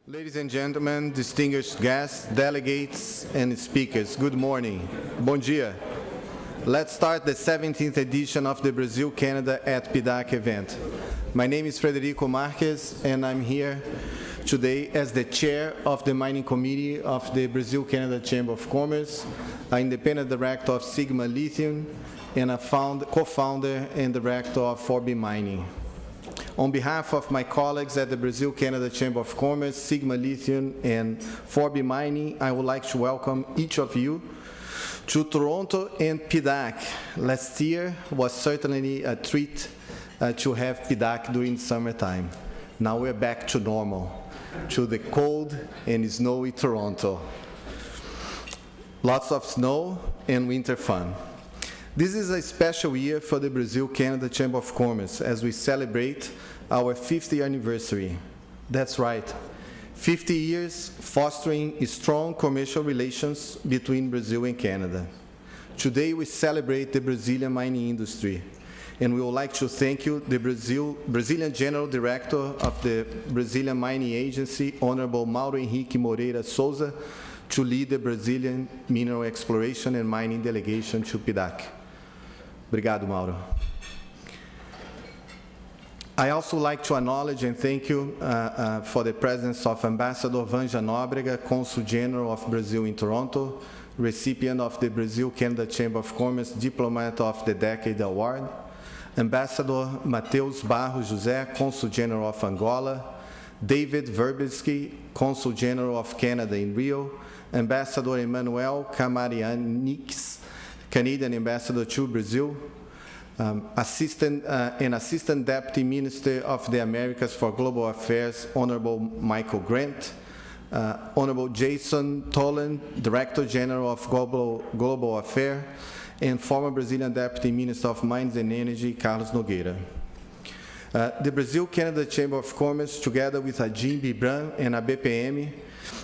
Ladies and gentlemen, distinguished guests, delegates, and speakers, good morning. Bom dia. Let's start the 17th edition of the Brazil-Canada at PDAC event. My name is Frederico Marques, and I'm here today as the chair of the Mining Committee of the Brazil-Canada Chamber of Commerce, an independent director of Sigma Lithium, and a co-founder and director of 4B Mining. On behalf of my colleagues at the Brazil-Canada Chamber of Commerce, Sigma Lithium, and 4B Mining, I would like to welcome each of you to Toronto and PDAC. Last year was certainly a treat to have PDAC during summertime. Now we're back to normal, to the cold and snowy Toronto. Lots of snow and winter fun. This is a special year for the Brazil-Canada Chamber of Commerce as we celebrate our 50th anniversary. That's right, 50 years fostering strong commercial relations between Brazil and Canada. Today we celebrate the Brazilian mining industry, and we would like to thank you, the Brazilian General Director of the Brazilian Mining Agency, Honorable Mauro Henrique Moreira Souza, to lead the Brazilian Mineral Exploration and Mining Delegation to PDAC. Obrigado, Mauro. I also like to acknowledge and thank you for the presence of Ambassador Vanja Nóbrega, Consul General of Brazil in Toronto, recipient of the Brazil-Canada Chamber of Commerce Diplomat of the Decade Award, Ambassador Mateus Barros José, Consul General of Angola, David Verbitsky, Consul General of Canada in Rio, Ambassador Emmanuel Camarianix, Canadian Ambassador to Brazil, Assistant Deputy Minister of the Americas for Global Affairs, Honorable Michael Grant, Honorable Jason Tolan, Director General of Global Affairs, and former Brazilian Deputy Minister of Mines and Energy, Carlos Nogueira. The Brazil-Canada Chamber of Commerce, together with a Jim Bran and a BPM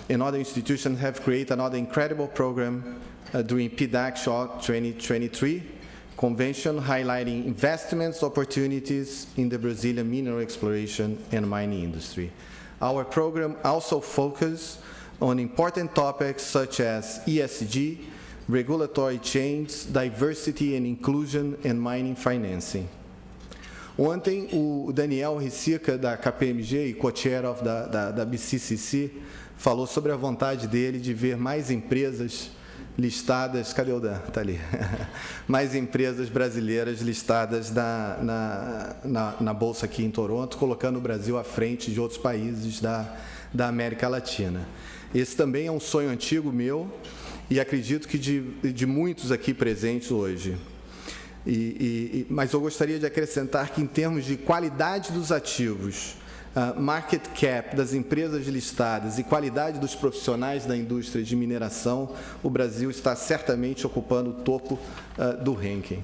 and other institutions, have created another incredible program during PDAC 2023 convention highlighting investments opportunities in the Brazilian mineral exploration and mining industry. Our program also focuses on important topics such as ESG, regulatory change, diversity and inclusion, and mining financing. Ontem, o Daniel Ricica, da KPMG e co-chair da BCCC, falou sobre a vontade dele de ver mais empresas listadas, cadê o Dan? Está ali. Mais empresas brasileiras listadas na Bolsa aqui em Toronto, colocando o Brasil à frente de outros países da América Latina. Esse também é um sonho antigo meu e acredito que de muitos aqui presentes hoje. Mas eu gostaria de acrescentar que, em termos de qualidade dos ativos, market cap das empresas listadas e qualidade dos profissionais da indústria de mineração, o Brasil está certamente ocupando o topo do ranking.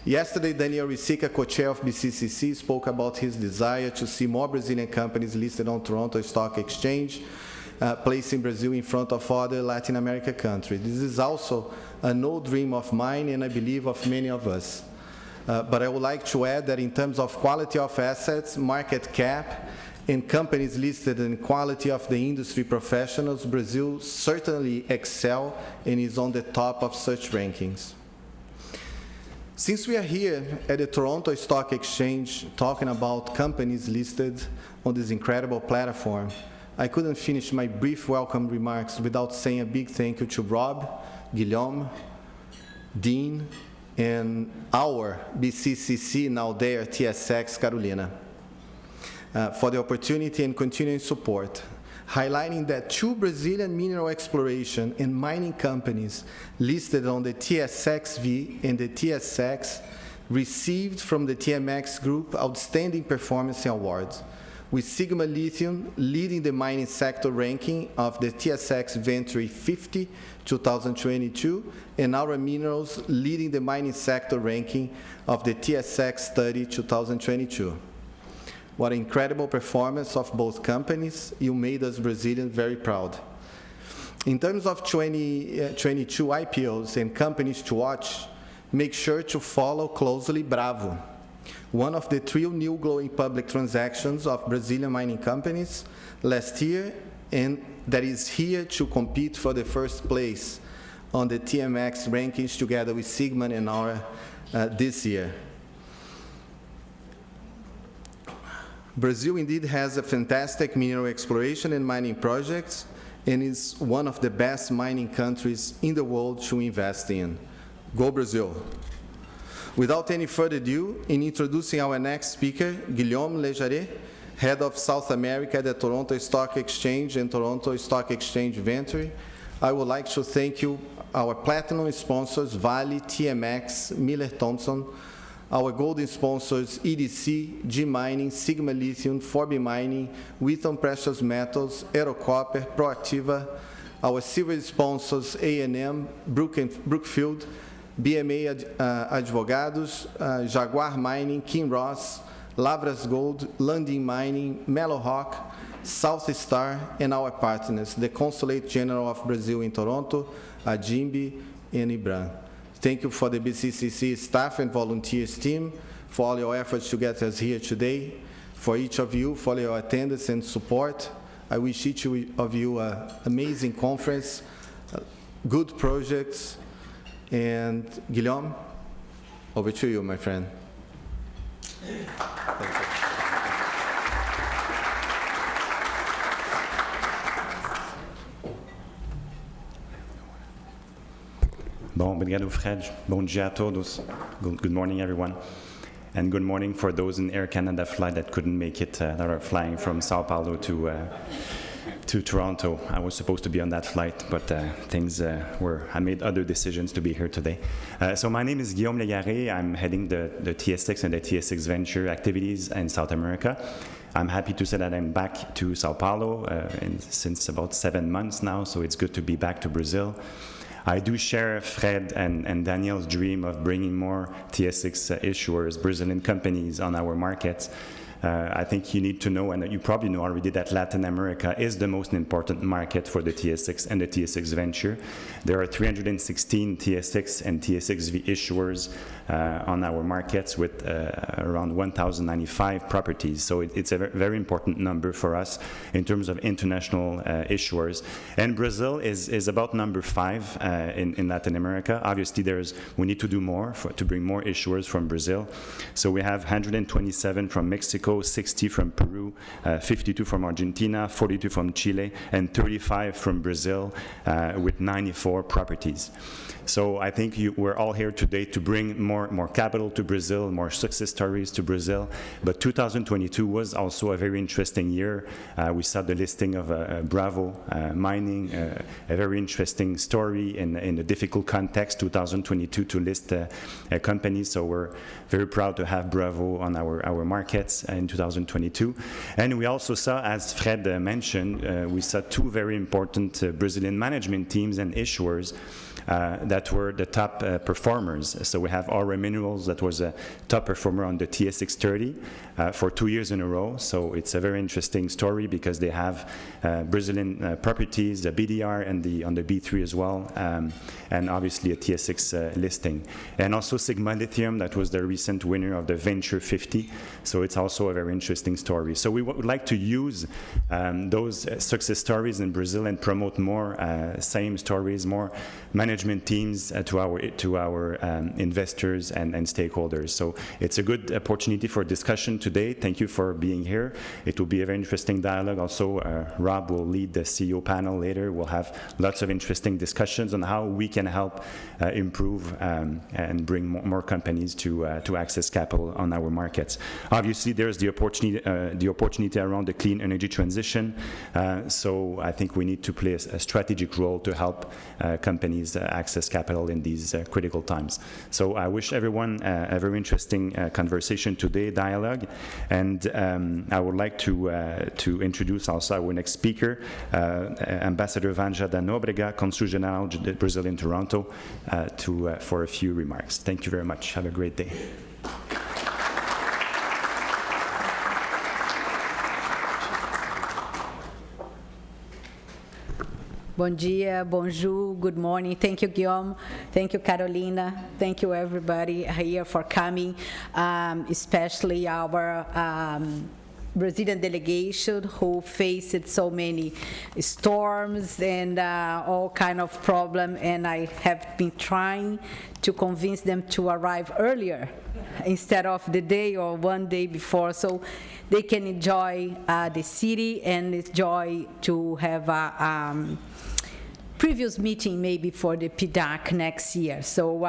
Yesterday, Daniel Ricica, co-chair of BCCC, spoke about his desire to see more Brazilian companies listed on Toronto Stock Exchange, placing Brazil in front of other Latin America countries. This is also an old dream of mine and I believe of many of us. But I would like to add that in terms of quality of assets, market cap, and companies listed in quality of the industry professionals, Brazil certainly excel and is on the top of such rankings. Since we are here at the Toronto Stock Exchange talking about companies listed on this incredible platform, I couldn't finish my brief welcome remarks without saying a big thank you to Rob, Guillaume, Dean, and our BCCC, now there, TSX Carolina, for the opportunity and continuing support, highlighting that two Brazilian mineral exploration and mining companies listed on the TSXV and the TSX received from the TMX Group Outstanding Performance Awards, with Sigma Lithium leading the mining sector ranking of the TSX Venture 50 2022, and Aura Minerals leading the mining sector ranking of the TSX 30 2022. What an incredible performance of both companies. You made us Brazilians very proud. In terms of 2022 IPOs and companies to watch, make sure to follow closely Bravo, one of the three new glowing public transactions of Brazilian mining companies last year and that is here to compete for the first place on the TMX rankings together with Sigma and Aura this year. Brazil indeed has a fantastic mineral exploration and mining projects and is one of the best mining countries in the world to invest in. Go Brazil! Without any further ado, in introducing our next speaker, Guillaume Lejarret, Head of South America at the Toronto Stock Exchange and Toronto Stock Exchange Venture, I would like to thank you, our platinum sponsors, Vale, TMX, Miller Thomson, our golden sponsors, EDC, G Mining, Sigma Lithium, 4B Mining, Wheaton Precious Metals, Aerocopper, Proactiva, our silver sponsors, A&M, Brookfield, BMA Advogados, Jaguar Mining, Kinross, Lavras Gold, Lundin Mining, Mellow Rock, South Star, and our partners, the Consulate General of Brazil in Toronto, Ajimbi, and IBRAM. Thank you for the BCCC staff and volunteers team for all your efforts to get us here today. For each of you, for your attendance and support. I wish each of you an amazing conference, good projects, and Guillaume, over to you, my friend. Thank you. Bom, obrigado, Fred. Bom dia a todos. Good morning, everyone. And good morning for those in Air Canada flight that couldn't make it, that are flying from Sao Paulo to Toronto. I was supposed to be on that flight, but I made other decisions to be here today. So my name is Guillaume Lejarret. I'm heading the TSX and the TSX Venture activities in South America. I'm happy to say that I'm back to Sao Paulo since about 7 months now, so it's good to be back to Brazil. I do share Fred and Daniel's dream of bringing more TSX issuers, Brazilian companies on our markets. I think you need to know, and you probably know already, that Latin America is the most important market for the TSX and the TSX Venture. There are 316 TSX and TSXV issuers on our markets with around 1,095 properties. So it's a very important number for us in terms of international issuers. And Brazil is about number 5 in Latin America. Obviously, we need to do more to bring more issuers from Brazil. So we have 127 from Mexico, 60 from Peru, 52 from Argentina, 42 from Chile, and 35 from Brazil, with 94 properties. So I think we're all here today to bring more capital to Brazil, more success stories to Brazil. But 2022 was also a very interesting year. We saw the listing of Bravo Mining, a very interesting story in a difficult context, 2022, to list a company. So we're very proud to have Bravo on our markets in 2022. And we also saw, as Fred mentioned, we saw 2 very important Brazilian management teams and issuers that were the top performers. So we have Aura Minerals, that was a top performer on the TSX 30 for 2 years in a row. So it's a very interesting story because they have Brazilian properties, the BDR and on the B3 as well, and obviously a TSX listing. And also Sigma Lithium, that was the recent winner of the Venture 50. So it's also a very interesting story. So we would like to use those success stories in Brazil and promote more same stories, more management teams to our investors and stakeholders. So it's a good opportunity for discussion today. Thank you for being here. It will be a very interesting dialogue. Also, Rob will lead the CEO panel later. We'll have lots of interesting discussions on how we can help improve and bring more companies to access capital on our markets. Obviously, there's the opportunity around the clean energy transition. So I think we need to play a strategic role to help companies access capital in these critical times. So I wish everyone a very interesting conversation today, dialogue, and I would like to introduce also our next speaker, Ambassador Vanja da Nóbrega, Consul General de Brazil in Toronto, for a few remarks. Thank you very much. Have a great day. Bom dia, bonjour, good morning. Thank you, Guillaume. Thank you, Carolina. Thank you, everybody here for coming, especially our Brazilian delegation who faced so many storms and all kind of problem, and I have been trying to convince them to arrive earlier instead of the day or one day before, so they can enjoy the city and enjoy to have a previous meeting maybe for the PDAC next year. So,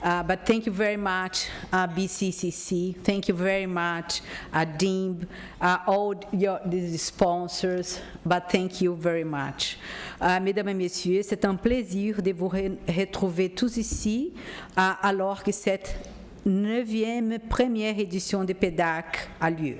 but thank you very much, BCCC. Thank you very much, DIMB, all the sponsors. But thank you very much. Mesdames et messieurs, c'est un plaisir de vous retrouver tous ici, alors que cette 9e première édition de PDAC a lieu.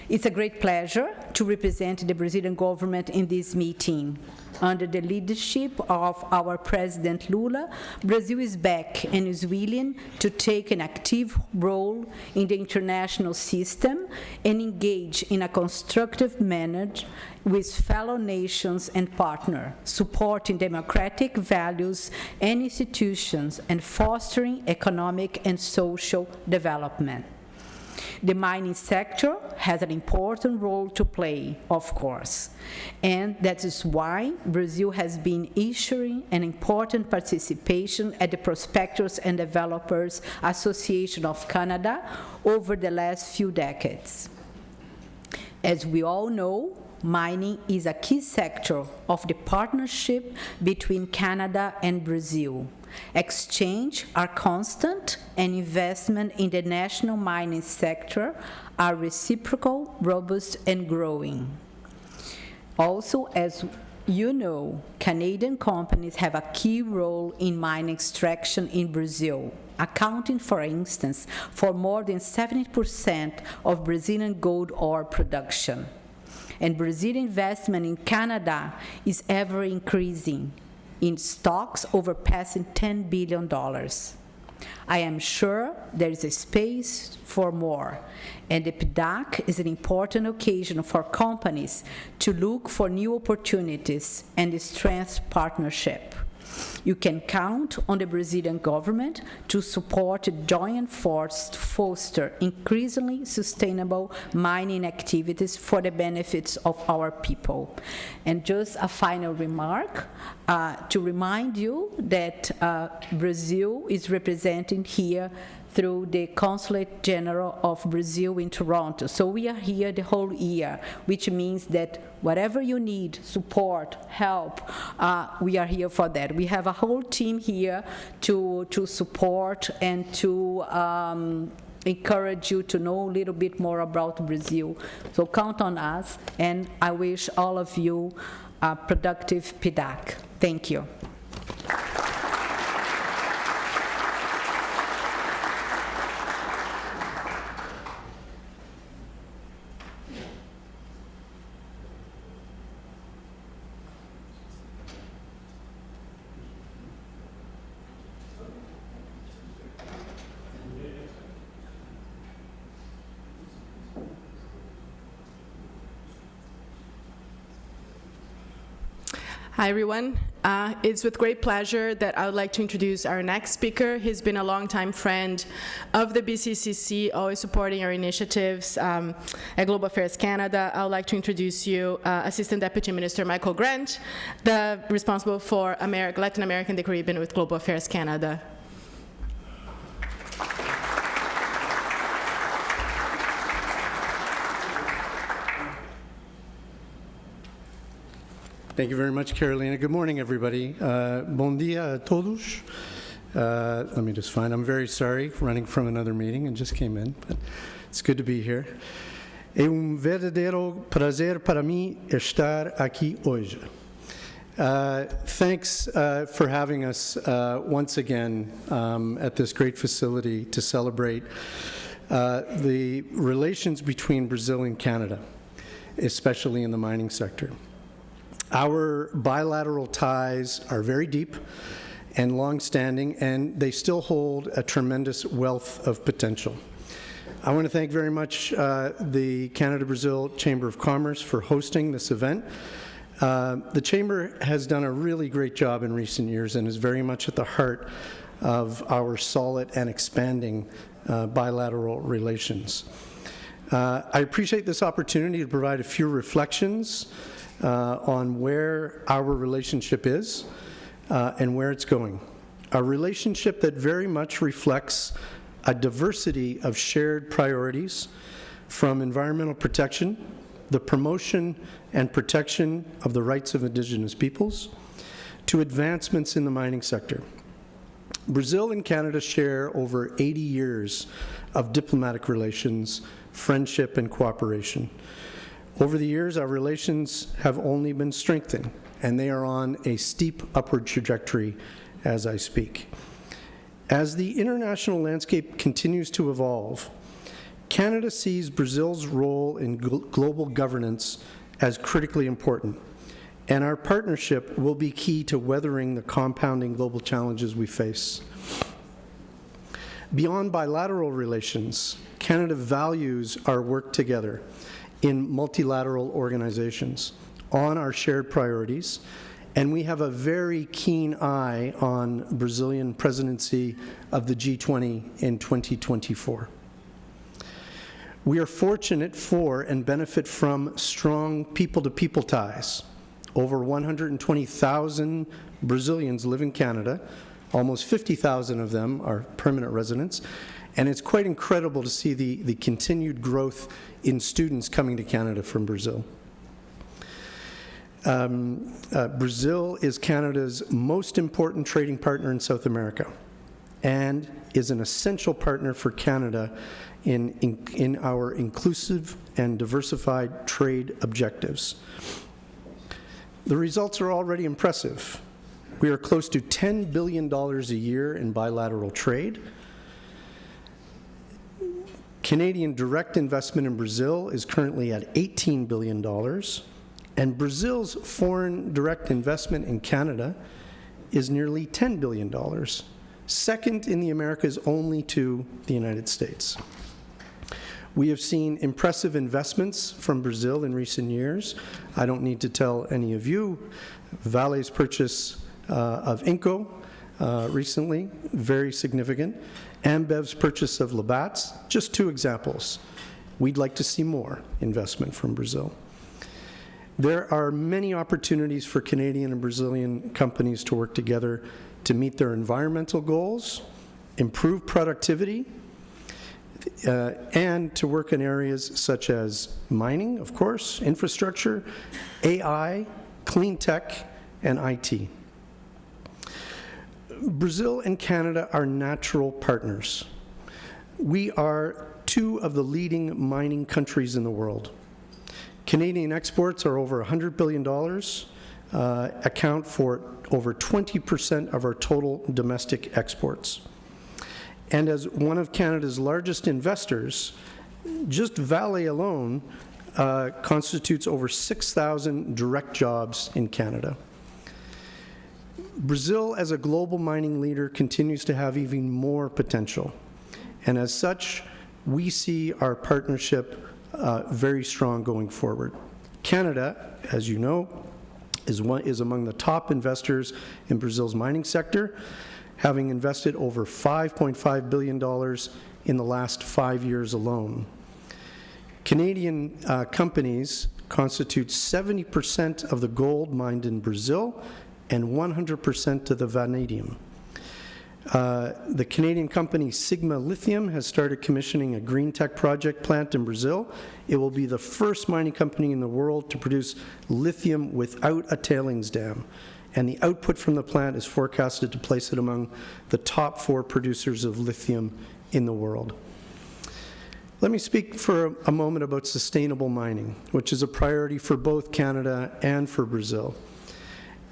It's a great pleasure to represent the Brazilian government in this meeting. Under the leadership of our President Lula, Brazil is back and is willing to take an active role in the international system and engage in a constructive manner with fellow nations and partners, supporting democratic values and institutions and fostering economic and social development. The mining sector has an important role to play, of course, and that is why Brazil has been issuing an important participation at the Prospectors and Developers Association of Canada over the last few decades. As we all know, mining is a key sector of the partnership between Canada and Brazil. Exchange are constant, and investment in the national mining sector are reciprocal, robust, and growing. Also, as you know, Canadian companies have a key role in mine extraction in Brazil, accounting, for instance, for more than 70% of Brazilian gold ore production. And Brazilian investment in Canada is ever increasing, in stocks overpassing $10 billion. I am sure there is a space for more, and the PDAC is an important occasion for companies to look for new opportunities and strengthen partnership. You can count on the Brazilian government to support a joint force to foster increasingly sustainable mining activities for the benefits of our people. And just a final remark, to remind you that Brazil is represented here through the Consulate General of Brazil in Toronto. So we are here the whole year, which means that whatever you need, support, help, we are here for that. We have a whole team here to support and to encourage you to know a little bit more about Brazil. So count on us, and I wish all of you a productive PDAC. Thank you. Hi, everyone. It's with great pleasure that I would like to introduce our next speaker. He's been a longtime friend of the BCCC, always supporting our initiatives at Global Affairs Canada. I would like to introduce you Assistant Deputy Minister Michael Grant, responsible for Latin America and the Caribbean with Global Affairs Canada. Thank you very much, Carolina. Good morning, everybody. Bom dia a todos. Let me just find. I'm very sorry, running from another meeting and just came in, but it's good to be here. É verdadeiro prazer para mim estar aqui hoje. Thanks for having us once again at this great facility to celebrate the relations between Brazil and Canada, especially in the mining sector. Our bilateral ties are very deep and long-standing, and they still hold a tremendous wealth of potential. I want to thank very much the Canada-Brazil Chamber of Commerce for hosting this event. The Chamber has done a really great job in recent years and is very much at the heart of our solid and expanding bilateral relations. I appreciate this opportunity to provide a few reflections on where our relationship is and where it's going. A relationship that very much reflects a diversity of shared priorities, from environmental protection, the promotion and protection of the rights of Indigenous peoples, to advancements in the mining sector. Brazil and Canada share over 80 years of diplomatic relations, friendship, and cooperation. Over the years, our relations have only been strengthened, and they are on a steep upward trajectory as I speak. As the international landscape continues to evolve, Canada sees Brazil's role in global governance as critically important, and our partnership will be key to weathering the compounding global challenges we face. Beyond bilateral relations, Canada values our work together in multilateral organizations on our shared priorities, and we have a very keen eye on Brazilian presidency of the G20 in 2024. We are fortunate for and benefit from strong people-to-people ties. Over 120,000 Brazilians live in Canada. Almost 50,000 of them are permanent residents. And it's quite incredible to see the continued growth in students coming to Canada from Brazil. Brazil is Canada's most important trading partner in South America and is an essential partner for Canada in our inclusive and diversified trade objectives. The results are already impressive. We are close to $10 billion a year in bilateral trade. Canadian direct investment in Brazil is currently at $18 billion, and Brazil's foreign direct investment in Canada is nearly $10 billion, second in the Americas only to the United States. We have seen impressive investments from Brazil in recent years. I don't need to tell any of you. Vale's purchase of Inco recently, very significant. Ambev's purchase of Labatt's, just two examples. We'd like to see more investment from Brazil. There are many opportunities for Canadian and Brazilian companies to work together to meet their environmental goals, improve productivity, and to work in areas such as mining, of course, infrastructure, AI, clean tech, and IT. Brazil and Canada are natural partners. We are two of the leading mining countries in the world. Canadian exports are over $100 billion, account for over 20% of our total domestic exports. And as one of Canada's largest investors, just Vale alone constitutes over 6,000 direct jobs in Canada. Brazil, as a global mining leader, continues to have even more potential. And as such, we see our partnership very strong going forward. Canada, as you know, is among the top investors in Brazil's mining sector, having invested over $5.5 billion in the last 5 years alone. Canadian companies constitute 70% of the gold mined in Brazil and 100% of the vanadium. The Canadian company Sigma Lithium has started commissioning a green tech project plant in Brazil. It will be the first mining company in the world to produce lithium without a tailings dam. And the output from the plant is forecasted to place it among the top 4 producers of lithium in the world. Let me speak for a moment about sustainable mining, which is a priority for both Canada and for Brazil.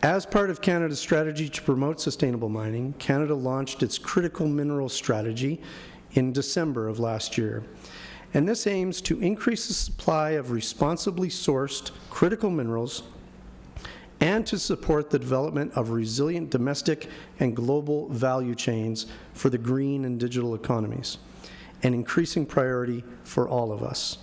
As part of Canada's strategy to promote sustainable mining, Canada launched its critical mineral strategy in December of last year. And this aims to increase the supply of responsibly sourced critical minerals and to support the development of resilient domestic and global value chains for the green and digital economies, an increasing priority for all of us.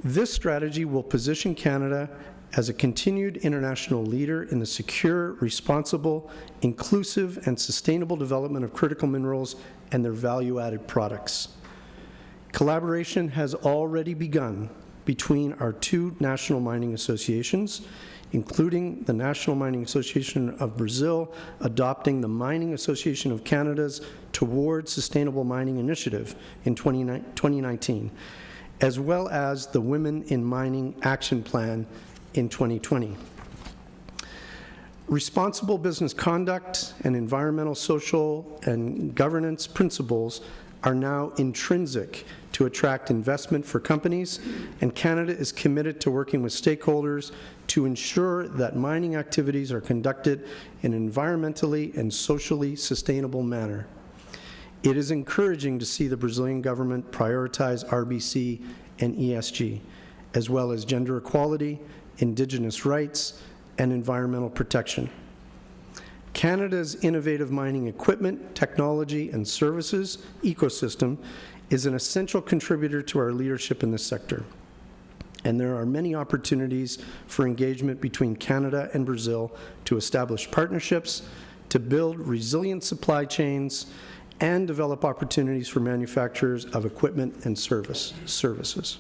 This strategy will position Canada as a continued international leader in the secure, responsible, inclusive, and sustainable development of critical minerals and their value-added products. Collaboration has already begun between our two national mining associations, including the National Mining Association of Brazil adopting the Mining Association of Canada's Towards Sustainable Mining Initiative in 2019, as well as the Women in Mining Action Plan in 2020. Responsible business conduct and environmental, social, and governance principles are now intrinsic to attract investment for companies, and Canada is committed to working with stakeholders to ensure that mining activities are conducted in an environmentally and socially sustainable manner. It is encouraging to see the Brazilian government prioritize RBC and ESG, as well as gender equality, Indigenous rights, and environmental protection. Canada's innovative mining equipment, technology, and services ecosystem is an essential contributor to our leadership in this sector. And there are many opportunities for engagement between Canada and Brazil to establish partnerships, to build resilient supply chains, and develop opportunities for manufacturers of equipment and services.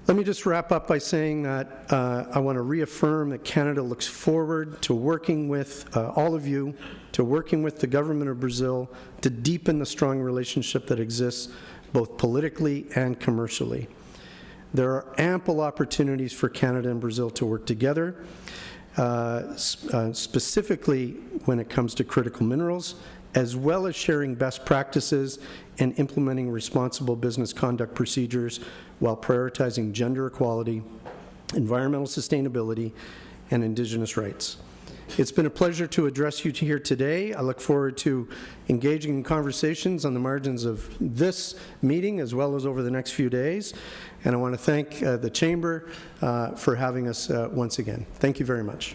Let me just wrap up by saying that I want to reaffirm that Canada looks forward to working with all of you, to working with the government of Brazil to deepen the strong relationship that exists both politically and commercially. There are ample opportunities for Canada and Brazil to work together, specifically when it comes to critical minerals, as well as sharing best practices and implementing responsible business conduct procedures while prioritizing gender equality, environmental sustainability, and Indigenous rights. It's been a pleasure to address you here today. I look forward to engaging in conversations on the margins of this meeting as well as over the next few days. And I want to thank the Chamber for having us once again. Thank you very much.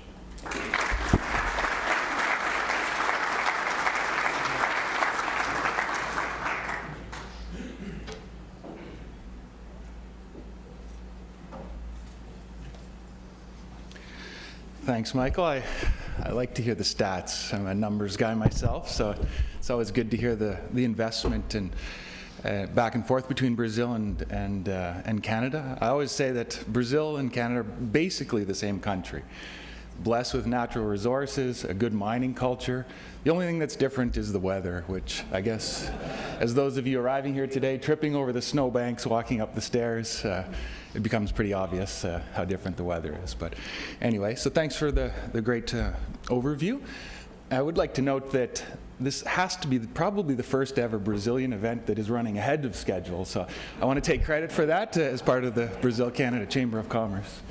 Thanks, Michael. I like to hear the stats. I'm a numbers guy myself, so it's always good to hear the investment and back and forth between Brazil and Canada. I always say that Brazil and Canada are basically the same country, blessed with natural resources, a good mining culture. The only thing that's different is the weather, which I guess, as those of you arriving here today, tripping over the snowbanks, walking up the stairs, it becomes pretty obvious how different the weather is. But anyway, so thanks for the great overview. I would like to note that this has to be probably the first ever Brazilian event that is running ahead of schedule. So I want to take credit for that as part of the Brazil-Canada Chamber of Commerce.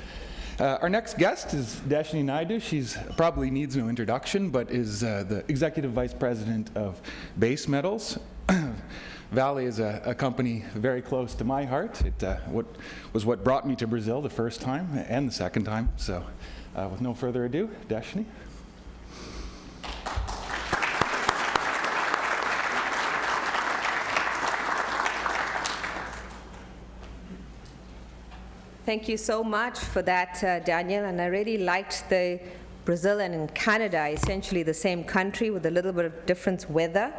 Our next guest is Dashni Naidu. She's probably needs no introduction, but is the Executive Vice President of Base Metals. Vale is a company very close to my heart. It was what brought me to Brazil the first time and the second time. So with no further ado, Dashni. Thank you so much for that, Daniel, and I really liked the Brazil and Canada, essentially the same country with a little bit of different weather.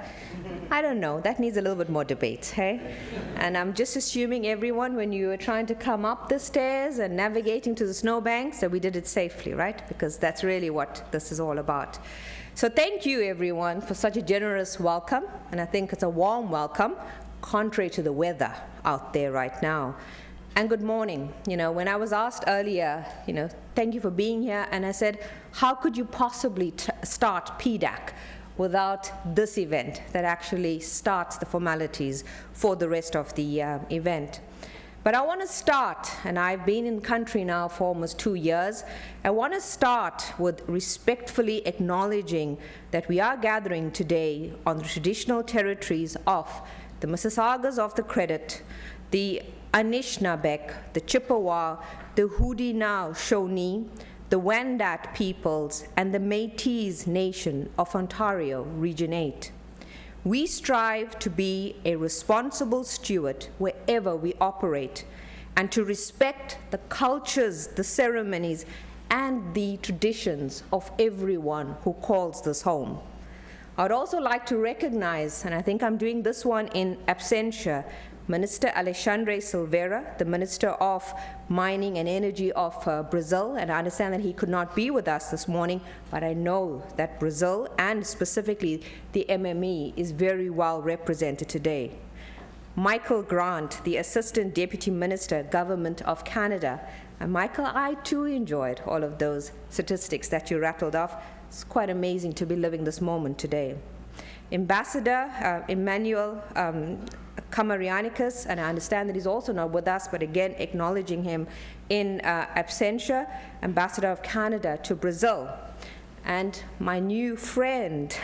I don't know, that needs a little bit more debate, hey? And I'm just assuming everyone, when you were trying to come up the stairs and navigating to the snowbanks, that we did it safely, right? Because that's really what this is all about. So thank you, everyone, for such a generous welcome, and I think it's a warm welcome, contrary to the weather out there right now. And good morning. You know, when I was asked earlier, thank you for being here, and I said, how could you possibly start PDAC without this event that actually starts the formalities for the rest of the event? But I want to start, and I've been in country now for almost 2 years, I want to start with respectfully acknowledging that we are gathering today on the traditional territories of the Mississaugas of the Credit, the Anishinaabe, the Chippewa, the Haudenosaunee, the Wendat peoples, and the Métis Nation of Ontario, Region 8. We strive to be a responsible steward wherever we operate, and to respect the cultures, the ceremonies, and the traditions of everyone who calls this home. I'd also like to recognize, and I think I'm doing this one in absentia, Minister Alexandre Silveira, the Minister of Mining and Energy of Brazil, and I understand that he could not be with us this morning, but I know that Brazil, and specifically the MME, is very well represented today. Michael Grant, the Assistant Deputy Minister, Government of Canada. And Michael, I too enjoyed all of those statistics that you rattled off. It's quite amazing to be living this moment today. Ambassador Emmanuel Kamarianicus, and I understand that he's also not with us, but again, acknowledging him in absentia, Ambassador of Canada to Brazil. And my new friend,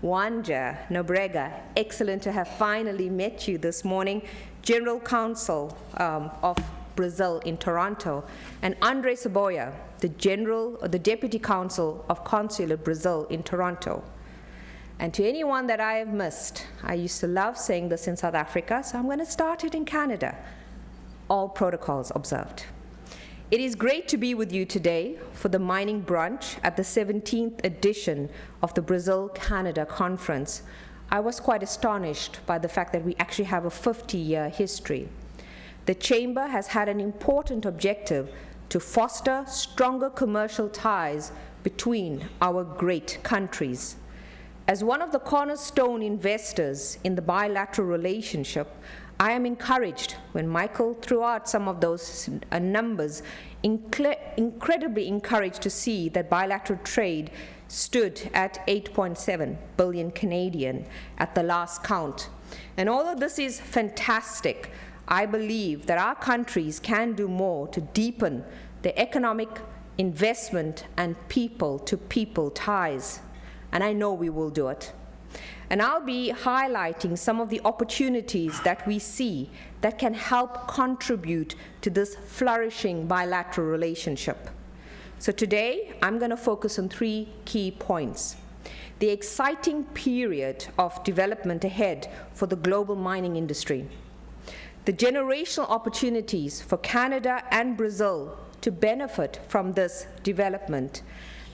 Wanja Nobrega, excellent to have finally met you this morning, General Counsel of Brazil in Toronto, and Andre Saboya, the Deputy Counsel of Consulate Brazil in Toronto. And to anyone that I have missed, I used to love saying this in South Africa, so I'm going to start it in Canada. All protocols observed. It is great to be with you today for the mining brunch at the 17th edition of the Brazil-Canada Conference. I was quite astonished by the fact that we actually have a 50-year history. The Chamber has had an important objective to foster stronger commercial ties between our great countries. As one of the cornerstone investors in the bilateral relationship, I am encouraged when Michael threw out some of those numbers, incredibly encouraged to see that bilateral trade stood at 8.7 billion Canadian at the last count. And although this is fantastic, I believe that our countries can do more to deepen the economic investment and people-to-people ties. And I know we will do it. And I'll be highlighting some of the opportunities that we see that can help contribute to this flourishing bilateral relationship. So today, I'm going to focus on 3 key points. The exciting period of development ahead for the global mining industry. The generational opportunities for Canada and Brazil to benefit from this development,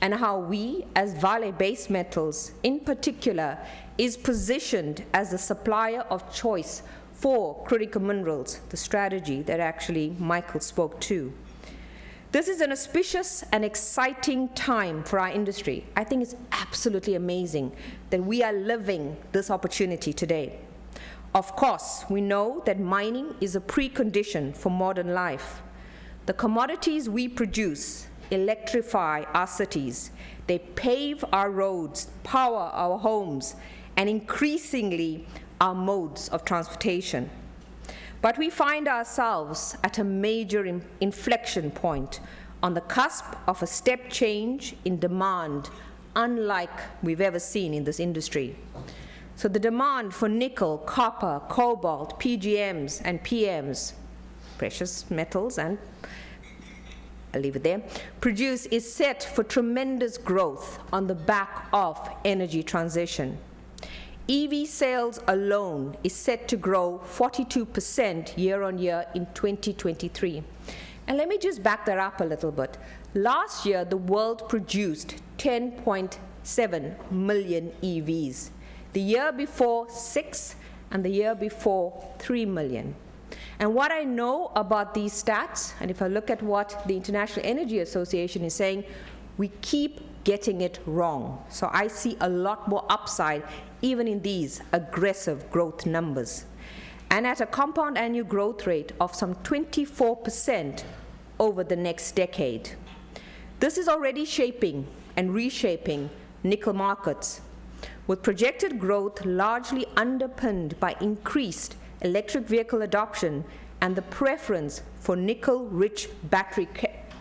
and how we, as Vale Base Metals in particular, is positioned as a supplier of choice for critical minerals, the strategy that actually Michael spoke to. This is an auspicious and exciting time for our industry. I think it's absolutely amazing that we are living this opportunity today. Of course, we know that mining is a precondition for modern life. The commodities we produce electrify our cities, they pave our roads, power our homes, and increasingly our modes of transportation. But we find ourselves at a major inflection point on the cusp of a step change in demand unlike we've ever seen in this industry. So the demand for nickel, copper, cobalt, PGMs and PMs, precious metals, and I'll leave it there, produce is set for tremendous growth on the back of energy transition. EV sales alone is set to grow 42% year on year in 2023. And let me just back that up a little bit. Last year, the world produced 10.7 million EVs. The year before, 6, and the year before, 3 million. And what I know about these stats, and if I look at what the International Energy Association is saying, we keep getting it wrong. So I see a lot more upside even in these aggressive growth numbers. And at a compound annual growth rate of some 24% over the next decade. This is already shaping and reshaping nickel markets, with projected growth largely underpinned by increased electric vehicle adoption and the preference for nickel-rich battery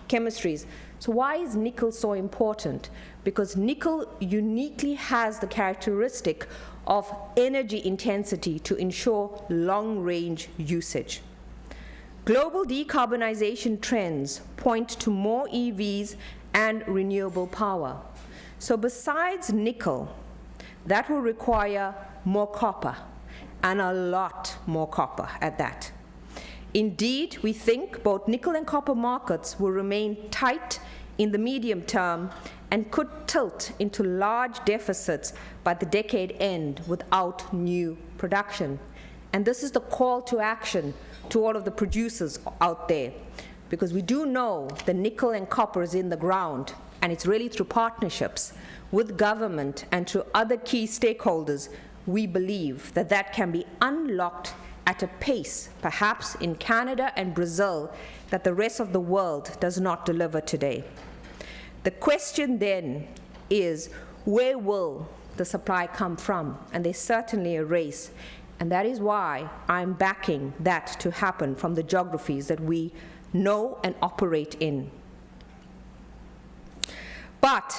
chemistries. So why is nickel so important? Because nickel uniquely has the characteristic of energy intensity to ensure long-range usage. Global decarbonization trends point to more EVs and renewable power. So besides nickel, that will require more copper, and a lot more copper at that. Indeed, we think both nickel and copper markets will remain tight in the medium term and could tilt into large deficits by the decade end without new production. and this is the call to action to all of the producers out there, because we do know the nickel and copper is in the ground, and it's really through partnerships with government and through other key stakeholders, we believe that that can be unlocked at a pace, perhaps in Canada and Brazil, that the rest of the world does not deliver today. The question then is, where will the supply come from? And there's certainly a race, and that is why I'm backing that to happen from the geographies that we know and operate in. But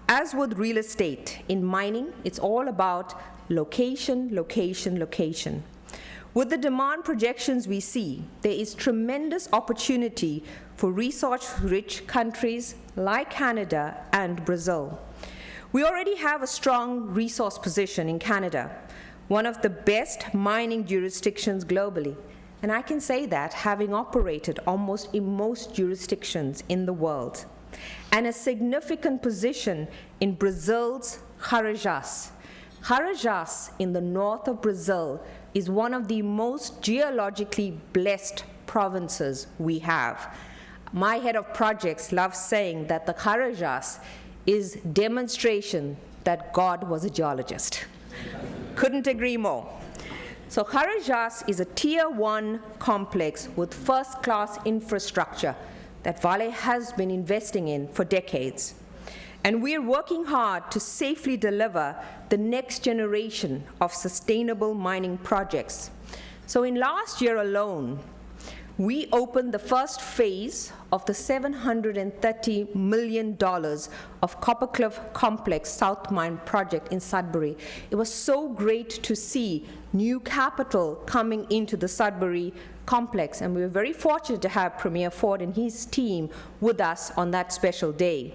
as with real estate, in mining, it's all about location, location, location. With the demand projections we see, there is tremendous opportunity for resource-rich countries like Canada and Brazil. We already have a strong resource position in Canada, one of the best mining jurisdictions globally. And I can say that having operated almost in most jurisdictions in the world. And a significant position in Brazil's Carajás. Carajás in the north of Brazil is one of the most geologically blessed provinces we have. My head of projects loves saying that the Carajás is demonstration that God was a geologist. Couldn't agree more. So Carajás is a tier 1 complex with first-class infrastructure that Vale has been investing in for decades. And we're working hard to safely deliver the next generation of sustainable mining projects. So in last year alone, we opened the first phase of the $730 million of Coppercliff Complex South Mine project in Sudbury. It was so great to see new capital coming into the Sudbury complex, and we were very fortunate to have Premier Ford and his team with us on that special day.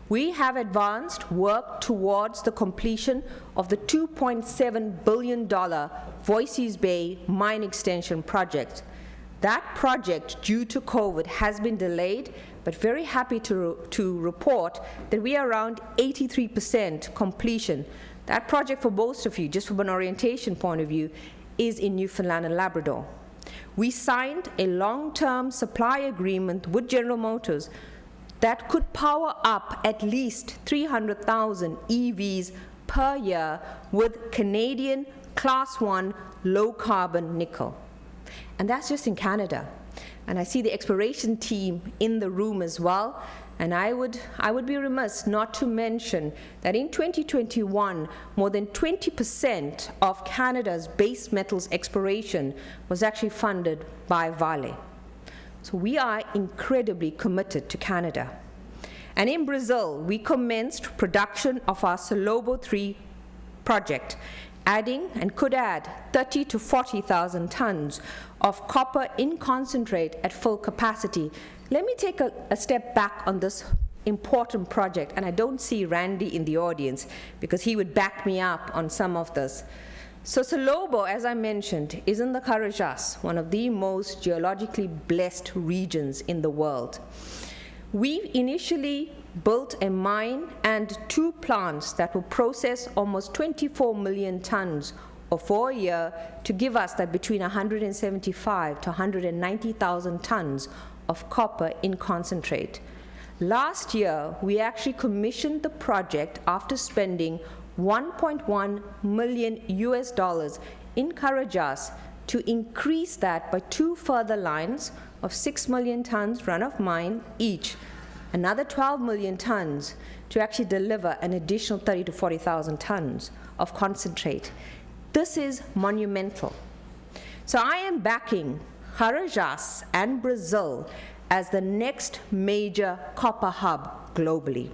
We have advanced work towards the completion of the $2.7 billion Voisey's Bay mine extension project. That project, due to COVID, has been delayed, but very happy to report that we are around 83% completion. That project, for most of you, just from an orientation point of view, is in Newfoundland and Labrador. We signed a long-term supply agreement with General Motors that could power up at least 300,000 EVs per year with Canadian Class 1 low-carbon nickel. And that's just in Canada. And I see the exploration team in the room as well. And I would be remiss not to mention that in 2021, more than 20% of Canada's base metals exploration was actually funded by Vale. So we are incredibly committed to Canada. And in Brazil, we commenced production of our Salobo 3 project, adding and could add 30 to 40,000 tons of copper in concentrate at full capacity. Let me take a step back on this important project, and I don't see Randy in the audience because he would back me up on some of this. So Salobo, as I mentioned, is in the Carajás, one of the most geologically blessed regions in the world. We initially built a mine and 2 plants that will process almost 24 million tons for a year to give us that between 175 to 190,000 tons of copper in concentrate. Last year, we actually commissioned the project after spending $1.1 million in Carajás to increase that by 2 further lines of 6 million tons run of mine each, another 12 million tons to actually deliver an additional 30 to 40,000 tons of concentrate. This is monumental. So I am backing Carajás and Brazil as the next major copper hub globally.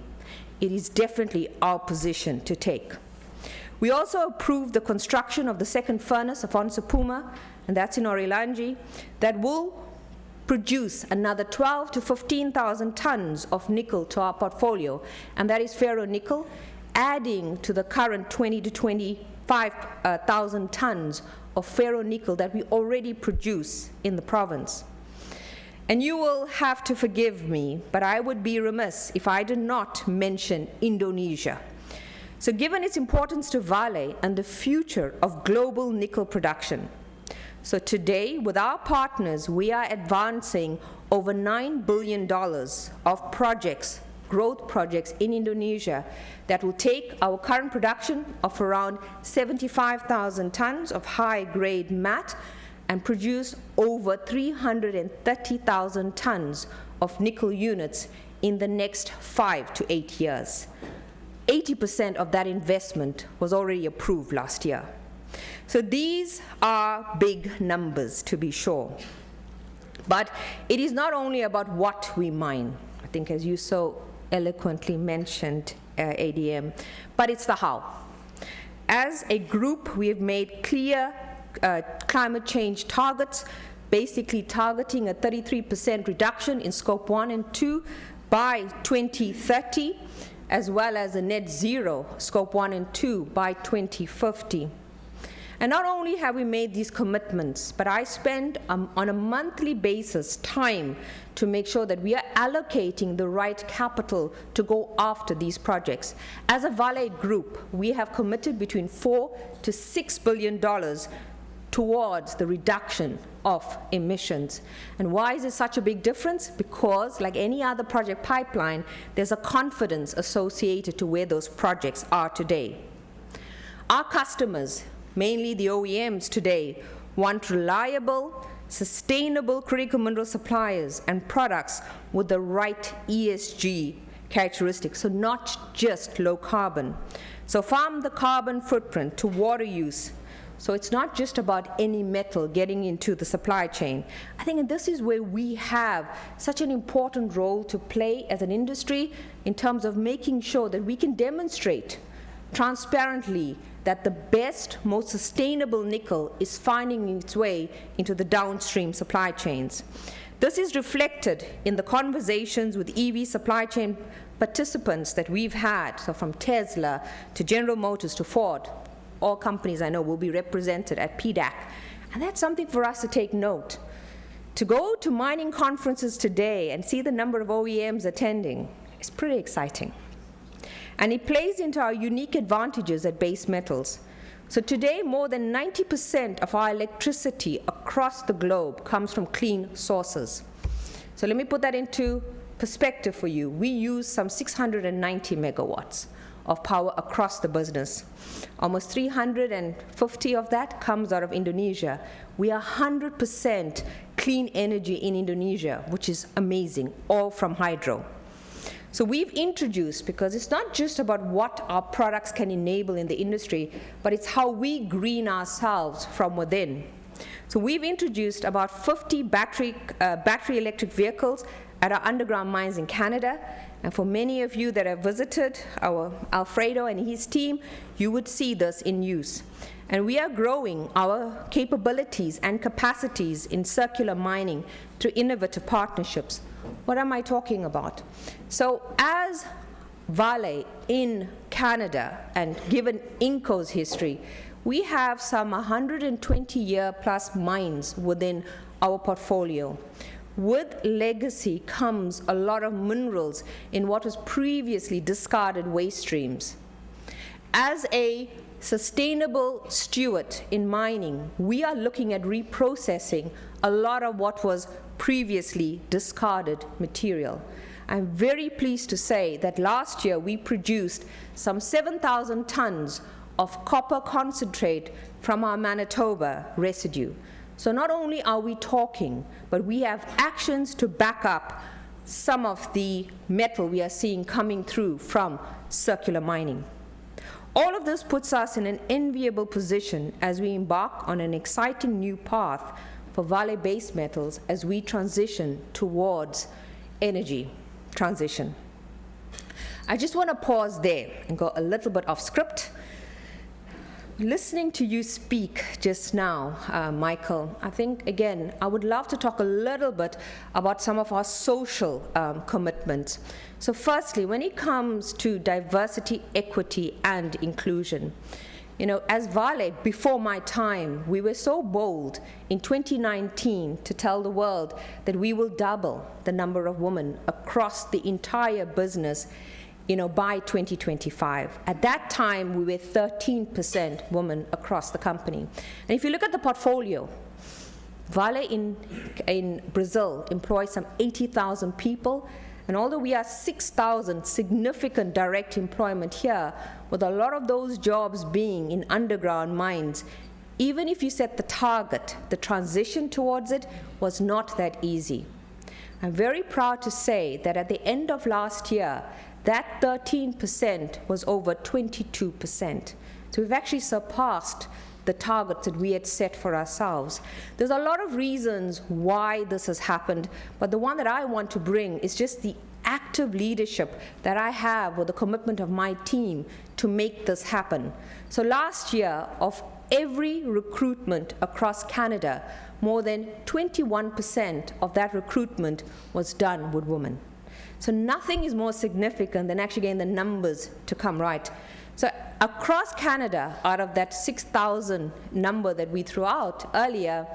It is definitely our position to take. We also approved the construction of the second furnace of Onça Puma, and that's in Orilange, that will produce another 12 to 15,000 tons of nickel to our portfolio, and that is ferronickel, adding to the current 20 to 25,000 tons of ferronickel that we already produce in the province. And you will have to forgive me, but I would be remiss if I did not mention Indonesia. So given its importance to Vale and the future of global nickel production, So today, with our partners, we are advancing over $9 billion of projects, growth projects in Indonesia that will take our current production of around 75,000 tons of high-grade matte and produce over 330,000 tons of nickel units in the next 5 to 8 years. 80% of that investment was already approved last year. So these are big numbers, to be sure. But it is not only about what we mine, I think as you so eloquently mentioned, ADM, but it's the how. As a group, we have made clear climate change targets, basically targeting a 33% reduction in Scope 1 and 2 by 2030, as well as a net zero Scope 1 and 2 by 2050. And not only have we made these commitments, but I spend on a monthly basis time to make sure that we are allocating the right capital to go after these projects. As a Vale group, we have committed between $4 to $6 billion towards the reduction of emissions. And why is it such a big difference? Because, like any other project pipeline, there's a confidence associated to where those projects are today. Our customers, mainly the OEMs today, want reliable, sustainable critical mineral suppliers and products with the right ESG characteristics, so not just low carbon. So from the carbon footprint to water use, so it's not just about any metal getting into the supply chain. I think this is where we have such an important role to play as an industry in terms of making sure that we can demonstrate transparently that the best, most sustainable nickel is finding its way into the downstream supply chains. This is reflected in the conversations with EV supply chain participants that we've had, so from Tesla to General Motors to Ford. All companies I know will be represented at PDAC. And that's something for us to take note. To go to mining conferences today and see the number of OEMs attending is pretty exciting. And it plays into our unique advantages at base metals. So today, more than 90% of our electricity across the globe comes from clean sources. So let me put that into perspective for you. We use some 690 megawatts of power across the business. Almost 350 of that comes out of Indonesia. We are 100% clean energy in Indonesia, which is amazing, all from hydro. So we've introduced, because it's not just about what our products can enable in the industry, but it's how we green ourselves from within. So we've introduced about 50 battery electric vehicles at our underground mines in Canada. And for many of you that have visited our Alfredo and his team, you would see this in use. And we are growing our capabilities and capacities in circular mining through innovative partnerships. What am I talking about? So as Vale in Canada, and given Inco's history, we have some 120-year plus mines within our portfolio. With legacy comes a lot of minerals in what was previously discarded waste streams. As a sustainable steward in mining, we are looking at reprocessing a lot of what was previously discarded material. I'm very pleased to say that last year we produced some 7,000 tons of copper concentrate from our Manitoba residue. So not only are we talking, but we have actions to back up some of the metal we are seeing coming through from circular mining. All of this puts us in an enviable position as we embark on an exciting new path for Vale base metals as we transition towards energy transition. I just want to pause there and go a little bit off script. Listening to you speak just now, Michael, I think, again, I would love to talk a little bit about some of our social commitments. So firstly, when it comes to diversity, equity, and inclusion, you know, as Vale, before my time, we were so bold in 2019 to tell the world that we will double the number of women across the entire business, you know, by 2025. At that time, we were 13% women across the company. And if you look at the portfolio, Vale in Brazil employs some 80,000 people, and although we are 6,000 significant direct employment here, with a lot of those jobs being in underground mines, even if you set the target, the transition towards it was not that easy. I'm very proud to say that at the end of last year, that 13% was over 22%. So we've actually surpassed the targets that we had set for ourselves. There's a lot of reasons why this has happened, but the one that I want to bring is just the active leadership that I have with the commitment of my team to make this happen. So last year, of every recruitment across Canada, more than 21% of that recruitment was done with women. So nothing is more significant than actually getting the numbers to come right. So across Canada, out of that 6,000 number that we threw out earlier,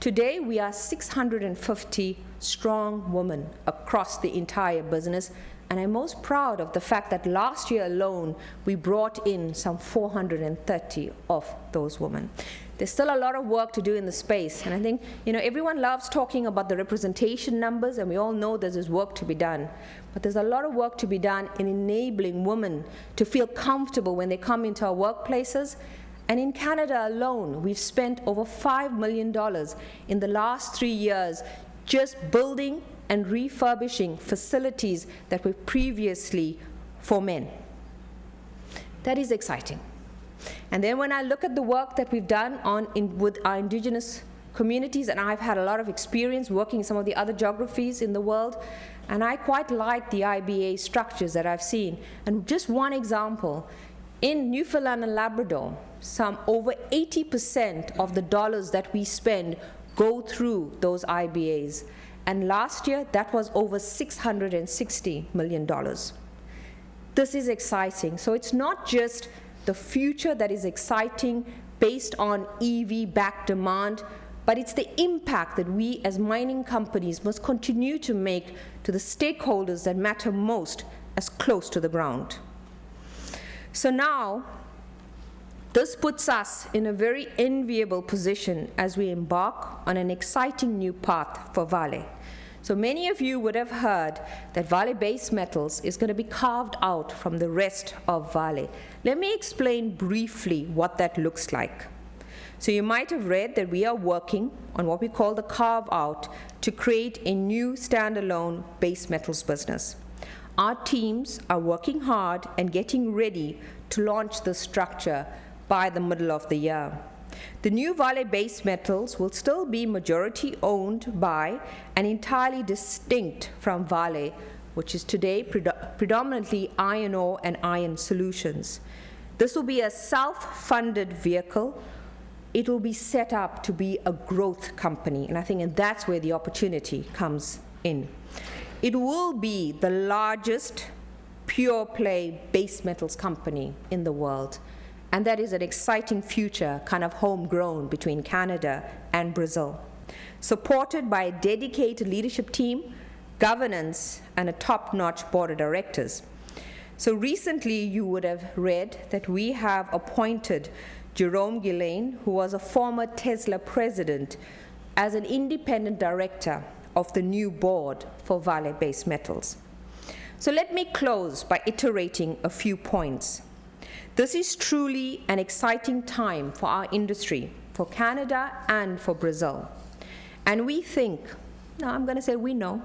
today we are 650 strong women across the entire business. And I'm most proud of the fact that last year alone, we brought in some 430 of those women. There's still a lot of work to do in the space. And I think, everyone loves talking about the representation numbers, and we all know there's work to be done. But there's a lot of work to be done in enabling women to feel comfortable when they come into our workplaces. And in Canada alone, we've spent over $5 million in the last 3 years just building and refurbishing facilities that were previously for men. That is exciting. And then when I look at the work that we've done with our Indigenous communities, and I've had a lot of experience working in some of the other geographies in the world, and I quite like the IBA structures that I've seen. And just one example, in Newfoundland and Labrador, some over 80% of the dollars that we spend go through those IBAs. And last year, that was over $660 million. This is exciting. So it's not just the future that is exciting based on EV-backed demand, but it's the impact that we as mining companies must continue to make to the stakeholders that matter most as close to the ground. So now, this puts us in a very enviable position as we embark on an exciting new path for Vale. So many of you would have heard that Vale Base Metals is going to be carved out from the rest of Vale. Let me explain briefly what that looks like. So you might have read that we are working on what we call the carve-out to create a new standalone base metals business. Our teams are working hard and getting ready to launch this structure by the middle of the year. The new Vale Base Metals will still be majority owned by and entirely distinct from Vale, which is today predominantly iron ore and iron solutions. This will be a self-funded vehicle. It will be set up to be a growth company, and that's where the opportunity comes in. It will be the largest pure-play base metals company in the world. And that is an exciting future, kind of homegrown between Canada and Brazil, supported by a dedicated leadership team, governance, and a top-notch board of directors. So recently, you would have read that we have appointed Jerome Guillain, who was a former Tesla president, as an independent director of the new board for Vale Base Metals. So let me close by iterating a few points. This is truly an exciting time for our industry, for Canada and for Brazil. And we think, we know,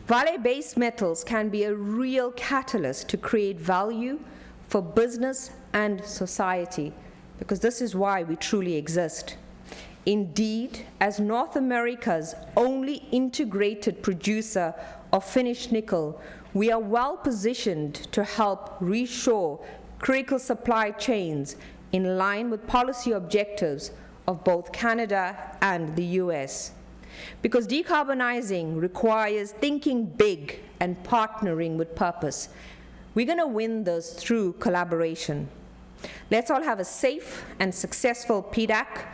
Vale Base Metals can be a real catalyst to create value for business and society, because this is why we truly exist. Indeed, as North America's only integrated producer of finished nickel, we are well positioned to help reshore critical supply chains in line with policy objectives of both Canada and the US. Because decarbonizing requires thinking big and partnering with purpose. We're going to win this through collaboration. Let's all have a safe and successful PDAC.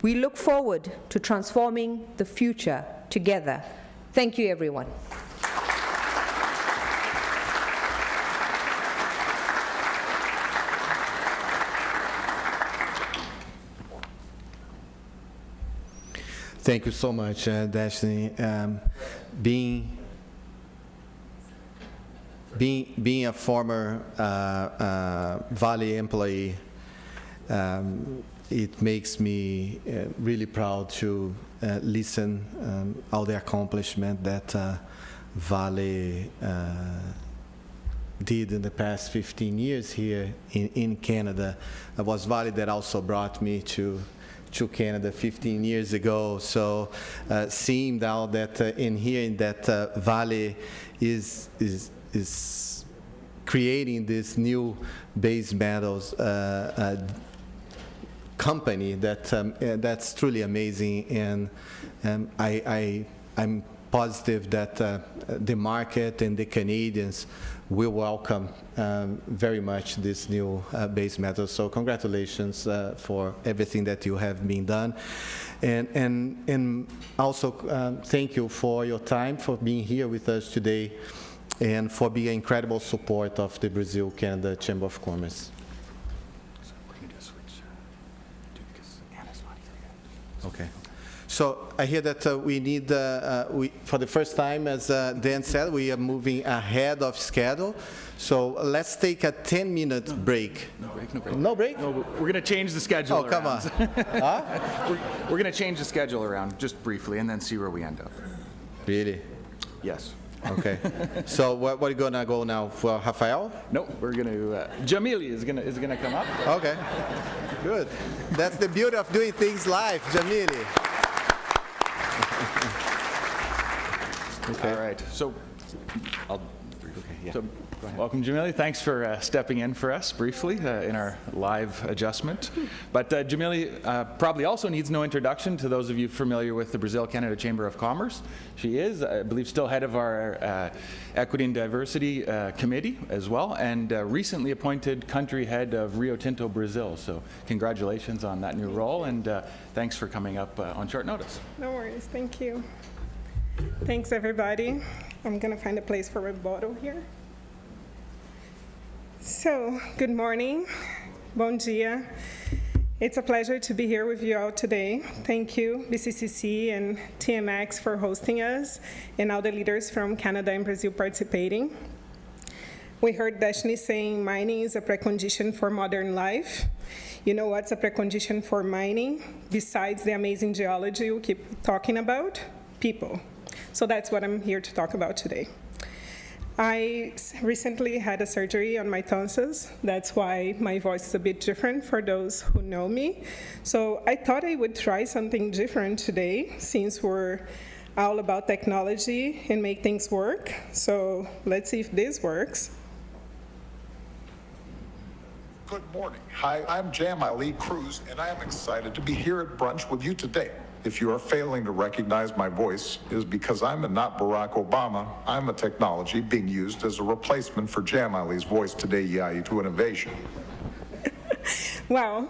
We look forward to transforming the future together. Thank you, everyone. Thank you so much, Destiny. Being a former Vale employee, it makes me really proud to listen all the accomplishment that Vale did in the past 15 years here in Canada. It was Vale that also brought me to Canada 15 years ago. So seeing now that in hearing that Vale is creating this new base metals company, that's truly amazing, and I'm positive that the market and the Canadians will welcome very much this new base metal. So congratulations for everything that you have been done, and also thank you for your time, for being here with us today, and for being incredible support of the Brazil-Canada Chamber of Commerce. Okay. So I hear that we need, for the first time, as Dan said, we are moving ahead of schedule. So let's take a 10-minute break. No break. No break? No, we're going to change the schedule Oh, come on. Huh? We're going to change the schedule around just briefly and then see where we end up. Really? Yes. Okay. So what are you going to go now, for Rafael? No, we're going to, Jamili is going to come up. Okay. Good. That's the beauty of doing things live, Jamili. Okay. All right. So, so welcome, Jamili. Thanks for stepping in for us briefly in our live adjustment. But Jamili probably also needs no introduction to those of you familiar with the Brazil-Canada Chamber of Commerce. She is, I believe, still head of our Equity and Diversity Committee as well, and recently appointed country head of Rio Tinto Brazil. So congratulations on that new role, and thanks for coming up on short notice. No worries, thank you. Thanks, everybody. I'm gonna find a place for a bottle here. So, good morning, bom dia. It's a pleasure to be here with you all today. Thank you, BCCC and TMX, for hosting us, and all the leaders from Canada and Brazil participating. We heard Dashni saying mining is a precondition for modern life. You know what's a precondition for mining, besides the amazing geology we keep talking about? People. So that's what I'm here to talk about today. I recently had a surgery on my tonsils. That's why my voice is a bit different for those who know me. So I thought I would try something different today, since we're all about technology and make things work. So let's see if this works. Good morning. Hi, I'm Jamili Cruz, and I am excited to be here at Brunch with you today. If you are failing to recognize my voice, it is because I'm not Barack Obama. I'm a technology being used as a replacement for Jamili's voice today, to innovation. Well,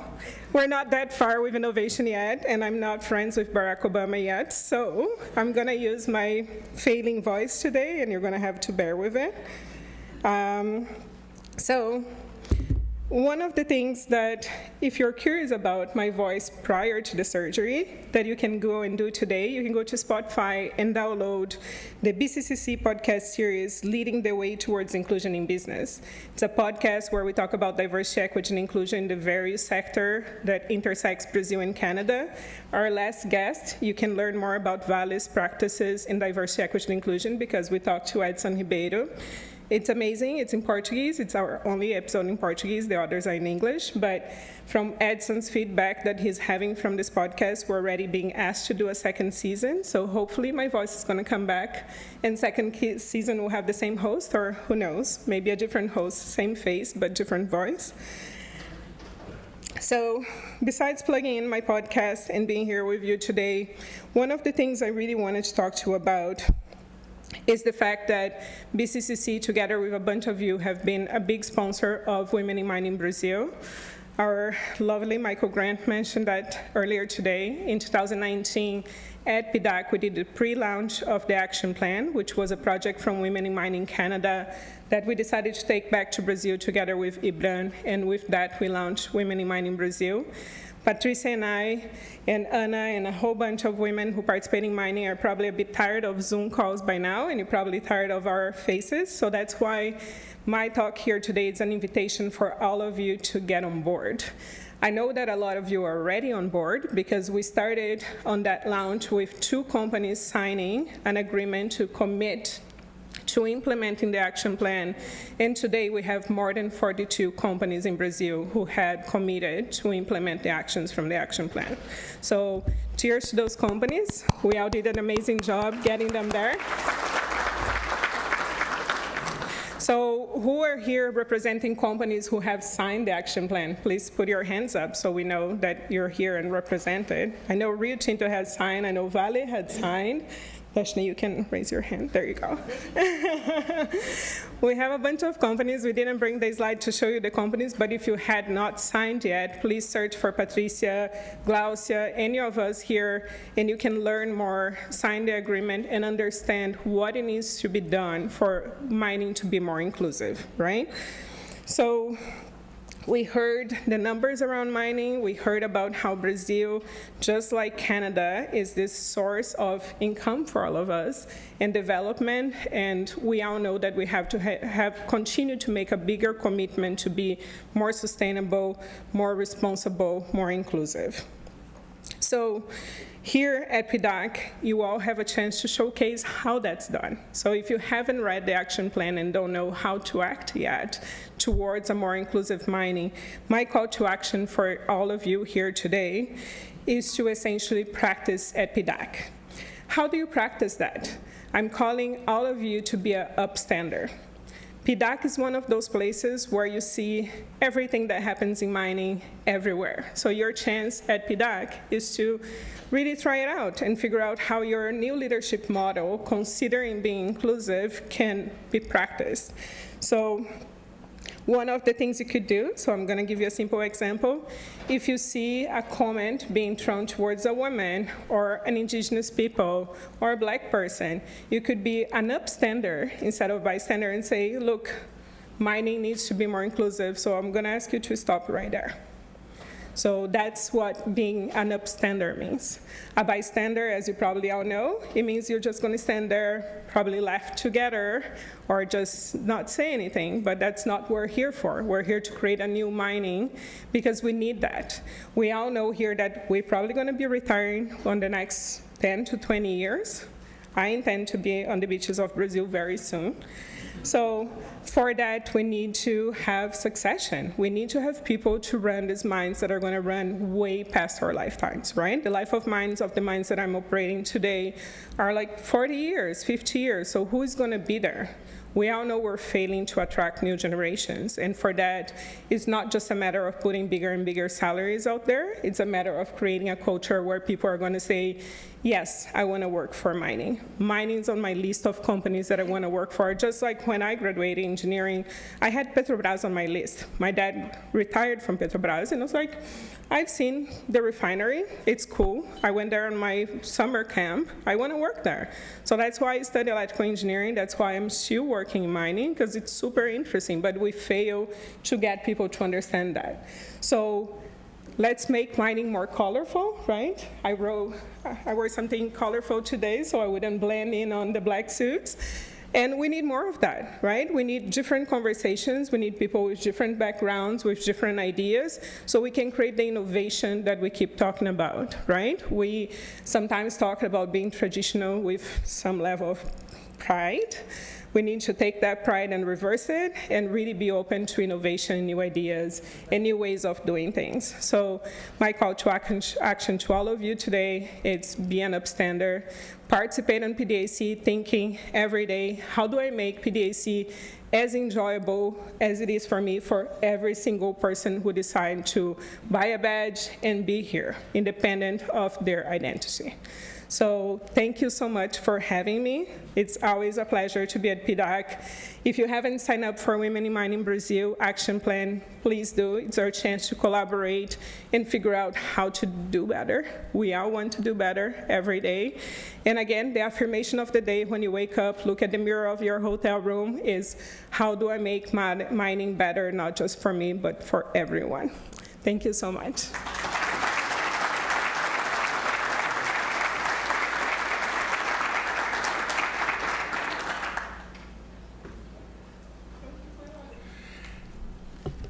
we're not that far with innovation yet, and I'm not friends with Barack Obama yet, so I'm gonna use my failing voice today, and you're gonna have to bear with it. One of the things that, if you're curious about my voice prior to the surgery, that you can go and do today, you can go to Spotify and download the BCCC podcast series, Leading the Way Towards Inclusion in Business. It's a podcast where we talk about diversity, equity, and inclusion in the various sectors that intersects Brazil and Canada. Our last guest, you can learn more about Vale's practices in diversity, equity, and inclusion, because we talked to Edson Ribeiro. It's amazing. It's in Portuguese. It's our only episode in Portuguese. The others are in English. But from Edson's feedback that he's having from this podcast, we're already being asked to do a second season. So hopefully my voice is going to come back. And second season will have the same host, or who knows, maybe a different host, same face, but different voice. So besides plugging in my podcast and being here with you today, one of the things I really wanted to talk to you about is the fact that BCCC, together with a bunch of you, have been a big sponsor of Women in Mining Brazil. Our lovely Michael Grant mentioned that earlier today. In 2019, at PDAC, we did the pre-launch of the action plan, which was a project from Women in Mining Canada that we decided to take back to Brazil together with IBRAN, and with that, we launched Women in Mining Brazil. Patricia and I and Anna and a whole bunch of women who participate in mining are probably a bit tired of Zoom calls by now, and you're probably tired of our faces. So that's why my talk here today is an invitation for all of you to get on board. I know that a lot of you are already on board because we started on that launch with 2 companies signing an agreement to commit to implementing the action plan. And today we have more than 42 companies in Brazil who had committed to implement the actions from the action plan. So cheers to those companies. We all did an amazing job getting them there. So who are here representing companies who have signed the action plan? Please put your hands up so we know that you're here and represented. I know Rio Tinto has signed. I know Vale had signed. Dashni, you can raise your hand. There you go. We have a bunch of companies. We didn't bring the slide to show you the companies, but if you had not signed yet, please search for Patricia, Glaucia, any of us here, and you can learn more, sign the agreement, and understand what it needs to be done for mining to be more inclusive, right? So we heard the numbers around mining. We heard about how Brazil, just like Canada, is this source of income for all of us and development. And we all know that we have to have continue to make a bigger commitment to be more sustainable, more responsible, more inclusive. So here at PDAC, you all have a chance to showcase how that's done. So if you haven't read the action plan and don't know how to act yet towards a more inclusive mining, my call to action for all of you here today is to essentially practice at PDAC. How do you practice that? I'm calling all of you to be an upstander. PDAC is one of those places where you see everything that happens in mining everywhere. So your chance at PDAC is to really try it out and figure out how your new leadership model, considering being inclusive, can be practiced. So one of the things you could do, so I'm going to give you a simple example. If you see a comment being thrown towards a woman or an indigenous people or a black person, you could be an upstander instead of bystander and say, look, mining needs to be more inclusive, so I'm going to ask you to stop right there. So that's what being an upstander means. A bystander, as you probably all know, it means you're just going to stand there, probably laugh together, or just not say anything, but that's not what we're here for. We're here to create a new mining because we need that. We all know here that we're probably going to be retiring on the next 10 to 20 years. I intend to be on the beaches of Brazil very soon. So for that, we need to have succession. We need to have people to run these mines that are going to run way past our lifetimes, right? The life of mines of the mines that I'm operating today are like 40 years, 50 years. So who is going to be there? We all know we're failing to attract new generations. And for that, it's not just a matter of putting bigger and bigger salaries out there. It's a matter of creating a culture where people are going to say, yes, I want to work for mining. Mining's on my list of companies that I want to work for. Just like when I graduated engineering, I had Petrobras on my list. My dad retired from Petrobras, and I was like, I've seen the refinery. It's cool. I went there on my summer camp. I want to work there. So that's why I studied electrical engineering. That's why I'm still working in mining, because it's super interesting, but we fail to get people to understand that. So let's make mining more colorful, right? I wore something colorful today so I wouldn't blend in on the black suits. And we need more of that, right? We need different conversations. We need people with different backgrounds, with different ideas, so we can create the innovation that we keep talking about, right? We sometimes talk about being traditional with some level of pride. We need to take that pride and reverse it and really be open to innovation, new ideas, and new ways of doing things. So my call to action to all of you today is be an upstander, participate in PDAC, thinking every day, how do I make PDAC as enjoyable as it is for me for every single person who decides to buy a badge and be here, independent of their identity. So thank you so much for having me. It's always a pleasure to be at PDAC. If you haven't signed up for Women in Mining Brazil Action Plan, please do. It's our chance to collaborate and figure out how to do better. We all want to do better every day. And again, the affirmation of the day when you wake up, look at the mirror of your hotel room is, how do I make mining better, not just for me, but for everyone? Thank you so much.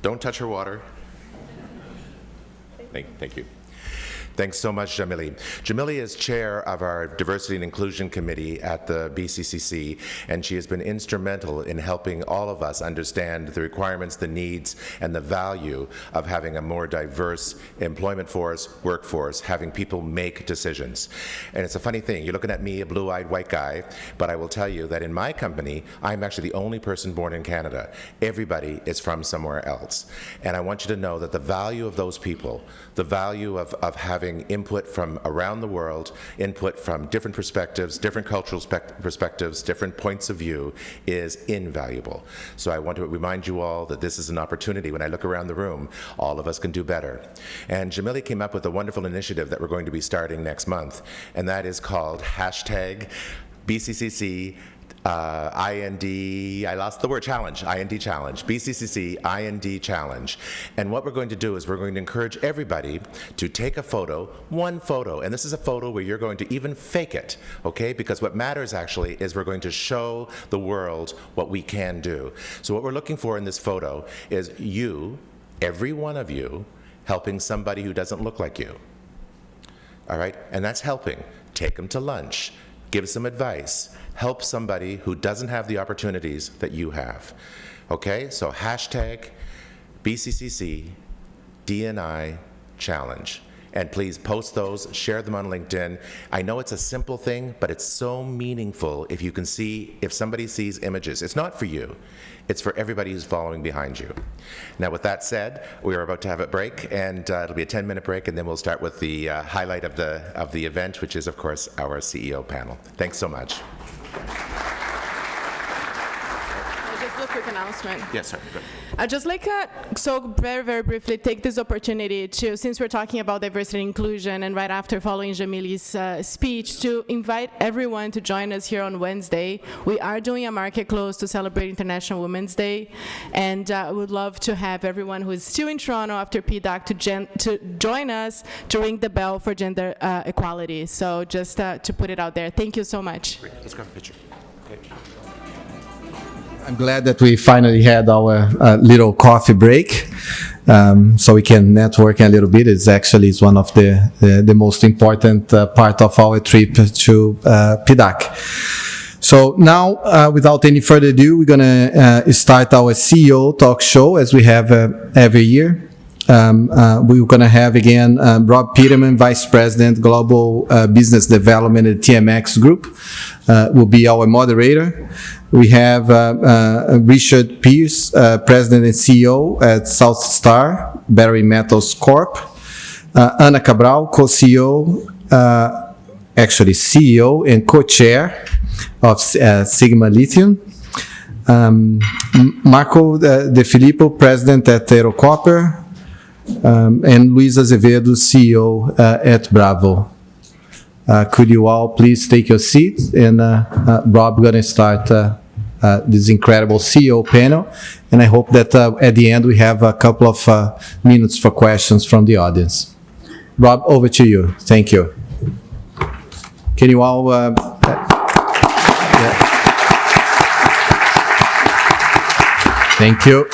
Don't touch her water. Thank you. Thanks so much, Jamili. Jamili is chair of our Diversity and Inclusion Committee at the BCCC, and she has been instrumental in helping all of us understand the requirements, the needs, and the value of having a more diverse employment force, workforce, having people make decisions. And it's a funny thing, you're looking at me, a blue-eyed white guy, but I will tell you that in my company, I'm actually the only person born in Canada. Everybody is from somewhere else. And I want you to know that the value of those people, the value of having input from around the world, input from different perspectives, different cultural perspectives, different points of view is invaluable. So I want to remind you all that this is an opportunity. When I look around the room, all of us can do better. And Jamili came up with a wonderful initiative that we're going to be starting next month, and that is called hashtag BCCC IND, I lost the word, challenge, IND challenge, BCCC IND challenge. And what we're going to do is we're going to encourage everybody to take a photo, one photo, and this is a photo where you're going to even fake it, okay? Because what matters actually is we're going to show the world what we can do. So what we're looking for in this photo is you, every one of you, helping somebody who doesn't look like you. All right? And that's helping. Take them to lunch, give some advice, help somebody who doesn't have the opportunities that you have. Okay, so hashtag BCCC DNI challenge. And please post those, share them on LinkedIn. I know it's a simple thing, but it's so meaningful if you can see, if somebody sees images. It's not for you, it's for everybody who's following behind you. Now with that said, we are about to have a break, and it'll be a 10-minute break, and then we'll start with the highlight of the event, which is of course our CEO panel. Thanks so much. Just a quick announcement. Yes, sir. Good. I'd just like so very, very briefly take this opportunity to, since we're talking about diversity and inclusion, and right after following Jamili's speech, to invite everyone to join us here on Wednesday. We are doing a market close to celebrate International Women's Day, and I would love to have everyone who is still in Toronto after PDAC to join us to ring the bell for gender equality. So just to put it out there. Thank you so much. Great. Let's grab a picture. Okay. I'm glad that we finally had our little coffee break, so we can network a little bit. It's one of the most important part of our trip to PDAC. So now, without any further ado, we're gonna start our CEO talk show as we have every year. We're going to have again Rob Peterman, Vice President, Global Business Development at TMX Group, will be our moderator. We have Richard Pierce, President and CEO at South Star Battery Metals Corp. Ana Cabral, co-CEO, actually CEO and co-chair of Sigma Lithium. Marco De Filippo, President at Aero Copper. And Luis Azevedo, CEO at Bravo. Could you all please take your seats? And Rob going to start this incredible CEO panel. And I hope that at the end we have a couple of minutes for questions from the audience. Rob, over to you. Thank you. Can you all... yeah. Thank you.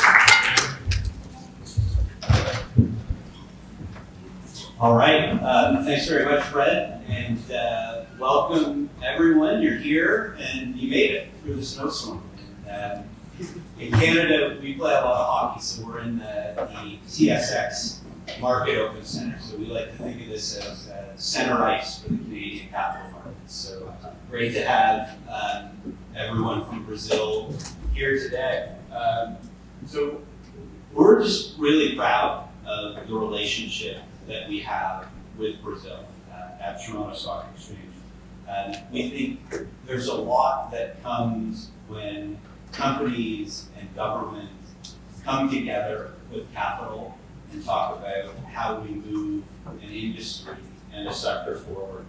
All right, thanks very much, Fred, and welcome everyone. You're here, and you made it through the snowstorm. In Canada, we play a lot of hockey, so we're in the TSX Market Open Center. So we like to think of this as center ice for the Canadian capital markets. So great to have everyone from Brazil here today. So we're just really proud of the relationship that we have with Brazil at Toronto Stock Exchange. We think there's a lot that comes when companies and government come together with capital and talk about how we move an industry and a sector forward.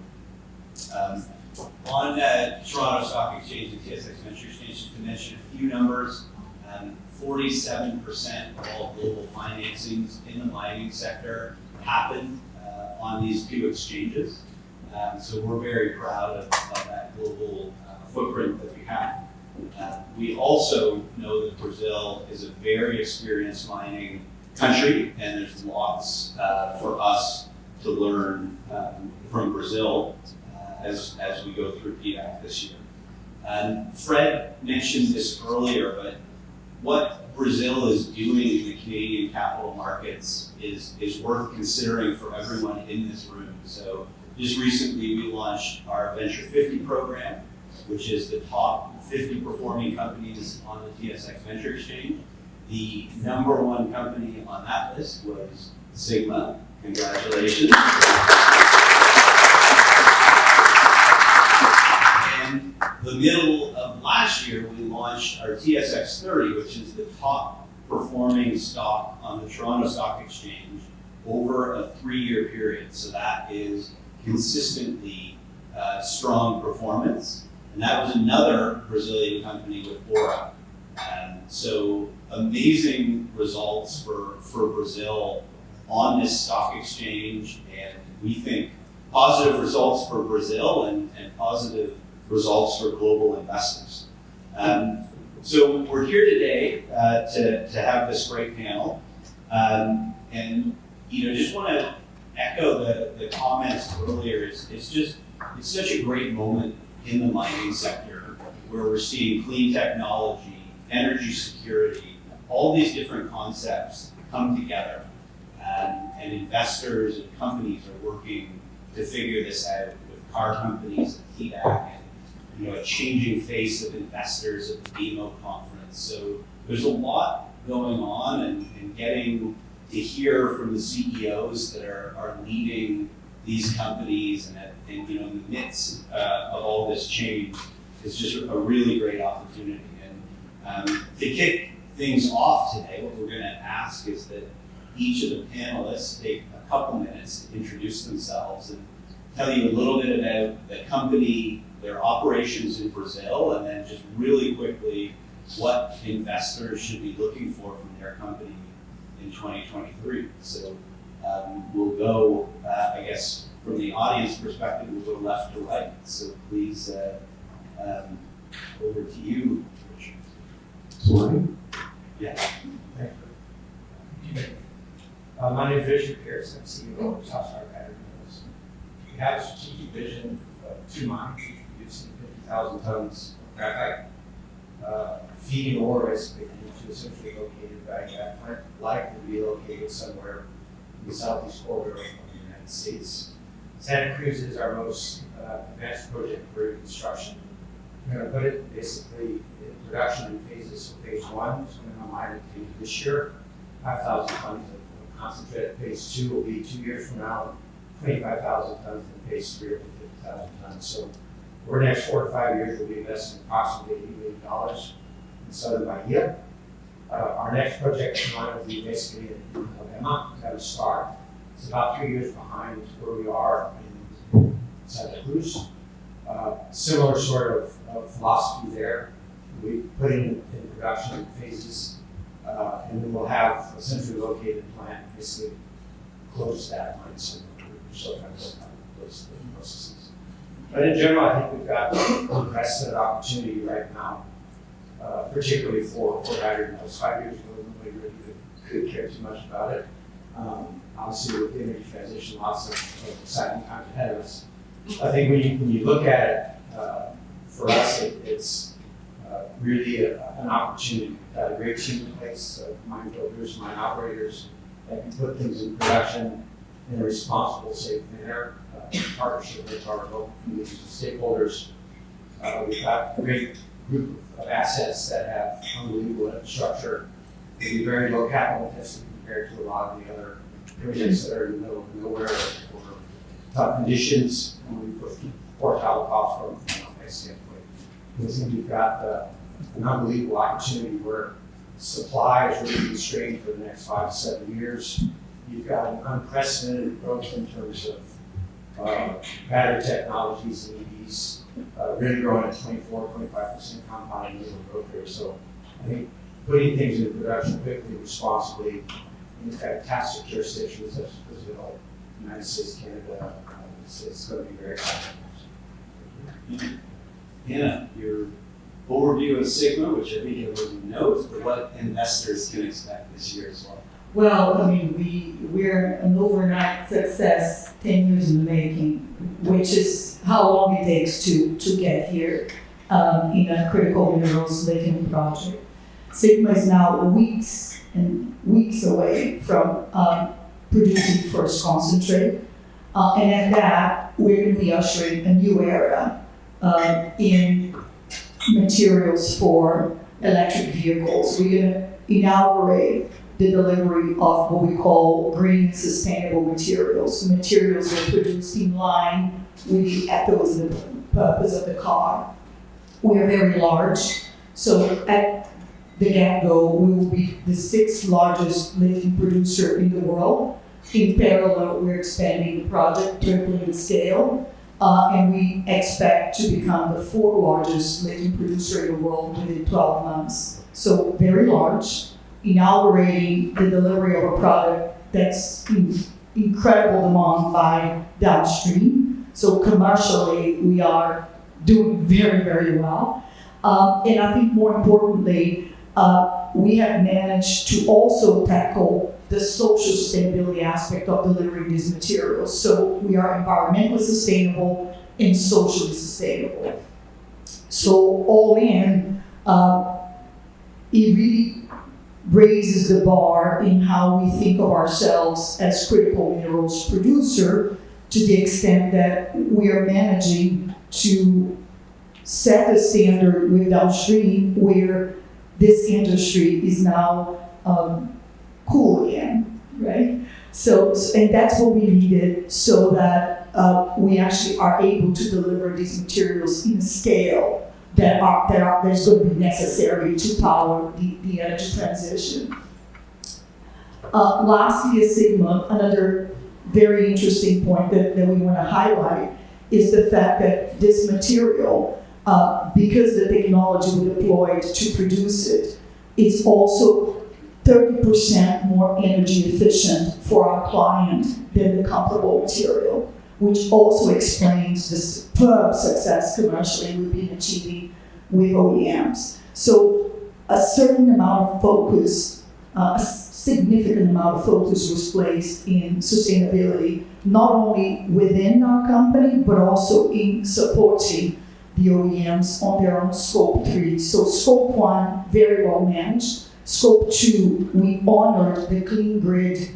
On Toronto Stock Exchange and TSX Venture Exchange, to mention a few numbers, 47% of all global financings in the mining sector happen on these two exchanges. So we're very proud of that global footprint that we have. We also know that Brazil is a very experienced mining country, and there's lots for us to learn from Brazil as we go through PDAC this year. Fred mentioned this earlier, but what Brazil is doing in the Canadian capital markets is worth considering for everyone in this room. So just recently we launched our Venture 50 program, which is the top 50 performing companies on the TSX Venture Exchange. The #1 company on that list was Sigma. Congratulations. And the middle of last year, we launched our TSX 30, which is the top performing stock on the Toronto Stock Exchange over a 3-year period. So that is consistently strong performance. And that was another Brazilian company with Aura. So amazing results for Brazil on this stock exchange, and we think positive results for Brazil and positive results for global investors. So we're here today to have this great panel, and just want to echo the comments earlier. It's such a great moment in the mining sector where we're seeing clean technology, energy security, all these different concepts come together, and investors and companies are working to figure this out with car companies and PDAC, and a changing face of investors at the BMO conference. So there's a lot going on, and getting to hear from the CEOs that are leading these companies and in the midst of all this change is just a really great opportunity. And to kick things off today, what we're going to ask is that each of the panelists take a couple minutes to introduce themselves and tell you a little bit about the company, their operations in Brazil, and then just really quickly what investors should be looking for from their company in 2023. So we'll go, I guess, from the audience perspective, we'll go left to right. So please, over to you, Richard. Morning. Yeah. Thank you. My name is Richard Pierce. I'm CEO of Southstar Battery Mills. We have a strategic vision of 2 mines producing 50,000 tons of graphite, feeding ore basically into a centrally located battery plant, likely to be located somewhere in the southeast corridor of the United States. Santa Cruz is our most advanced project for construction. We're going to put it basically in production in phases. So phase 1 is going to come online this year, 5,000 tons of concentrate. Phase 2 will be 2 years from now, 25,000 tons, and phase 3 will be 50,000 tons. So over the next 4 to 5 years, we'll be investing approximately $80 million in southern Bahia. Our next project in line will be basically in Alabama. That will start. It's about 3 years behind where we are in Santa Cruz. Similar sort of philosophy there. We put in production in phases, and then we'll have a centrally located plant basically close to that mine. So we're still trying to work on those processes. But in general, I think we've got unprecedented opportunity right now, particularly for battery mills. 5 years ago, nobody really could care too much about it. Obviously, with the energy transition, lots of exciting times ahead of us. I think when you look at it, for us, it's really an opportunity. We've got a great team in place, mine builders, mine operators, that can put things in production in a responsible, safe manner, in partnership with our local communities and stakeholders. We've got a great group of assets that have unbelievable infrastructure. They'll be very low capital intensive compared to a lot of the other projects that are in the middle of nowhere or tough conditions, and we put quartile cost from a price standpoint. I think we've got an unbelievable opportunity where supply is really constrained for the next 5 to 7 years. You've got an unprecedented growth in terms of battery technologies and EVs, really growing at 24-25% compound annual growth rate. So I think putting things into production quickly, responsibly, in fantastic jurisdictions such as Brazil, United States, Canada, it's going to be very exciting. Hannah, your overview of Sigma, which I think everyone knows, but what investors can expect this year as well. Well, I mean, we're an overnight success, 10 years in the making, which is how long it takes to get here in a critical minerals lithium project. Sigma is now weeks and weeks away from producing first concentrate. And at that, we're going to be ushering a new era in materials for electric vehicles. We're going to inaugurate the delivery of what we call green and sustainable materials. The materials are produced in line with the ethos and the purpose of the car. We are very large, so at the get-go, we will be the 6th largest lithium producer in the world. In parallel, we're expanding the project, tripling the scale, and we expect to become the 4th largest lithium producer in the world within 12 months. So very large, inaugurating the delivery of a product that's in incredible demand by downstream. So commercially, we are doing very, very well. And I think more importantly, we have managed to also tackle the social sustainability aspect of delivering these materials. So we are environmentally sustainable and socially sustainable. So all in, it really raises the bar in how we think of ourselves as critical minerals producer, to the extent that we are managing to set a standard with downstream where this industry is now cool again, right? So, and that's what we needed, so that we actually are able to deliver these materials in a scale that's going to be necessary to power the energy transition. Lastly, at Sigma, another very interesting point that we want to highlight is the fact that this material, because the technology we deployed to produce it, is also 30% more energy efficient for our client than the comparable material, which also explains the superb success commercially we've been achieving with OEMs. So a certain amount of focus, a significant amount of focus was placed in sustainability, not only within our company, but also in supporting the OEMs on their own Scope 3. So Scope 1, very well managed. Scope 2, we honored the clean grid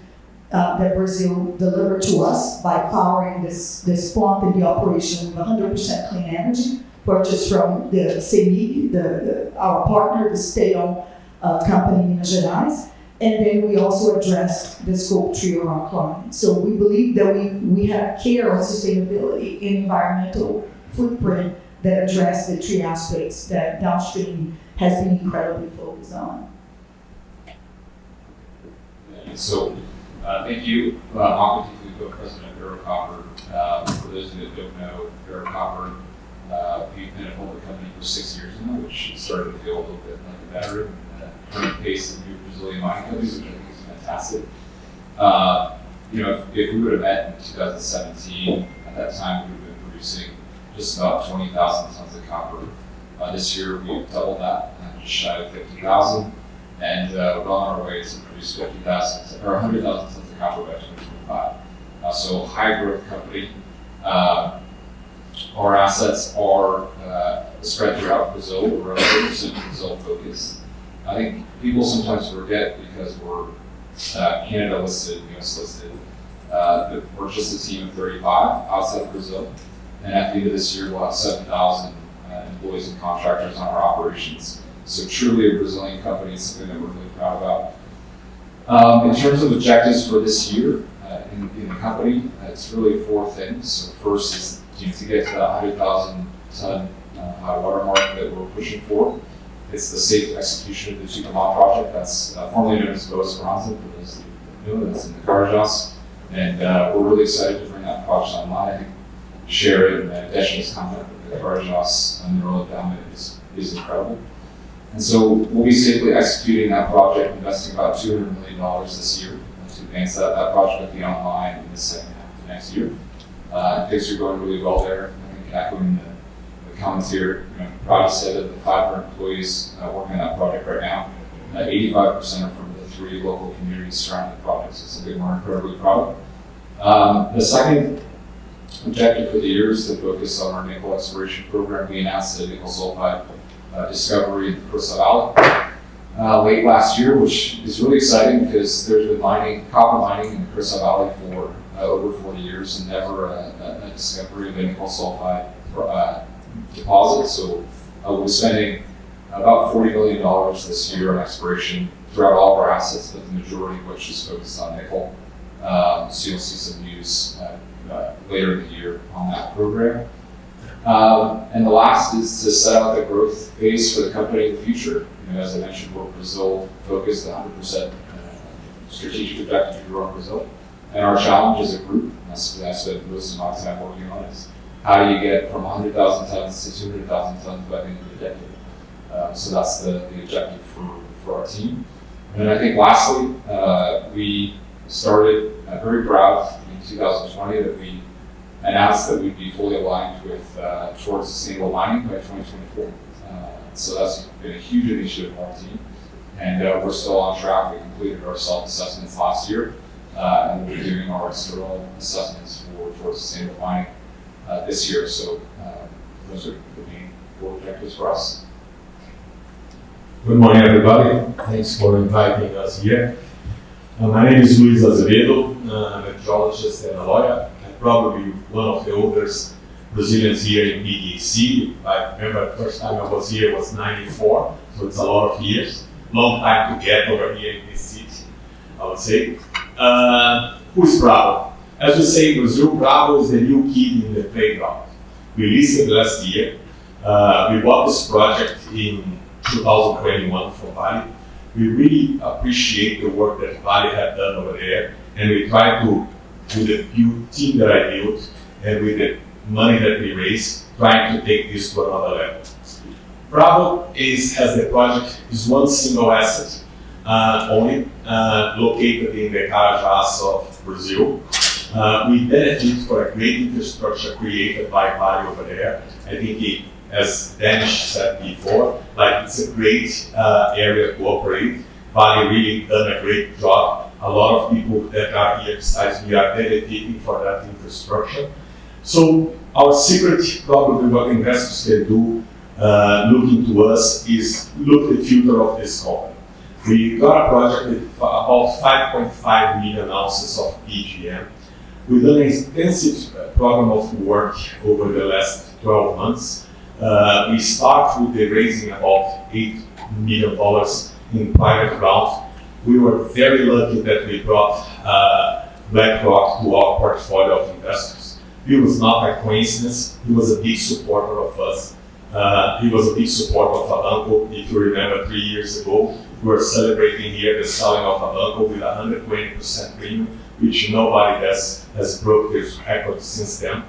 that Brazil delivered to us by powering this plant and the operation with 100% clean energy, purchased from the CEMIG, our partner, the state-owned company in Minas Gerais. And then we also addressed the Scope 3 of our clients. So we believe that we have care on sustainability and environmental footprint that address the 3 aspects that downstream has been incredibly focused on. So, thank you, Malcolm Tifuco, President of Eurocopper. For those of you that don't know, Eurocopper, we've been a public company for 6 years now, which started to feel a little bit like a veteran at a current pace of new Brazilian mining companies, which I think is fantastic. If we would have met in 2017, at that time we would have been producing just about 20,000 tons of copper. This year we've doubled that, just shy of 50,000. And we're on our way to produce 50,000 or 100,000 tons of copper by 2025. So high growth company. Our assets are spread throughout Brazil. We're 100% Brazil focused. I think people sometimes forget, because we're Canada listed, US listed, that we're just a team of 35 outside of Brazil. And at the end of this year, we'll have 7,000 employees and contractors on our operations. So truly a Brazilian company is something that we're really proud about. In terms of objectives for this year in the company, it's really 4 things. So first is to get to that 100,000 ton high water mark that we're pushing for. It's the safe execution of the Tucumã project. That's formerly known as Boa Esperança, for those who know, that's in the Carajás. And we're really excited to bring that project online. I think Sharon and Desha's comment with the Carajás mineral endowment is incredible. And so we'll be safely executing that project, investing about $200 million this year to advance that project will be online in the second half of next year. Things are going really well there. I think echoing the comments here, proud to say that the 500 employees working on that project right now, 85% are from the 3 local communities surrounding the project. So it's something we're incredibly proud of. The second objective for the year is to focus on our nickel exploration program. We announced a nickel sulfide discovery in the Crusoe Valley late last year, which is really exciting because there's been copper mining in the Crusoe Valley for over 40 years and never a discovery of a nickel sulfide deposit. So we're spending about $40 million this year on exploration throughout all of our assets, but the majority of which is focused on nickel. So you'll see some news later in the year on that program. And the last is to set out the growth phase for the company in the future. You know, as I mentioned, we're Brazil focused, 100% strategic objective to grow in Brazil. And our challenge as a group, and that's what most of my time working on, is how do you get from 100,000 tons to 200,000 tons by the end of the decade? So that's the objective for our team. And I think lastly, we started very proud in 2020 that we announced that we'd be fully aligned with towards sustainable mining by 2024. So that's been a huge initiative of our team. And we're still on track. We completed our self-assessments last year, and we're doing our external assessments towards sustainable mining this year. So those are the main 4 objectives for us. Good morning, everybody. Thanks for inviting us here. My name is Luis Azevedo. I'm a geologist and a lawyer. I'm probably one of the oldest Brazilians here in PDAC. I remember the first time I was here was '94, so it's a lot of years. Long time to get over here in this city, I would say. Who's Bravo? As we say in Brazil, Bravo is the new kid in the playground. We listed last year. We bought this project in 2021 from Vale. We really appreciate the work that Vale had done over there, and we try to, with the team that I built and with the money that we raised, trying to take this to another level. Bravo has the project, is one single asset only, located in the Carajás of Brazil. We benefit for a great infrastructure created by Vale over there. I think as Danish said before, like it's a great area to operate. Vale really done a great job. A lot of people that are here besides me are dedicating for that infrastructure. So our secret, probably what investors can do, looking to us, is look at the future of this company. We got a project with about 5.5 million ounces of PGM. We've done an extensive program of work over the last 12 months. We start with the raising about $8 million in private round. We were very lucky that we brought BlackRock to our portfolio of investors. It was not a coincidence. He was a big supporter of us. He was a big supporter of Abanco. If you remember, 3 years ago, we were celebrating here the selling of Abanco with 120% premium, which nobody has broke this record since then.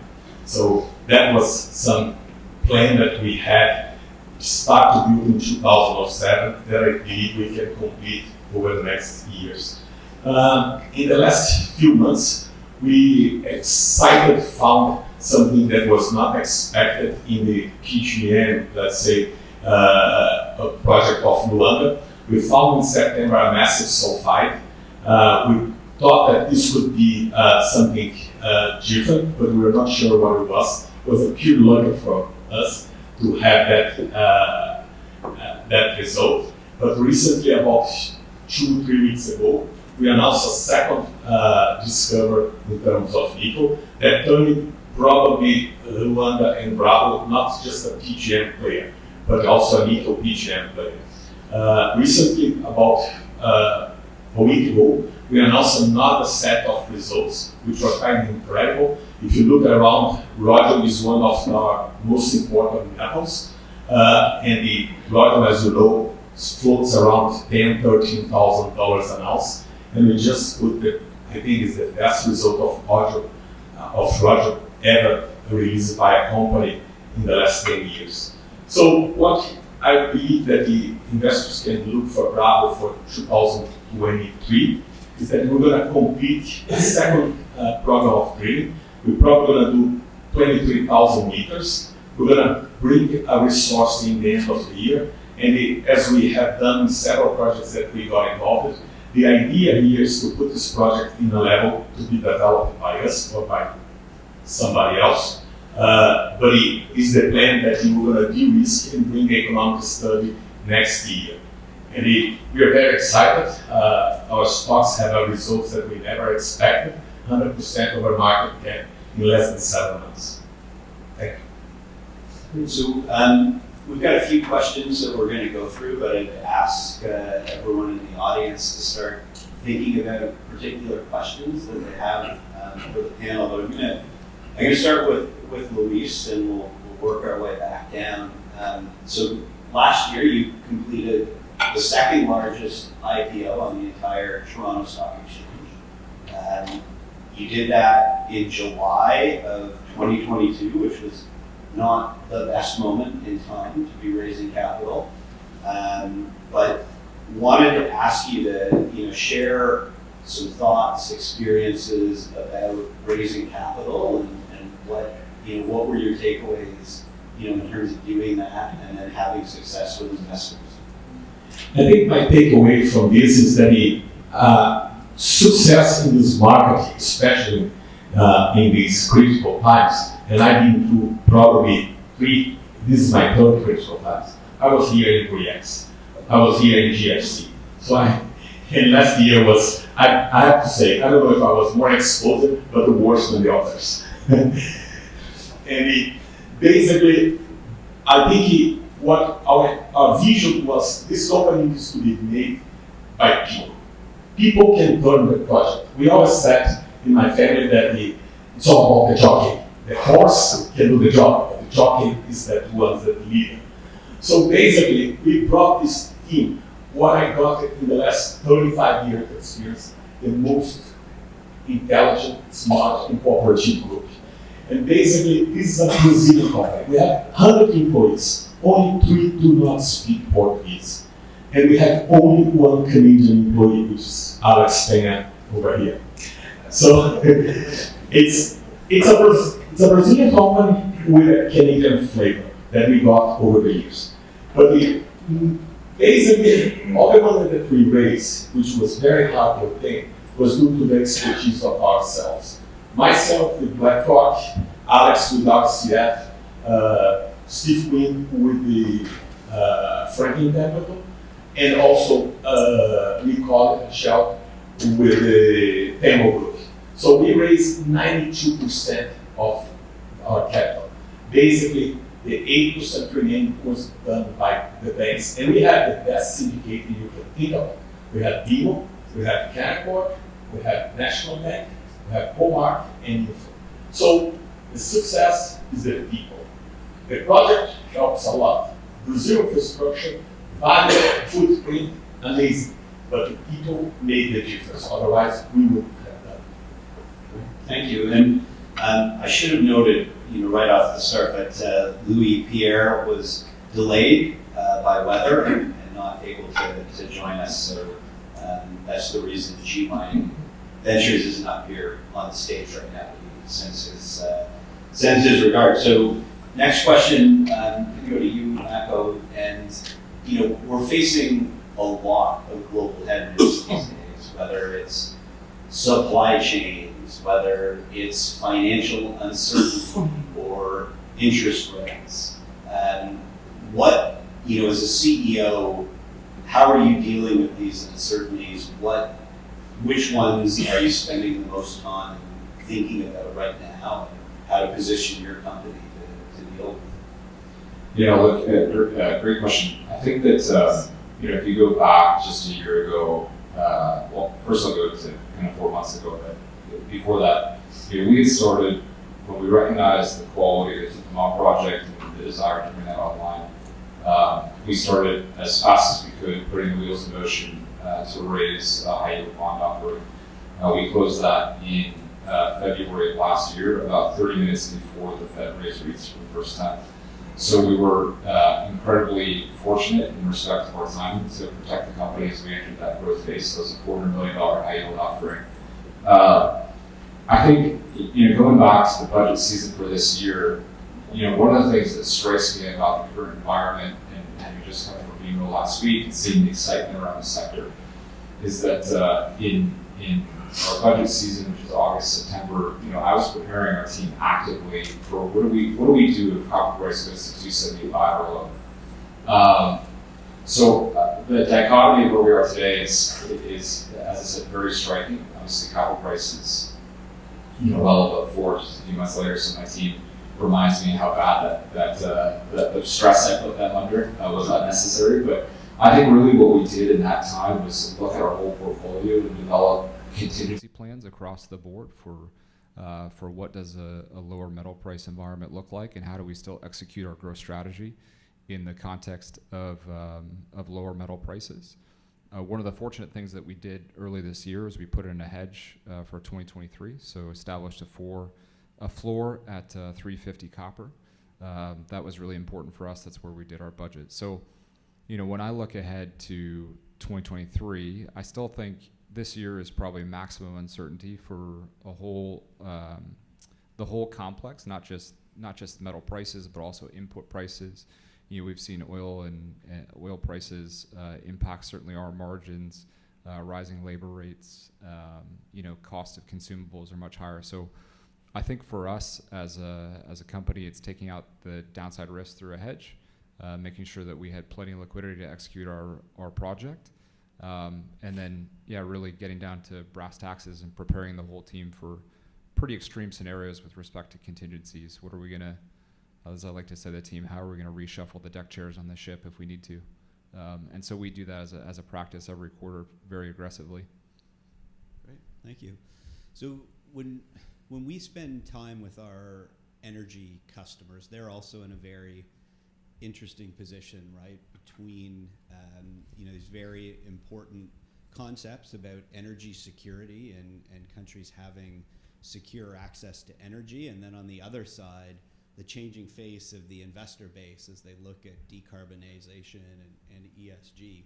So that was some plan that we had start to build in 2007 that I believe we can complete over the next years. In the last few months, we found something that was not expected in the PGM, let's say, a project of Luanda. We found in September a massive sulfide. We thought that this would be something different, but we were not sure what it was. It was a pure luck for us to have that result. But recently, about 2-3 weeks ago, we announced a second discovery in terms of nickel that turned probably Luanda and Bravo not just a PGM player, but also a nickel PGM player. Recently, about a week ago, we announced another set of results, which were kind of incredible. If you look around, rhodium is one of our most important metals, and the rhodium, as you know, floats around $10,000–13,000 an ounce, and we just put I think it's the best result of rhodium ever released by a company in the last 10 years. So what I believe that the investors can look for Bravo for 2023 is that we're going to complete a second program of drilling. We're probably going to do 23,000 meters. We're going to bring a resource in the end of the year. And as we have done in several projects that we got involved in, The idea here is to put this project in a level to be developed by us or by somebody else. But it is the plan that we're going to de-risk and bring the economic study next year. And we are very excited. Our stocks have results that we never expected. 100% of our market cap in less than 7 months. Thank you. So we've got a few questions that we're going to go through, but I'd ask everyone in the audience to start thinking about particular questions that they have for the panel. But I'm going to start with Luis, and we'll work our way back down. So last year you completed the second largest IPO on the entire Toronto Stock Exchange. You did that in July of 2022, which was not the best moment in time to be raising capital. But wanted to ask you to share some thoughts, experiences about raising capital, and what were your takeaways in terms of doing that and then having success with investors. I think my takeaway from this is that success in this market, especially in these critical times, and I've been through probably this is my third critical times. I was here in Brunch, I was here in GFC. So and last year was, I have to say, I don't know if I was more exposed, but worse than the others. And basically, I think what our vision was, this company needs to be made by people. People can turn the project. We always said in my family that it's all about the jockey. The horse can do the job, but the jockey is that one that leader. So basically, we brought this team, what I got in the last 35 years of experience, the most intelligent, smart, and cooperative group. And basically, this is a Brazilian company. We have 100 employees. Only 3 do not speak Portuguese. And we have only 1 Canadian employee, which is Alex Penha over here. So it's a Brazilian company with a Canadian flavor that we got over the years. But basically, all the money that we raised, which was very hard to obtain, was due to the expertise of ourselves. Myself with BlackRock, Alex with RCF, Steve Quinn with the Franklin Templeton, and also Nicole and Shell with the Temple Group. So we raised 92% of our capital. Basically, the 8% remaining was done by the banks, and we have the best syndicate you can think of. We have BMO, we have Canaccord, we have National Bank, we have Hallmark, and Info. So the success is the people. The project helps a lot. Brazil infrastructure, value, footprint, amazing. But the people made the difference. Otherwise, we wouldn't have done it. Thank you. And I should have noted, right off the start, that Louis Pierre was delayed by weather and not able to join us. So that's the reason G Mining Ventures isn't up here on the stage right now. He sends his regard. So next question, can go to you, Mako. And we're facing a lot of global headwinds these days, whether it's supply chains, whether it's financial uncertainty or interest rates. What, as a CEO, how are you dealing with these uncertainties? Which ones are you spending the most time thinking about right now, and how to position your company to deal with? Yeah, look, great question. I think that if you go back just a year ago, well, first I'll go to kind of 4 months ago, but before that, we had started when we recognized the quality of the Tucumã project and the desire to bring that online. We started as fast as we could, putting the wheels in motion to raise a high-yield bond offering. We closed that in February of last year, about 30 minutes before the Fed raised rates for the first time. So we were incredibly fortunate in respect to our timing to protect the company as we entered that growth phase. So it was a $400 million high-yield offering. I think, going back to the budget season for this year, one of the things that strikes me about the current environment, and we just come from BMO last week and seeing the excitement around the sector, is that in our budget season, which is August, September, I was preparing our team actively for what do we do if copper price goes to 275 or lower. So the dichotomy of where we are today is, as I said, very striking. Obviously, copper prices, well above 4 just a few months later. So my team reminds me how bad that the stress I put them under was unnecessary. But I think really what we did in that time was look at our whole portfolio and develop contingency plans across the board for what does a lower metal price environment look like, and how do we still execute our growth strategy in the context of lower metal prices. One of the fortunate things that we did early this year is we put in a hedge for 2023, so established a floor at 350 copper. That was really important for us. That's where we did our budget. So, when I look ahead to 2023, I still think this year is probably maximum uncertainty for the whole complex, not just metal prices, but also input prices. We've seen oil prices impact certainly our margins, rising labor rates, cost of consumables are much higher. So I think for us as a company, it's taking out the downside risk through a hedge, making sure that we had plenty of liquidity to execute our project. And then, really getting down to brass taxes and preparing the whole team for pretty extreme scenarios with respect to contingencies. What are we going to, as I like to say to the team, how are we going to reshuffle the deck chairs on the ship if we need to? And so we do that as a practice every quarter very aggressively. Great, thank you. So when we spend time with our energy customers, they're also in a very interesting position, right, between these very important concepts about energy security and countries having secure access to energy, and then on the other side, the changing face of the investor base as they look at decarbonization and ESG.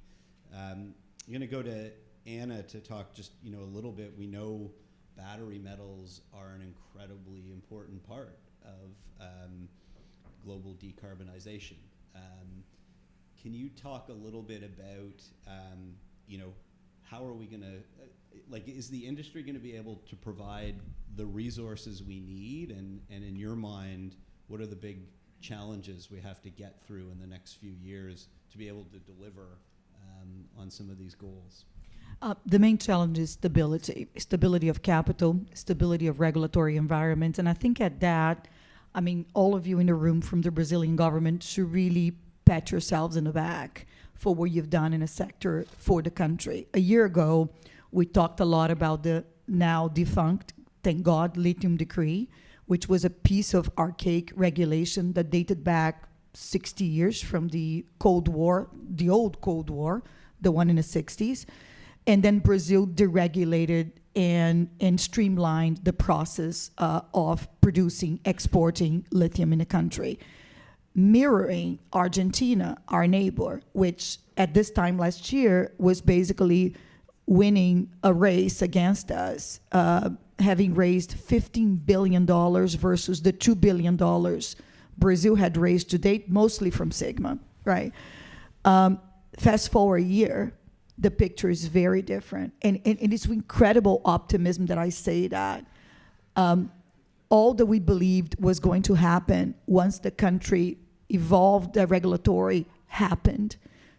I'm going to go to Anna to talk just a little bit. We know battery metals are an incredibly important part of global decarbonization. Can you talk a little bit about, how are we going to, is the industry going to be able to provide the resources we need? And in your mind, what are the big challenges we have to get through in the next few years to be able to deliver on some of these goals? The main challenge is stability of capital, stability of regulatory environment. And I think at that, all of you in the room from the Brazilian government should really pat yourselves in the back for what you've done in a sector for the country. A year ago, we talked a lot about the now defunct, thank God, lithium decree, which was a piece of archaic regulation that dated back 60 years from the Cold War, the old Cold War, the one in the 60s. And then Brazil deregulated and streamlined the process of producing, exporting lithium in the country. Mirroring Argentina, our neighbor, which at this time last year was basically winning a race against us, having raised $15 billion versus the $2 billion Brazil had raised to date, mostly from Sigma, right? Fast forward a year, the picture is very different. And it's with incredible optimism that I say that. All that we believed was going to happen once the country evolved, the regulatory happened.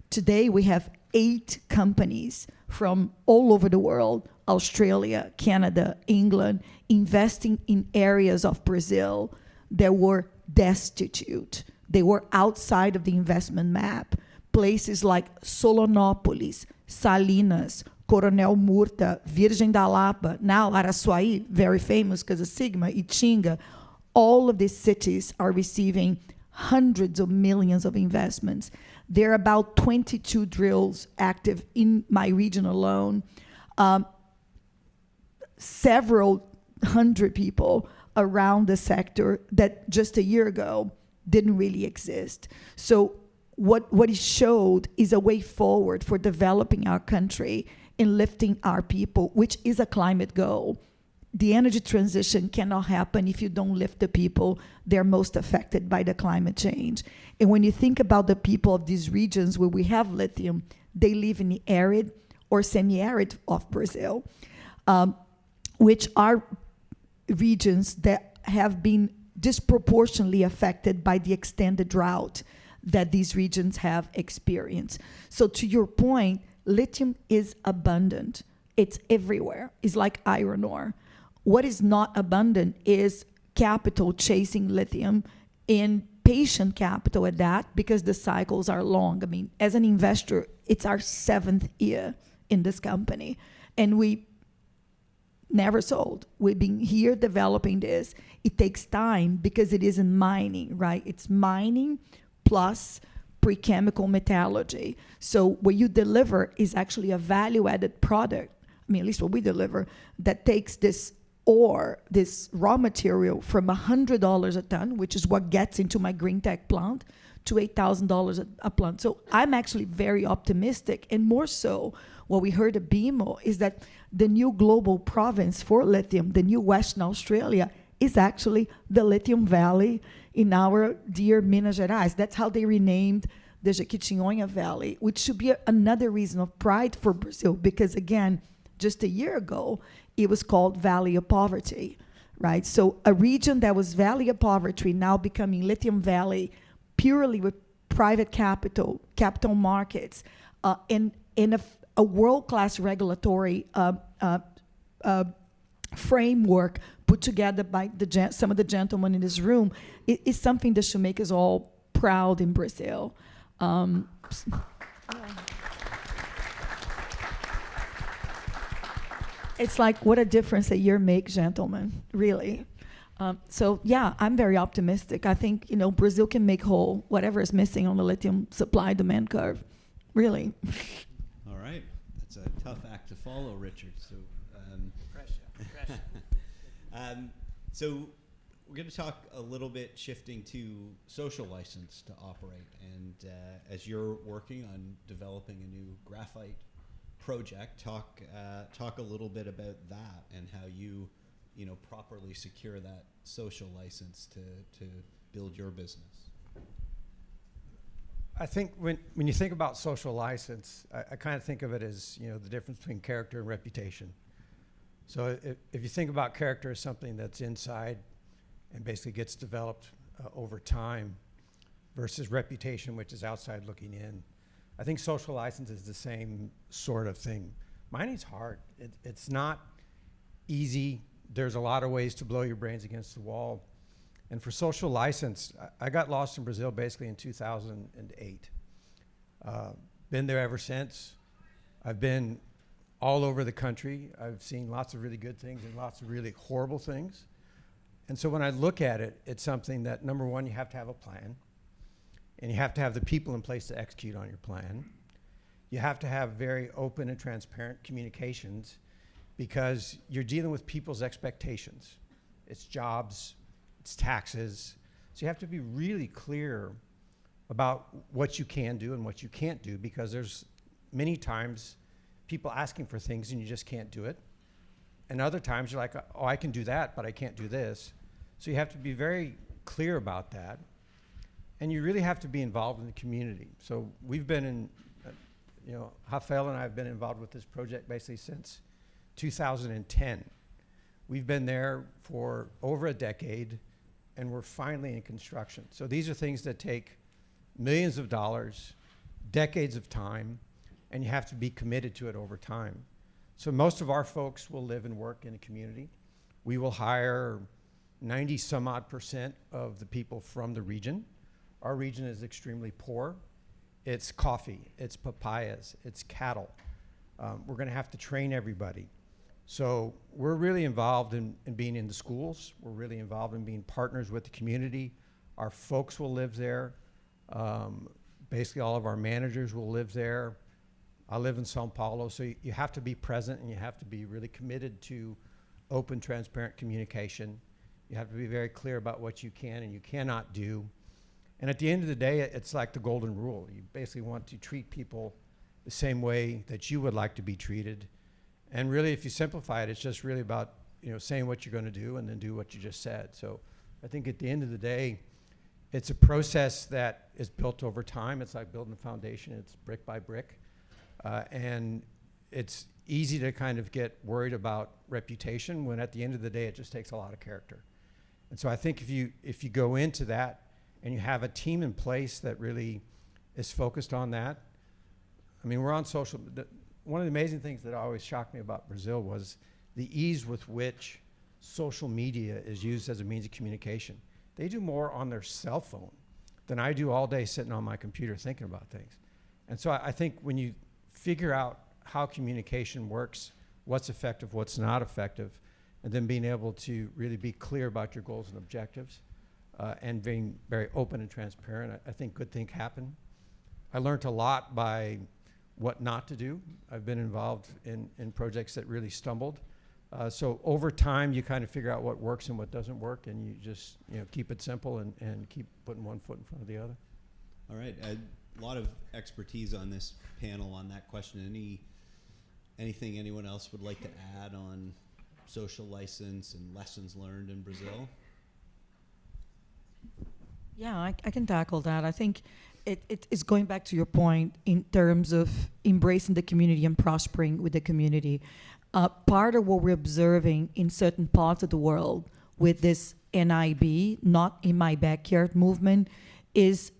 Today, we have 8 companies from all over the world, Australia, Canada, England, investing in areas of Brazil that were destitute. They were outside of the investment map. Places like Solonópolis, Salinas, Coronel Murta, Virgem da Lapa, now Araçuaí, very famous because of Sigma, Itinga. All of these cities are receiving hundreds of millions of investments. There are about 22 drills active in my region alone. Several hundred people around the sector that just a year ago didn't really exist. So what it showed is a way forward for developing our country and lifting our people, which is a climate goal. The energy transition cannot happen if you don't lift the people they're most affected by the climate change. And when you think about the people of these regions where we have lithium, they live in the arid or semi-arid of Brazil, which are regions that have been disproportionately affected by the extended drought that these regions have experienced. So to your point, lithium is abundant. It's everywhere. It's like iron ore. What is not abundant is capital chasing lithium, and patient capital at that, because the cycles are long. I mean, as an investor, it's our 7th year in this company, and we never sold. We've been here developing this. It takes time because it isn't mining, right? It's mining plus pre-chemical metallurgy. So what you deliver is actually a value-added product, I mean, at least what we deliver, that takes this ore, this raw material, from $100 a ton, which is what gets into my green tech plant, to $8,000 a plant. So I'm actually very optimistic, and more so, what we heard at BMO is that the new global province for lithium, the new Western Australia, is actually the Lithium Valley in our dear Minas Gerais. That's how they renamed the Jequitinhonha Valley, which should be another reason of pride for Brazil, because again, just a year ago, it was called Valley of Poverty, right? So a region that was Valley of Poverty now becoming Lithium Valley purely with private capital markets, and in a world-class regulatory framework put together by some of the gentlemen in this room, is something that should make us all proud in Brazil. It's like, what a difference a year makes, gentlemen, really. So yeah, I'm very optimistic. I think, Brazil can make whole whatever is missing on the lithium supply-demand curve, really. All right, that's a tough act to follow, Richard. So, Pressure. So we're going to talk a little bit shifting to social license to operate, and as you're working on developing a new graphite project, talk a little bit about that and how you properly secure that social license to build your business. I think when you think about social license, I kind of think of it as the difference between character and reputation. So if you think about character as something that's inside and basically gets developed over time, versus reputation, which is outside looking in, I think social license is the same sort of thing. Mining's hard. It's not easy. There's a lot of ways to blow your brains against the wall. And for social license, I got lost in Brazil basically in 2008. Been there ever since. I've been all over the country. I've seen lots of really good things and lots of really horrible things. And so when I look at it, it's something that, number one, you have to have a plan. And you have to have the people in place to execute on your plan. You have to have very open and transparent communications, because you're dealing with people's expectations. It's jobs, it's taxes. So you have to be really clear about what you can do and what you can't do, because there's many times people asking for things and you just can't do it. And other times you're like, oh, I can do that, but I can't do this. So you have to be very clear about that. And you really have to be involved in the community. So we've been in, Rafael and I have been involved with this project basically since 2010. We've been there for over a decade, and we're finally in construction. So these are things that take millions of dollars, decades of time, and you have to be committed to it over time. So most of our folks will live and work in a community. We will hire 90-some-odd% of the people from the region. Our region is extremely poor. It's coffee, it's papayas, it's cattle. We're gonna have to train everybody. So we're really involved in being in the schools. We're really involved in being partners with the community. Our folks will live there. Basically all of our managers will live there. I live in Sao Paulo, so you have to be present and you have to be really committed to open, transparent communication. You have to be very clear about what you can and you cannot do. And at the end of the day, it's like the golden rule. You basically want to treat people the same way that you would like to be treated. And really, if you simplify it, it's just really about saying what you're going to do and then do what you just said. So I think at the end of the day, it's a process that is built over time. It's like building a foundation. It's brick by brick. And it's easy to kind of get worried about reputation when at the end of the day it just takes a lot of character. And so I think if you go into that and you have a team in place that really is focused on that, I mean, we're on social. One of the amazing things that always shocked me about Brazil was the ease with which social media is used as a means of communication. They do more on their cell phone than I do all day sitting on my computer thinking about things. And so I think when you figure out how communication works, what's effective, what's not effective, and then being able to really be clear about your goals and objectives, and being very open and transparent, I think good things happen. I learned a lot by what not to do. I've been involved in projects that really stumbled. So over time, you kind of figure out what works and what doesn't work, and you just keep it simple and keep putting one foot in front of the other. All right, a lot of expertise on this panel on that question. Anything anyone else would like to add on social license and lessons learned in Brazil? Yeah, I can tackle that. I think it is going back to your point in terms of embracing the community and prospering with the community. Part of what we're observing in certain parts of the world with this NIB, not in my backyard movement, is,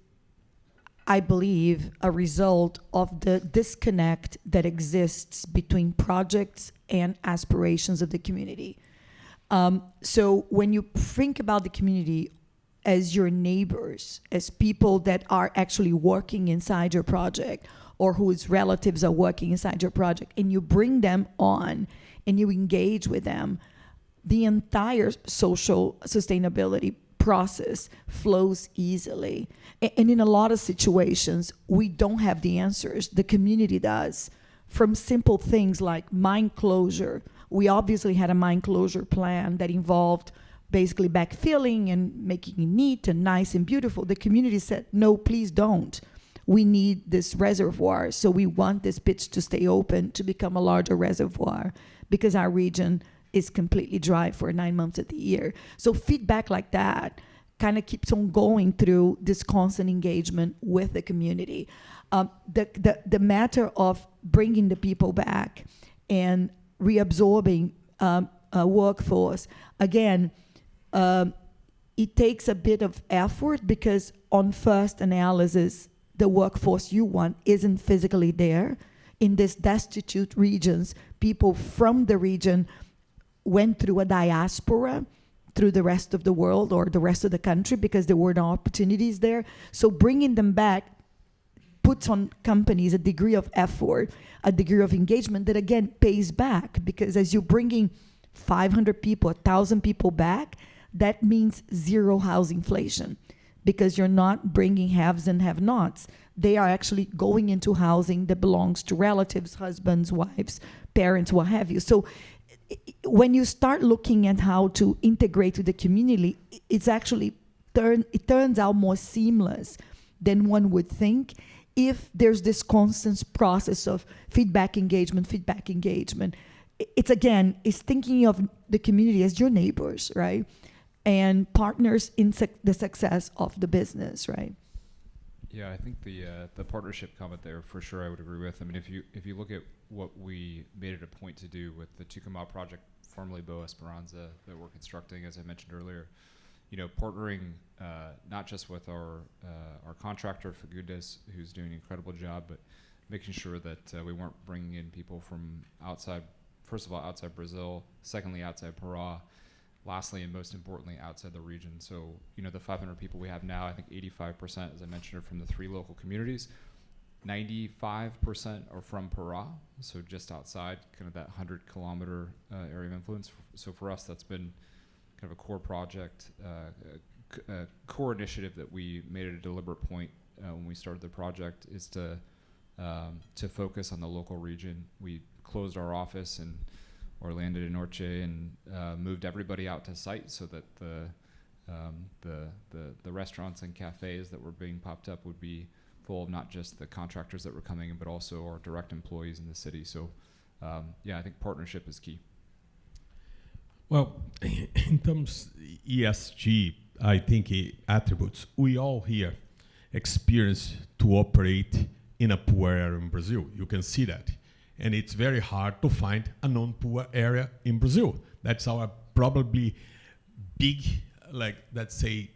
I believe, a result of the disconnect that exists between projects and aspirations of the community. So when you think about the community as your neighbors, as people that are actually working inside your project, or whose relatives are working inside your project, and you bring them on and you engage with them, the entire social sustainability process flows easily. And in a lot of situations, we don't have the answers. The community does. From simple things like mine closure. We obviously had a mine closure plan that involved basically backfilling and making it neat and nice and beautiful. The community said, no, please don't. We need this reservoir, so we want this pit to stay open to become a larger reservoir because our region is completely dry for 9 months of the year. So feedback like that kind of keeps on going through this constant engagement with the community. The matter of bringing the people back and reabsorbing a workforce, again, it takes a bit of effort because on first analysis, the workforce you want isn't physically there. In these destitute regions, people from the region went through a diaspora through the rest of the world or the rest of the country because there were no opportunities there. So bringing them back puts on companies a degree of effort, a degree of engagement that, again, pays back, because as you're bringing 500 people, 1,000 people back, that means zero house inflation, because you're not bringing haves and have-nots. They are actually going into housing that belongs to relatives, husbands, wives, parents, what have you. So when you start looking at how to integrate with the community, it's actually it turns out more seamless than one would think if there's this constant process of feedback engagement. It's thinking of the community as your neighbors, right? And partners in the success of the business, right? Yeah, I think the partnership comment there, for sure, I would agree with. I mean, if you look at what we made it a point to do with the Tucumã project, formerly Boa Esperanza, that we're constructing, as I mentioned earlier, partnering not just with our contractor Fagundes, who's doing an incredible job, but making sure that we weren't bringing in people from outside. First of all, outside Brazil. Secondly, outside Pará. Lastly, and most importantly, outside the region. So, the 500 people we have now, I think 85%, as I mentioned, are from the 3 local communities. 95% are from Pará, so just outside kind of that 100-kilometer area of influence. So for us, that's been kind of a core project, a core initiative that we made it a deliberate point when we started the project, is to focus on the local region. We closed our office in Orlando de Norte and moved everybody out to site so that the restaurants and cafes that were being popped up would be full of not just the contractors that were coming in, but also our direct employees in the city. So, I think partnership is key. Well, in terms ESG, I think attributes, we all here experience to operate in a poor area in Brazil. You can see that. and it's very hard to find a non-poor area in Brazil. That's our probably big, like, let's say,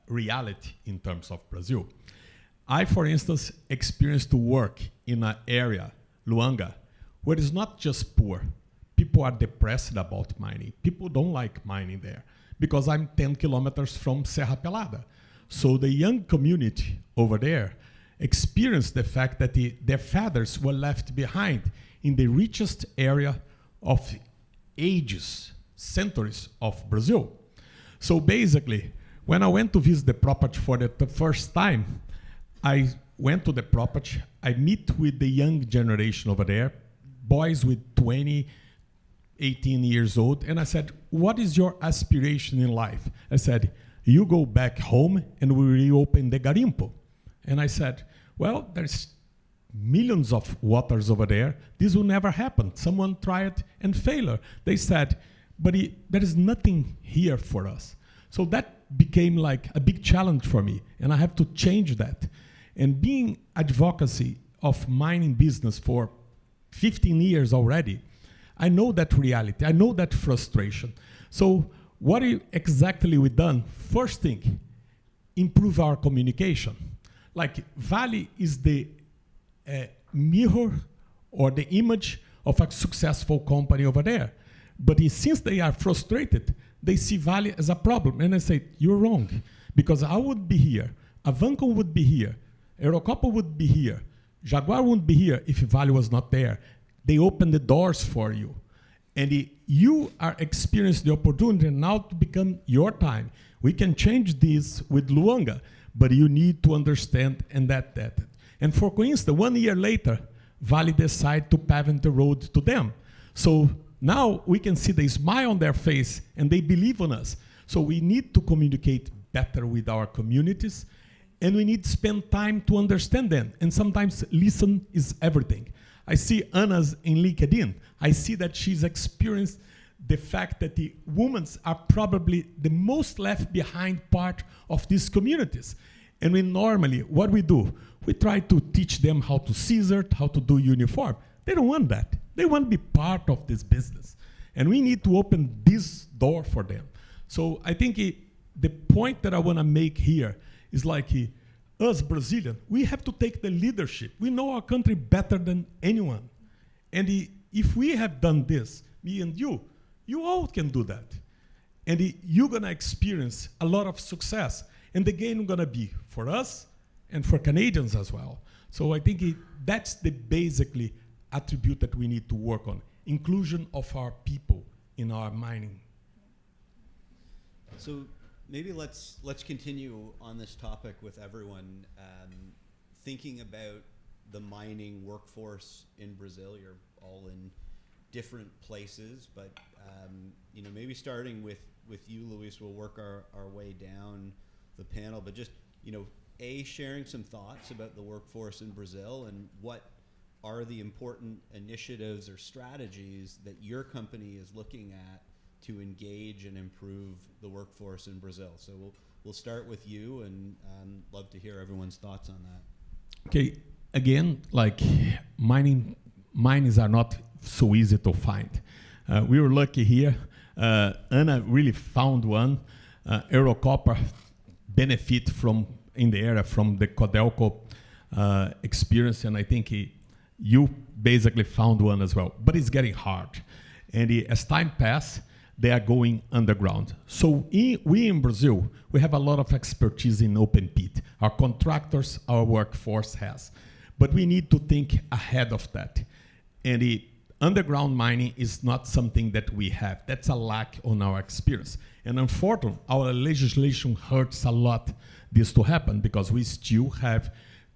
reality in terms of Brazil. I, for instance, experienced to work in an area, Luanga, where it's not just poor. People are depressed about mining. People don't like mining there because I'm 10 kilometers from Serra Pelada. So the young community over there experienced the fact that their fathers were left behind in the richest area of ages, centuries of Brazil. So basically, when I went to visit the property for the first time, I went to the property, I meet with the young generation over there, boys with 20, 18 years old, and I said, what is your aspiration in life? I said, you go back home and we reopen the garimpo. And I said, well, there's millions of waters over there. This will never happen. Someone tried and failed. They said, but there is nothing here for us. So that became like a big challenge for me, and I have to change that. And being advocacy of mining business for 15 years already, I know that reality, I know that frustration. So what exactly we done? First thing, improve our communication. Like Vale is the mirror or the image of a successful company over there. But since they are frustrated, they see Vale as a problem. And I say, you're wrong, because I would be here, Avanco would be here, Eurocopper would be here, Jaguar wouldn't be here if Vale was not there. They open the doors for you. And you are experiencing the opportunity now to become your time. We can change this with Luanga, but you need to understand and that. And for instance, 1 year later, Vale decided to pavement the road to them. So now we can see the smile on their face and they believe on us. So we need to communicate better with our communities, and we need to spend time to understand them. And sometimes listen is everything. I see Anna's in LinkedIn. I see that she's experienced the fact that the women are probably the most left behind part of these communities. And we normally, what we do, we try to teach them how to scissor, how to do uniform. They don't want that. They want to be part of this business. And we need to open this door for them. So I think the point that I want to make here is like us Brazilians, we have to take the leadership. We know our country better than anyone. And if we have done this, me and you all can do that. And you're going to experience a lot of success. And the gain is going to be for us and for Canadians as well. So I think that's the basically attribute that we need to work on, inclusion of our people in our mining. So maybe let's continue on this topic with everyone thinking about the mining workforce in Brazil. You're all in different places, but maybe starting with you, Luis, we'll work our way down the panel. But just sharing some thoughts about the workforce in Brazil and what are the important initiatives or strategies that your company is looking at to engage and improve the workforce in Brazil. So we'll start with you, and love to hear everyone's thoughts on that. Okay, again, like mines are not so easy to find. We were lucky here. Anna really found one. Eurocopper benefit in the area from the Codelco experience, and I think you basically found one as well. But it's getting hard. And as time passes, they are going underground. So we in Brazil, we have a lot of expertise in open pit. Our contractors, our workforce has. But we need to think ahead of that. And the underground mining is not something that we have. That's a lack on our experience. And unfortunately, our legislation hurts a lot this to happen, because we still have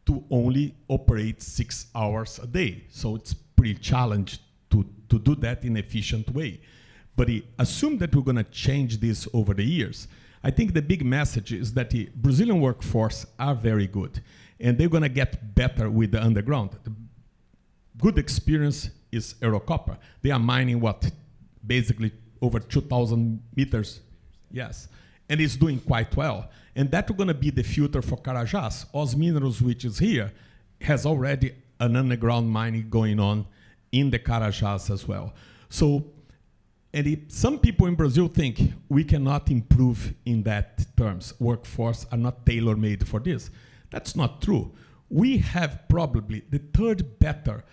to only operate 6 hours a day. So it's pretty challenging to do that in an efficient way. But assume that we're going to change this over the years. I think the big message is that the Brazilian workforce are very good, and they're going to get better with the underground. The good experience is Eurocopper. They are mining basically over 2,000 meters. Yes, and it's doing quite well. And that's going to be the future for Carajás. Os Minerals, which is here, has already an underground mining going on in the Carajás as well. So, and some people in Brazil think we cannot improve in that terms. Workforce are not tailor-made for this. That's not true. We have probably the third better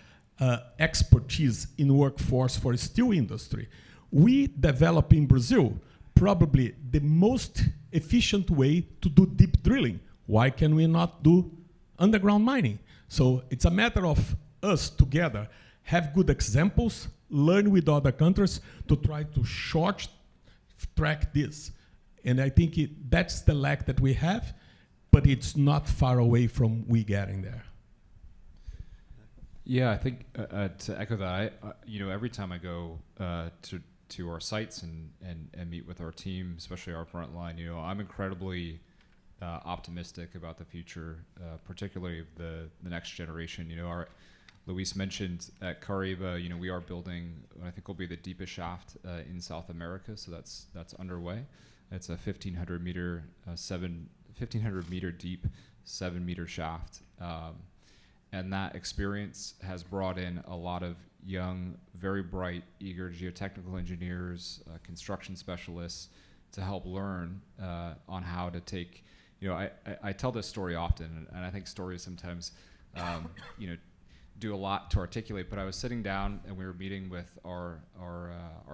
expertise in workforce for steel industry. We develop in Brazil probably the most efficient way to do deep drilling. Why can we not do underground mining? So it's a matter of us together have good examples, learn with other countries to try to short track this. And I think that's the lack that we have, but it's not far away from we getting there. Yeah, I think to echo that, every time I go to our sites and meet with our team, especially our front line, I'm incredibly optimistic about the future, particularly of the next generation. Luis mentioned at Caraíba, we are building what I think will be the deepest shaft in South America, so that's underway. It's a 1,500 meter deep, 7-meter shaft. And that experience has brought in a lot of young, very bright, eager geotechnical engineers, construction specialists to help learn on how to take, I tell this story often, and I think stories sometimes, do a lot to articulate, but I was sitting down and we were meeting with our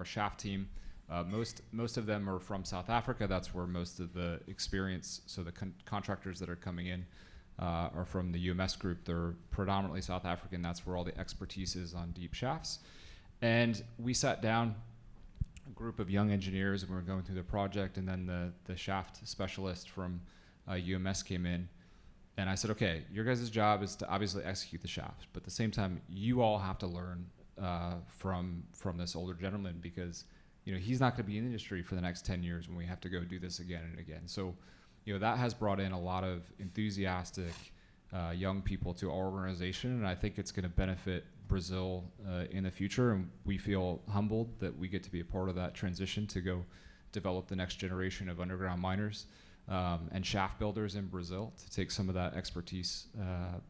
shaft team. Most of them are from South Africa. That's where most of the experience, so the contractors that are coming in are from the UMS group. They're predominantly South African. That's where all the expertise is on deep shafts. And we sat down, a group of young engineers, and we were going through the project, and then the shaft specialist from UMS came in. And I said, okay, your guys' job is to obviously execute the shaft, but at the same time, you all have to learn from this older gentleman, because he's not going to be in the industry for the next 10 years when we have to go do this again and again. So that has brought in a lot of enthusiastic young people to our organization, and I think it's going to benefit Brazil in the future, and we feel humbled that we get to be a part of that transition to go develop the next generation of underground miners and shaft builders in Brazil, to take some of that expertise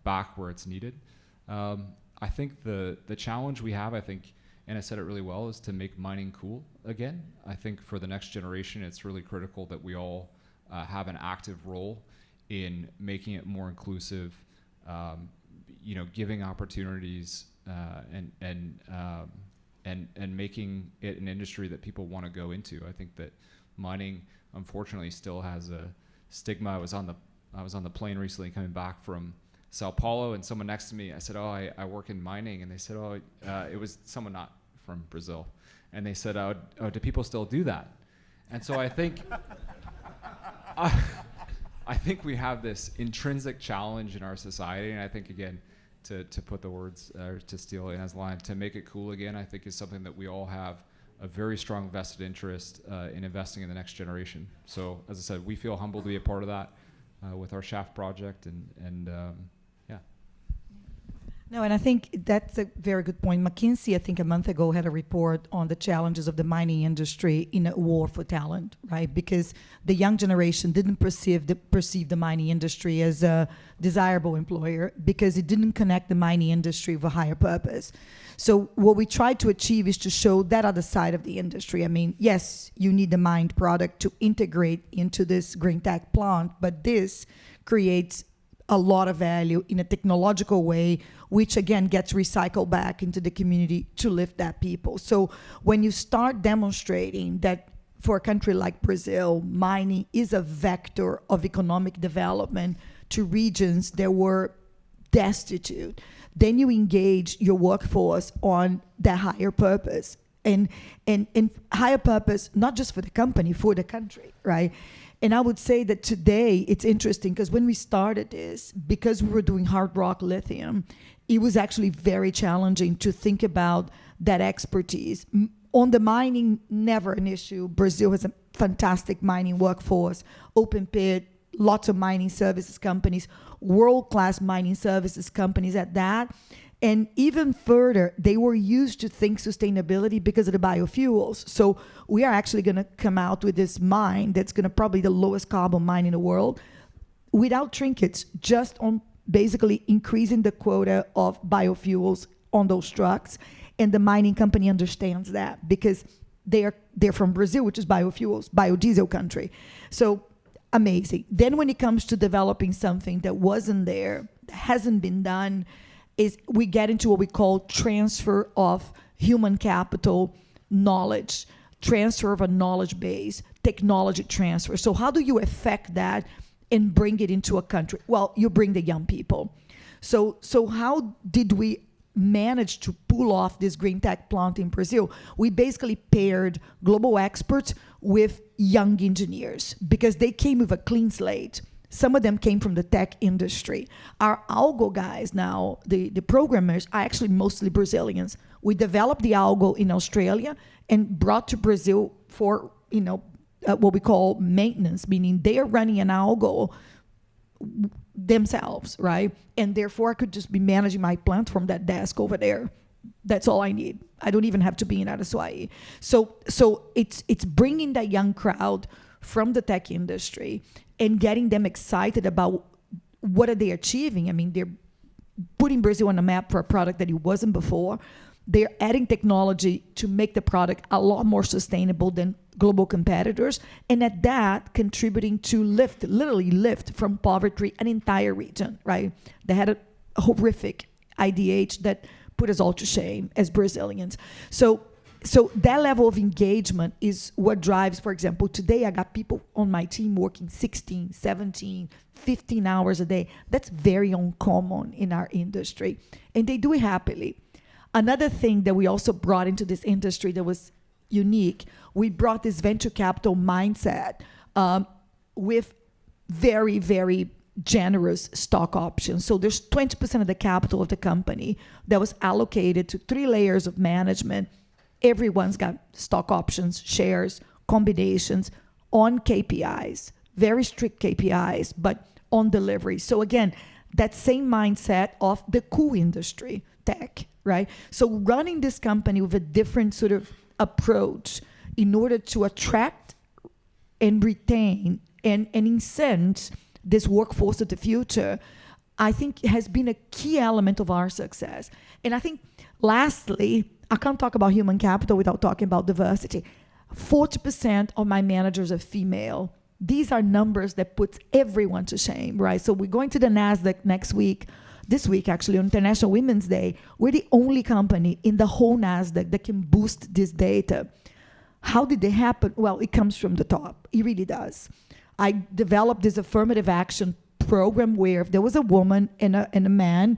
back where it's needed. I think the challenge we have, and I said it really well, is to make mining cool again. I think for the next generation, it's really critical that we all have an active role in making it more inclusive, giving opportunities and making it an industry that people want to go into. I think that mining, unfortunately, still has a stigma. I was on the plane recently coming back from Sao Paulo, and someone next to me, I said, oh, I work in mining, and they said, oh, it was someone not from Brazil, and they said, oh, do people still do that? And so I think I think we have this intrinsic challenge in our society, and I think, again, to put the words, to steal Anna's line, to make it cool again, I think is something that we all have a very strong vested interest in investing in the next generation. So, as I said, we feel humbled to be a part of that with our shaft project, and yeah. No, and I think that's a very good point. McKinsey, I think a month ago, had a report on the challenges of the mining industry in a war for talent, right? Because the young generation didn't perceive the mining industry as a desirable employer, because it didn't connect the mining industry with a higher purpose. So what we tried to achieve is to show that other side of the industry. I mean, yes, you need the mined product to integrate into this green tech plant, but this creates a lot of value in a technological way, which again gets recycled back into the community to lift that people. So when you start demonstrating that for a country like Brazil, mining is a vector of economic development to regions that were destitute, then you engage your workforce on that higher purpose, and higher purpose, not just for the company, for the country, right? And I would say that today it's interesting, because when we started this, because we were doing hard rock lithium, it was actually very challenging to think about that expertise. On the mining, never an issue. Brazil has a fantastic mining workforce, open pit, lots of mining services companies, world-class mining services companies at that. And even further, they were used to think sustainability because of the biofuels. So we are actually going to come out with this mine that's going to probably the lowest carbon mine in the world, without trinkets, just on basically increasing the quota of biofuels on those trucks. And the mining company understands that because they're from Brazil, which is biofuels, biodiesel country. So amazing. Then when it comes to developing something that wasn't there, that hasn't been done, is we get into what we call transfer of human capital knowledge, transfer of a knowledge base, technology transfer. So how do you affect that and bring it into a country? Well, you bring the young people. So how did we manage to pull off this green tech plant in Brazil? We basically paired global experts with young engineers because they came with a clean slate. Some of them came from the tech industry. Our algo guys now, the programmers, are actually mostly Brazilians. We developed the algo in Australia and brought to Brazil for, what we call maintenance, meaning they are running an algo themselves, right? And therefore I could just be managing my plant from that desk over there. That's all I need. I don't even have to be in Araçuaí. So it's bringing that young crowd from the tech industry and getting them excited about what are they achieving. I mean, they're putting Brazil on the map for a product that it wasn't before. They're adding technology to make the product a lot more sustainable than global competitors, and at that, contributing to literally lift from poverty an entire region, right? They had a horrific IDH that put us all to shame as Brazilians. So that level of engagement is what drives, for example, today I got people on my team working 16, 17, 15 hours a day. That's very uncommon in our industry, and they do it happily. Another thing that we also brought into this industry that was unique, we brought this venture capital mindset with very, very generous stock options. So there's 20% of the capital of the company that was allocated to 3 layers of management. Everyone's got stock options, shares, combinations on KPIs, very strict KPIs, but on delivery. So again, that same mindset of the cool industry, tech, right? So running this company with a different sort of approach in order to attract and retain and incent this workforce of the future, I think has been a key element of our success. And I think lastly, I can't talk about human capital without talking about diversity. 40% of my managers are female. These are numbers that puts everyone to shame, right? So we're going to the NASDAQ this week actually, on International Women's Day. We're the only company in the whole NASDAQ that can boost this data. How did it happen? Well, it comes from the top. It really does. I developed this affirmative action program where if there was a woman and a man,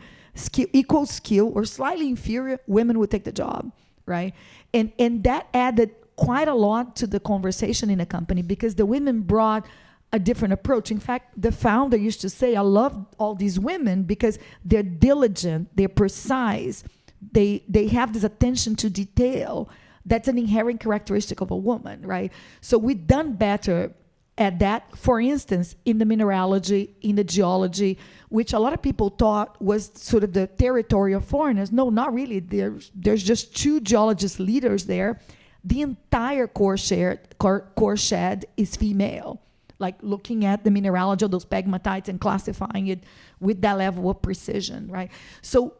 equal skill or slightly inferior, women would take the job, right? And that added quite a lot to the conversation in the company because the women brought a different approach. In fact, the founder used to say, I love all these women because they're diligent, they're precise, they have this attention to detail. That's an inherent characteristic of a woman, right? So we've done better at that, for instance, in the mineralogy, in the geology, which a lot of people thought was sort of the territory of foreigners. No, not really. There's just 2 geologist leaders there. The entire core shed is female, like looking at the mineralogy of those pegmatites and classifying it with that level of precision, right? So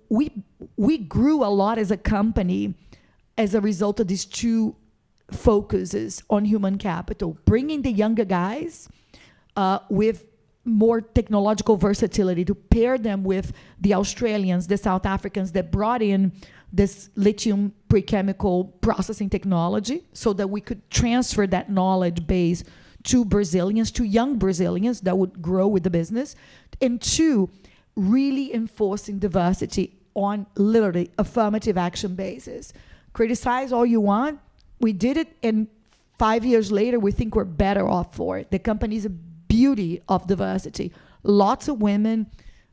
we grew a lot as a company as a result of these 2 focuses on human capital, bringing the younger guys with more technological versatility to pair them with the Australians, the South Africans that brought in this lithium pre-chemical processing technology so that we could transfer that knowledge base to Brazilians, to young Brazilians that would grow with the business. And 2, really enforcing diversity on literally affirmative action basis. Criticize all you want. We did it, and 5 years later, we think we're better off for it. The company's a beauty of diversity. Lots of women,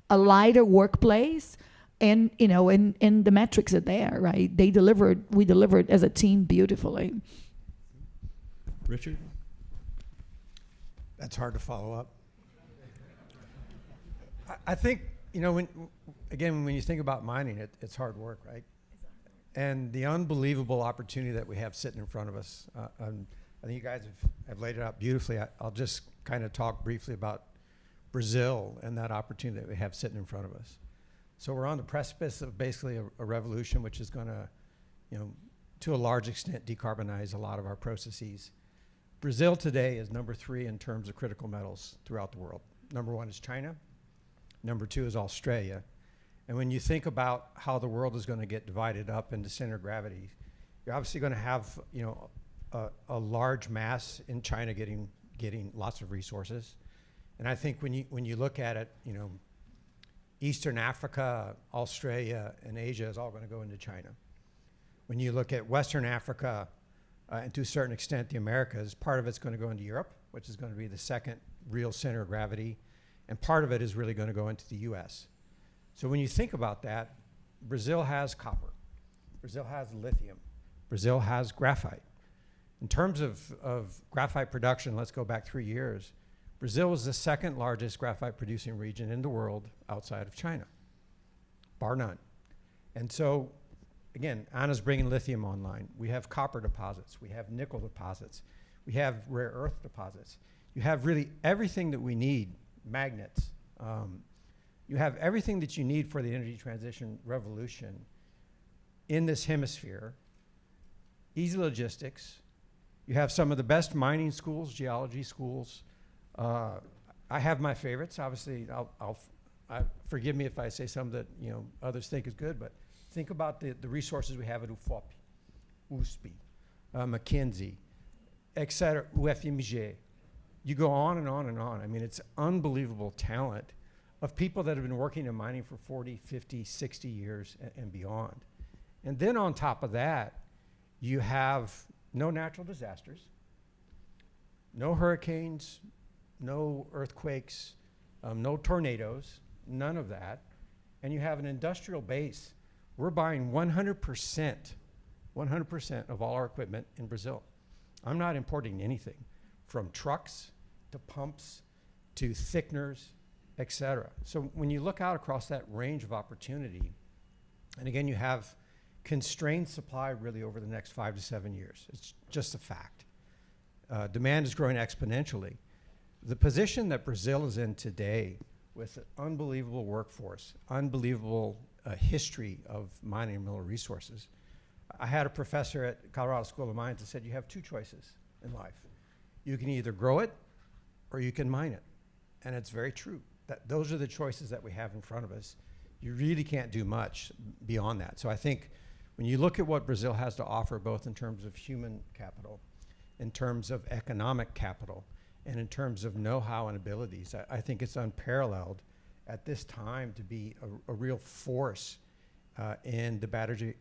a lighter workplace, and the metrics are there, right? We delivered as a team beautifully. Richard? That's hard to follow up. I think, when you think about mining, it's hard work, right? And the unbelievable opportunity that we have sitting in front of us, I think you guys have laid it out beautifully. I'll just kind of talk briefly about Brazil and that opportunity that we have sitting in front of us. So we're on the precipice of basically a revolution which is going to, to a large extent decarbonize a lot of our processes. Brazil today is number 3 in terms of critical metals throughout the world. Number 1 is China. Number 2 is Australia. And when you think about how the world is going to get divided up into center of gravity, you're obviously going to have, a large mass in China getting lots of resources. And I think when you look at it, Eastern Africa, Australia, and Asia is all going to go into China. When you look at Western Africa, and to a certain extent the Americas, part of it's going to go into Europe, which is going to be the second real center of gravity, and part of it is really going to go into the US. So when you think about that, Brazil has copper, Brazil has lithium, Brazil has graphite. In terms of graphite production, let's go back 3 years, Brazil is the second largest graphite producing region in the world outside of China, bar none. And so, again, Anna's bringing lithium online. We have copper deposits, we have nickel deposits, we have rare earth deposits. You have really everything that we need, magnets. You have everything that you need for the energy transition revolution in this hemisphere. Easy logistics. You have some of the best mining schools, geology schools. I have my favorites. Obviously, forgive me if I say some that others think is good, but think about the resources we have at UFOP, USP, McKinsey, et cetera, UFMG. You go on and on and on. I mean, it's unbelievable talent of people that have been working in mining for 40, 50, 60 years and beyond. And then on top of that, you have no natural disasters, no hurricanes, no earthquakes, no tornadoes, none of that. And you have an industrial base. We're buying 100% of all our equipment in Brazil. I'm not importing anything, from trucks to pumps to thickeners, et cetera. So when you look out across that range of opportunity, and again, you have constrained supply really over the next 5 to 7 years. It's just a fact. Demand is growing exponentially. The position that Brazil is in today, with an unbelievable workforce, unbelievable history of mining and mineral resources. I had a professor at Colorado School of Mines that said you have 2 choices in life. You can either grow it or you can mine it. And it's very true. Those are the choices that we have in front of us. You really can't do much beyond that. So I think when you look at what Brazil has to offer, both in terms of human capital, in terms of economic capital, and in terms of know-how and abilities, I think it's unparalleled at this time to be a real force in the battery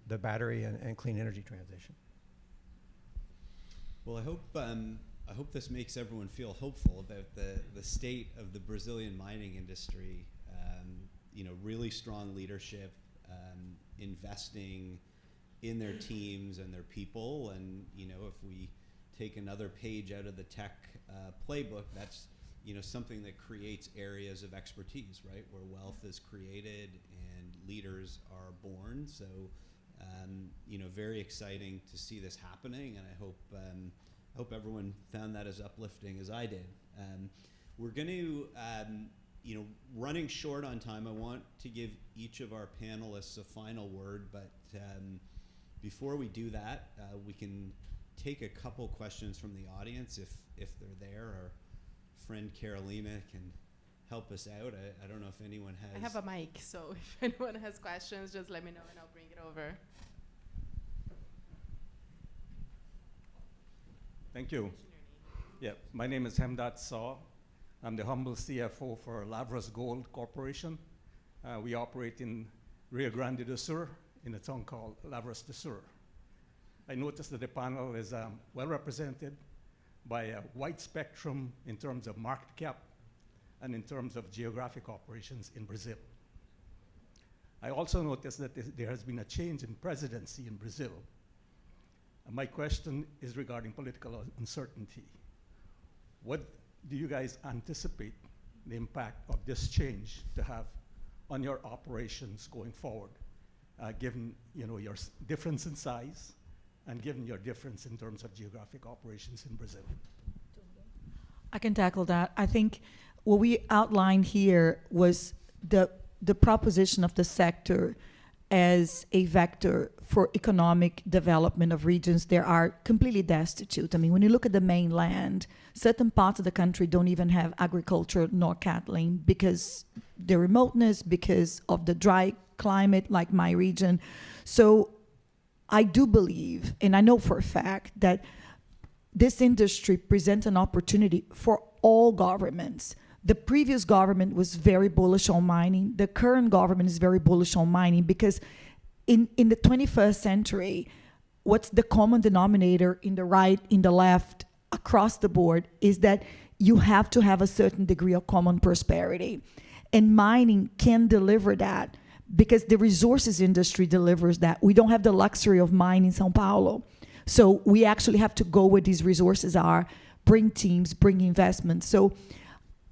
and clean energy transition. Well, I hope this makes everyone feel hopeful about the state of the Brazilian mining industry. Really strong leadership, investing in their teams and their people, and if we take another page out of the tech playbook, that's something that creates areas of expertise, right, where wealth is created and leaders are born. So, very exciting to see this happening, and I hope everyone found that as uplifting as I did. We're going to, running short on time. I want to give each of our panelists a final word, but before we do that, we can take a couple questions from the audience if they're there. Our friend Carolina can help us out. I don't know if anyone has. I have a mic, so if anyone has questions, just let me know and I'll bring it over. Thank you. Yeah, my name is Hemdat Saw. I'm the humble CFO for Lavras Gold Corporation. We operate in Rio Grande do Sul in a town called Lavras do Sul. I noticed that the panel is well represented by a wide spectrum in terms of market cap and in terms of geographic operations in Brazil. I also noticed that there has been a change in presidency in Brazil. My question is regarding political uncertainty. What do you guys anticipate the impact of this change to have on your operations going forward, given your difference in size and given your difference in terms of geographic operations in Brazil? I can tackle that. I think what we outlined here was the proposition of the sector as a vector for economic development of regions that are completely destitute. I mean, when you look at the mainland, certain parts of the country don't even have agriculture nor cattle because the remoteness, because of the dry climate like my region. So I do believe, and I know for a fact, that this industry presents an opportunity for all governments. The previous government was very bullish on mining. The current government is very bullish on mining because in the 21st century, what's the common denominator in the right, in the left, across the board is that you have to have a certain degree of common prosperity. And mining can deliver that because the resources industry delivers that. We don't have the luxury of mining in Sao Paulo. So we actually have to go where these resources are, bring teams, bring investments. So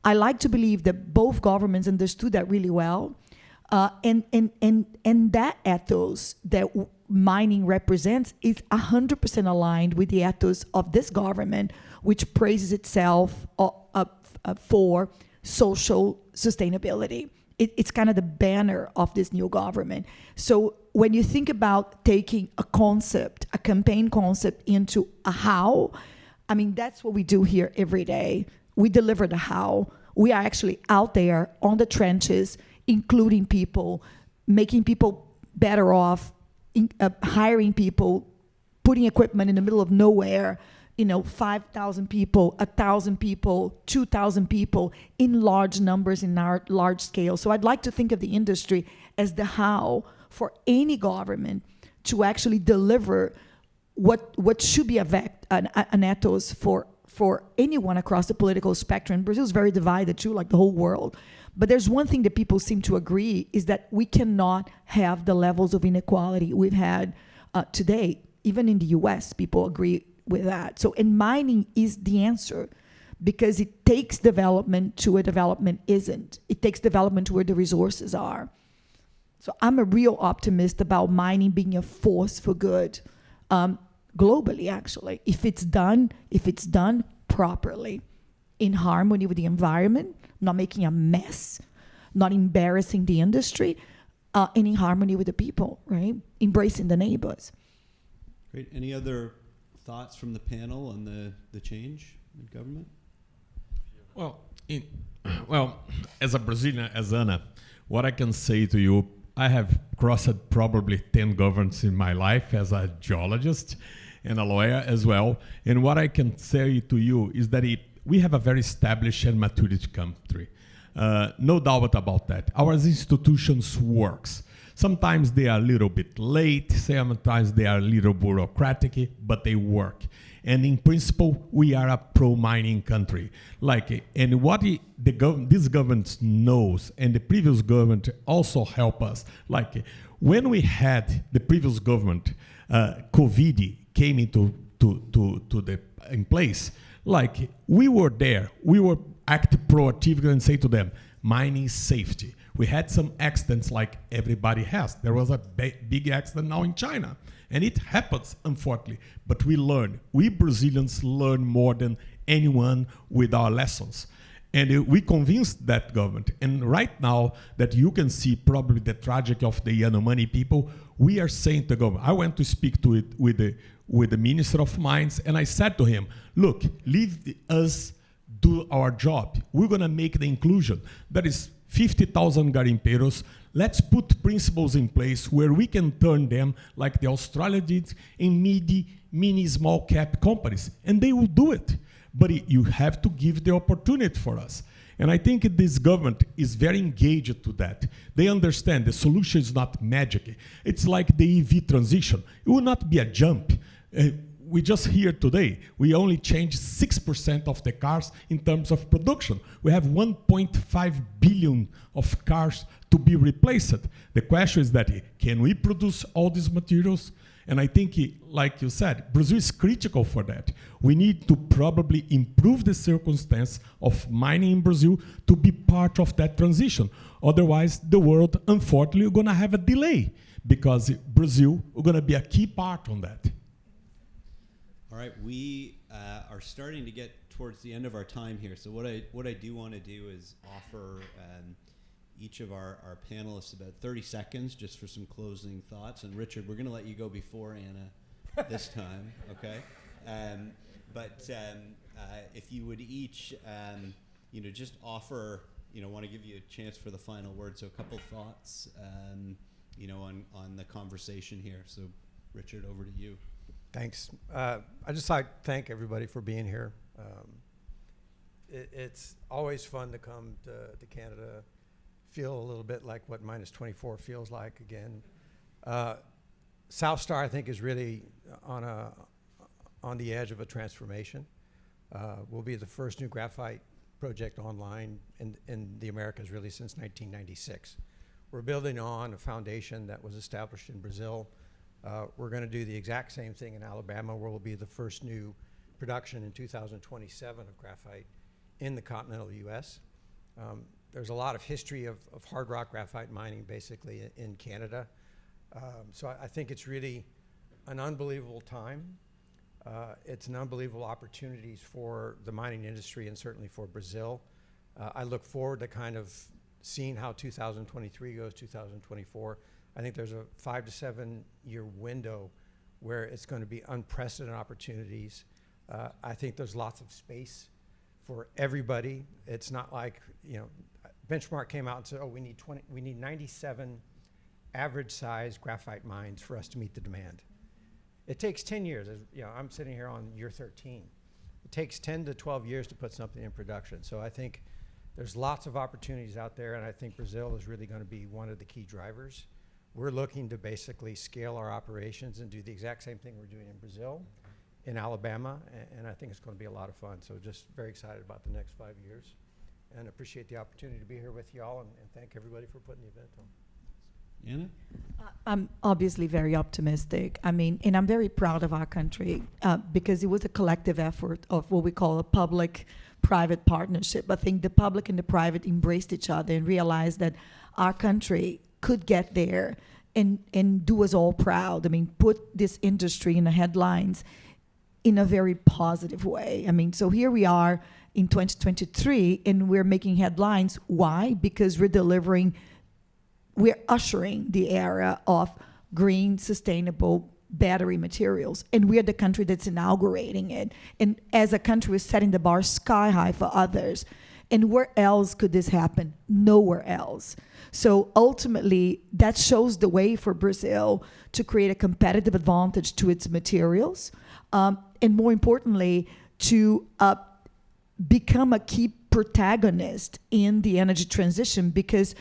I like to believe that both governments understood that really well. And that ethos that mining represents is 100% aligned with the ethos of this government, which praises itself for social sustainability. It's kind of the banner of this new government. So when you think about taking a concept, a campaign concept into a how, I mean, that's what we do here every day. We deliver the how. We are actually out there on the trenches, including people, making people better off, hiring people, putting equipment in the middle of nowhere, 5,000 people, 1,000 people, 2,000 people in large numbers, in our large scale. So I'd like to think of the industry as the how for any government to actually deliver what should be an ethos for anyone across the political spectrum. Brazil is very divided too, like the whole world. But there's one thing that people seem to agree is that we cannot have the levels of inequality we've had today. Even in the US, people agree with that. So, and mining is the answer because it takes development to where development isn't. It takes development to where the resources are. So I'm a real optimist about mining being a force for good, globally, actually. If it's done properly, in harmony with the environment, not making a mess, not embarrassing the industry, and in harmony with the people, right? Embracing the neighbors. Great. Any other thoughts from the panel on the change in government? Well, as a Brazilian, as Ana, what I can say to you, I have crossed probably 10 governments in my life as a geologist and a lawyer as well. And what I can say to you is that we have a very established and matured country. No doubt about that. Our institutions works. Sometimes they are a little bit late, sometimes they are a little bureaucratic, but they work. And in principle, we are a pro-mining country. And what this government knows, and the previous government also help us, when we had the previous government, COVID came in place, we were there, we were act proactively and say to them, mining safety. We had some accidents like everybody has. There was a big accident now in China. And it happens, unfortunately. But we learn. We Brazilians learn more than anyone with our lessons. And we convinced that government. And right now that you can see probably the tragedy of the Yanomami people, we are saying to the government, I went to speak to it with the Minister of Mines, and I said to him, look, leave us do our job. We're going to make the inclusion. That is 50,000 garimpeiros. Let's put principles in place where we can turn them like the Australia did in mini small cap companies, and they will do it. But you have to give the opportunity for us. And I think this government is very engaged to that. They understand the solution is not magic. It's like the EV transition. It will not be a jump. We just hear today, we only changed 6% of the cars in terms of production. We have 1.5 billion of cars to be replaced. The question is that, can we produce all these materials? And I think, like you said, Brazil is critical for that. We need to probably improve the circumstance of mining in Brazil to be part of that transition. Otherwise, the world, unfortunately, is going to have a delay because Brazil is going to be a key part on that. All right, we are starting to get towards the end of our time here. So what I do want to do is offer each of our panelists about 30 seconds just for some closing thoughts. And Richard, we're going to let you go before Anna this time, okay? But if you would each, just offer, want to give you a chance for the final word. So a couple thoughts, on the conversation here. So Richard, over to you. Thanks. I just like to thank everybody for being here. It's always fun to come to Canada, feel a little bit like what -24 feels like again. South Star, I think, is really on the edge of a transformation. We'll be the first new graphite project online in the Americas really since 1996. We're building on a foundation that was established in Brazil. We're going to do the exact same thing in Alabama, where we'll be the first new production in 2027 of graphite in the continental U.S. There's a lot of history of hard rock graphite mining basically in Canada. So I think it's really an unbelievable time. It's an unbelievable opportunities for the mining industry and certainly for Brazil. I look forward to kind of seeing how 2023 goes, 2024. I think there's a 5 to 7 year window where it's going to be unprecedented opportunities. I think there's lots of space for everybody. It's not like, Benchmark came out and said, we need 97 average size graphite mines for us to meet the demand. It takes 10 years. I'm sitting here on year 13. It takes 10 to 12 years to put something in production. So I think there's lots of opportunities out there, and I think Brazil is really going to be one of the key drivers. We're looking to basically scale our operations and do the exact same thing we're doing in Brazil, in Alabama, and I think it's going to be a lot of fun. So just very excited about the next 5 years, and appreciate the opportunity to be here with you all, and thank everybody for putting the event on. Anna? I'm obviously very optimistic. And I'm very proud of our country because it was a collective effort of what we call a public-private partnership. I think the public and the private embraced each other and realized that our country could get there and do us all proud. Put this industry in the headlines in a very positive way. So here we are in 2023, and we're making headlines. Why? Because we're ushering the era of green, sustainable battery materials, and we're the country that's inaugurating it. And as a country, we're setting the bar sky high for others. And where else could this happen? Nowhere else. So ultimately, that shows the way for Brazil to create a competitive advantage to its materials, and more importantly, to become a key protagonist in the energy transition, because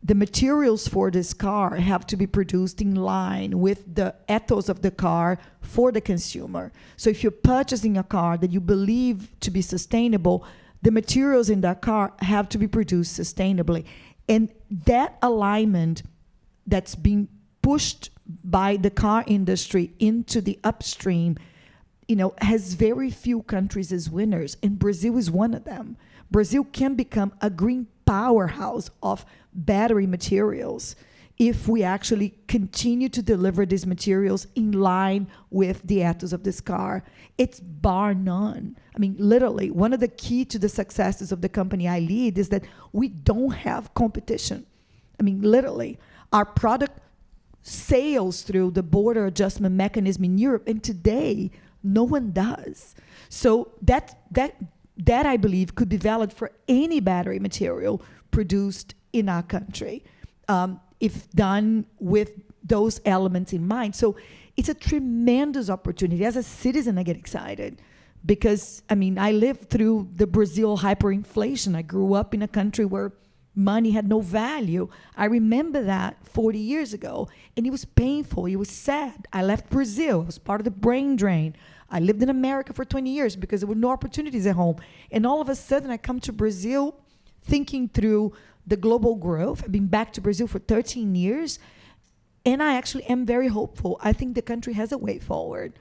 the materials for this car have to be produced in line with the ethos of the car for the consumer. So if you're purchasing a car that you believe to be sustainable, the materials in that car have to be produced sustainably. And that alignment that's being pushed by the car industry into the upstream, has very few countries as winners, and Brazil is one of them. Brazil can become a green powerhouse of battery materials if we actually continue to deliver these materials in line with the ethos of this car. It's bar none. Literally, one of the key to the successes of the company I lead is that we don't have competition. Literally, our product sails through the border adjustment mechanism in Europe, and today, no one does. So that I believe could be valid for any battery material produced in our country, if done with those elements in mind. So it's a tremendous opportunity. As a citizen, I get excited because, I lived through the Brazil hyperinflation. I grew up in a country where money had no value. I remember that 40 years ago, and it was painful. It was sad. I left Brazil. I was part of the brain drain. I lived in America for 20 years because there were no opportunities at home. And all of a sudden, I come to Brazil thinking through the global growth. I've been back to Brazil for 13 years, and I actually am very hopeful. I think the country has a way forward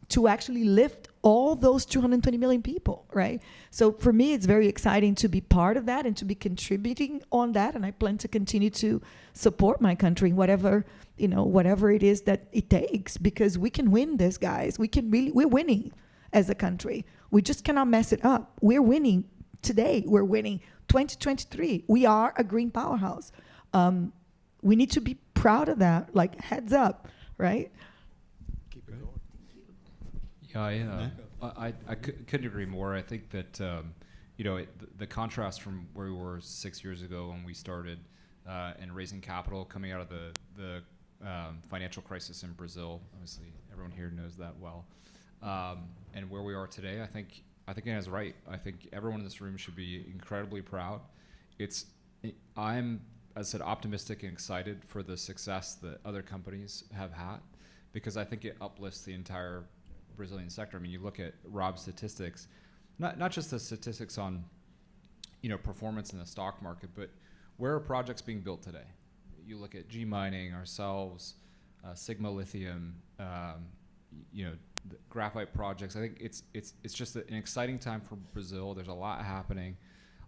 to actually lift all those 220 million people, right? So for me, it's very exciting to be part of that and to be contributing on that. And I plan to continue to support my country, whatever it is that it takes, because we can win this, guys. We're winning as a country. We just cannot mess it up. We're winning today. We're winning 2023. We are a green powerhouse. We need to be proud of that, like heads up, right? Yeah, I couldn't agree more. I think that the contrast from where we were 6 years ago when we started and raising capital coming out of the financial crisis in Brazil. Obviously, everyone here knows that well. And where we are today, I think Anna's right. I think everyone in this room should be incredibly proud. I'm, as I said, optimistic and excited for the success that other companies have had, because I think it uplifts the entire Brazilian sector. I mean, you look at Rob's statistics, not just the statistics on, performance in the stock market, but where are projects being built today? You look at G Mining, ourselves, Sigma Lithium, the graphite projects. I think it's just an exciting time for Brazil. There's a lot happening.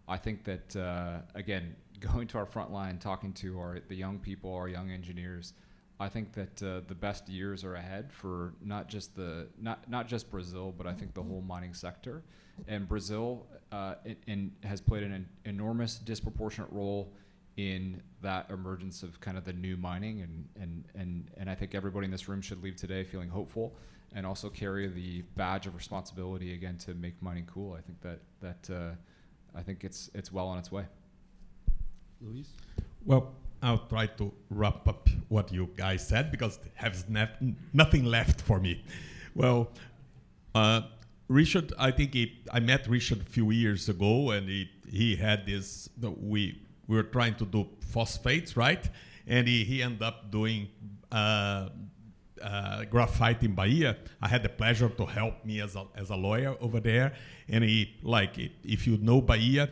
I think that again, going to our front line, talking to the young people, our young engineers, I think that the best years are ahead for not just Brazil, but I think the whole mining sector. And Brazil has played an enormous, disproportionate role in that emergence of kind of the new mining, and I think everybody in this room should leave today feeling hopeful, and also carry the badge of responsibility again to make mining cool. I think that I think it's well on its way. Luis? Well, I'll try to wrap up what you guys said, because it has nothing left for me. Well, Richard, I think I met Richard a few years ago, and he had this. We were trying to do phosphates, right? And he ended up doing graphite in Bahia. I had the pleasure to help me as a lawyer over there. And if you know Bahia,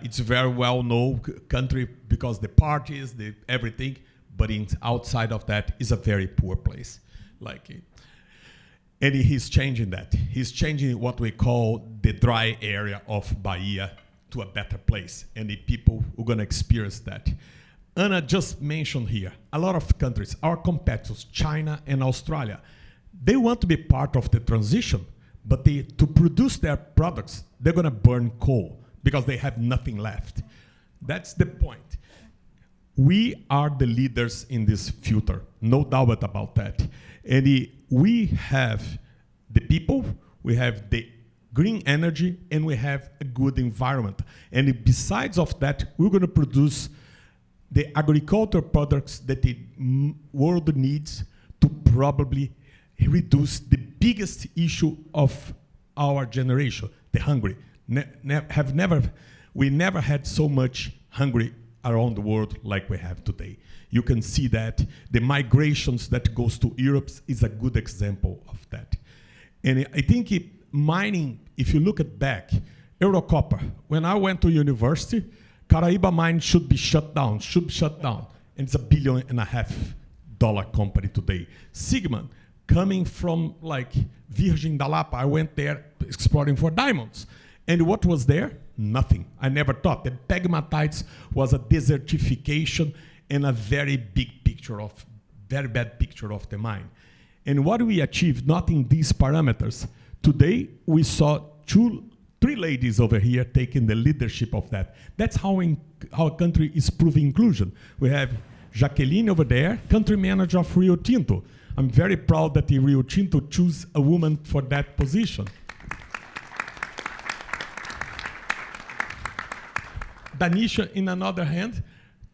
it's a very well-known country because the parties, the everything, but outside of that is a very poor place. And he's changing that. He's changing what we call the dry area of Bahia to a better place, and the people are going to experience that. Anna just mentioned here, a lot of countries, our competitors, China and Australia, they want to be part of the transition, but to produce their products, they're going to burn coal because they have nothing left. That's the point. We are the leaders in this future, no doubt about that. And we have the people, we have the green energy, and we have a good environment. And besides of that, we're going to produce the agricultural products that the world needs to probably reduce the biggest issue of our generation, the hungry. We never had so much hungry around the world like we have today. You can see that the migrations that goes to Europe is a good example of that. And I think mining, if you look at back, Eurocopper, when I went to university, Caraíba mine should shut down. And it's $1.5 billion company today. Sigma, coming from Virgin da Lapa, I went there exploring for diamonds. And what was there? Nothing. I never thought. The pegmatites was a desertification and a very bad picture of the mine. And what we achieved, not in these parameters, today we saw three ladies over here taking the leadership of that. That's how our country is proving inclusion. We have Jaqueline over there, country manager of Rio Tinto. I'm very proud that the Rio Tinto chose a woman for that position. Danisha, in another hand,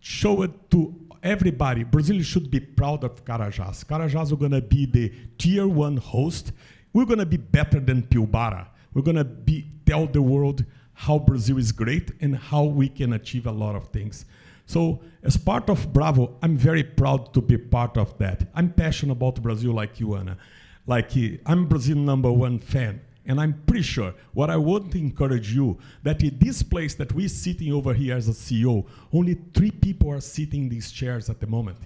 showed to everybody, Brazil should be proud of Carajás. Carajás are going to be the tier 1 host. We're going to be better than Pilbara. We're going to tell the world how Brazil is great and how we can achieve a lot of things. So as part of Bravo, I'm very proud to be part of that. I'm passionate about Brazil like you, Ana. I'm Brazil #1 fan. And I'm pretty sure what I want to encourage you, that in this place that we're sitting over here as a CEO, only 3 people are sitting in these chairs at the moment.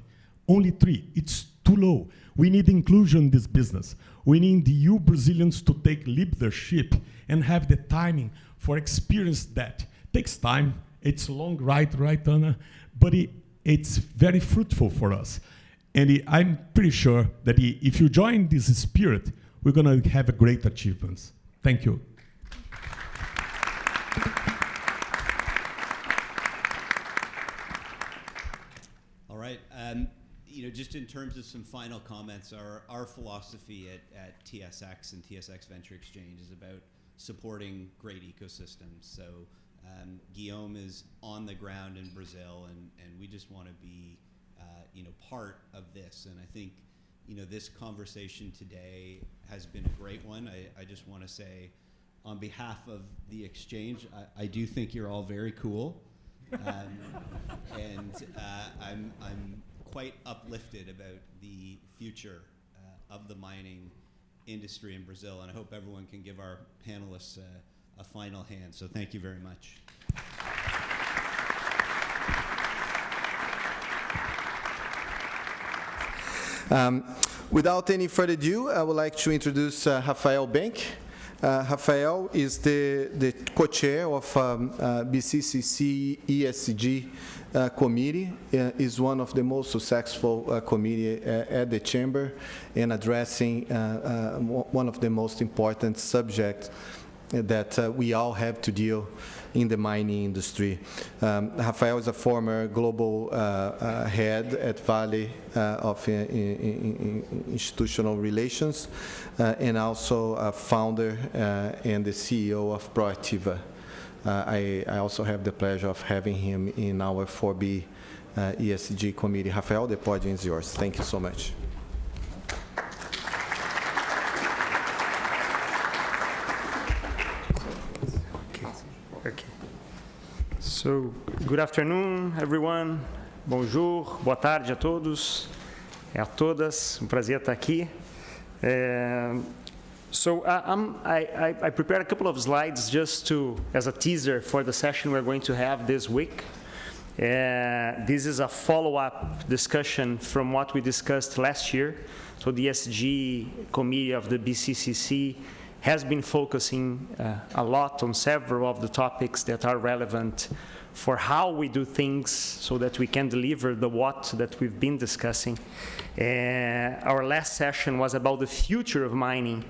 Only 3. It's too low. We need inclusion in this business. We need you Brazilians to take leadership and have the timing for experience that. Takes time. It's a long ride, right, Anna? But it's very fruitful for us. And I'm pretty sure that if you join this spirit, we're going to have a great achievements. Thank you. All right. Just in terms of some final comments, our philosophy at TSX and TSX Venture Exchange is about supporting great ecosystems. So Guillaume is on the ground in Brazil, and we just want to be part of this. And I think this conversation today has been a great one. I just want to say, on behalf of the exchange, I do think you're all very cool, and I'm quite uplifted about the future of the mining industry in Brazil, and I hope everyone can give our panelists a final hand. So thank you very much. Without any further ado, I would like to introduce Rafael Bank. Rafael is the co-chair of BCCC ESG committee, is one of the most successful committee at the chamber in addressing one of the most important subjects that we all have to deal in the mining industry. Rafael is a former global head at Vale of Institutional Relations, and also a founder and the CEO of Proactiva. I also have the pleasure of having him in our 4B ESG committee. Rafael, the podium is yours. Thank you so much. Okay. So, good afternoon, everyone. Bonjour, boa tarde a todos e a todas. Prazer estar aqui. So I prepared a couple of slides just as a teaser for the session we're going to have this week. This is a follow-up discussion from what we discussed last year. So the ESG committee of the BCCC has been focusing a lot on several of the topics that are relevant for how we do things so that we can deliver the what that we've been discussing. Our last session was about the future of mining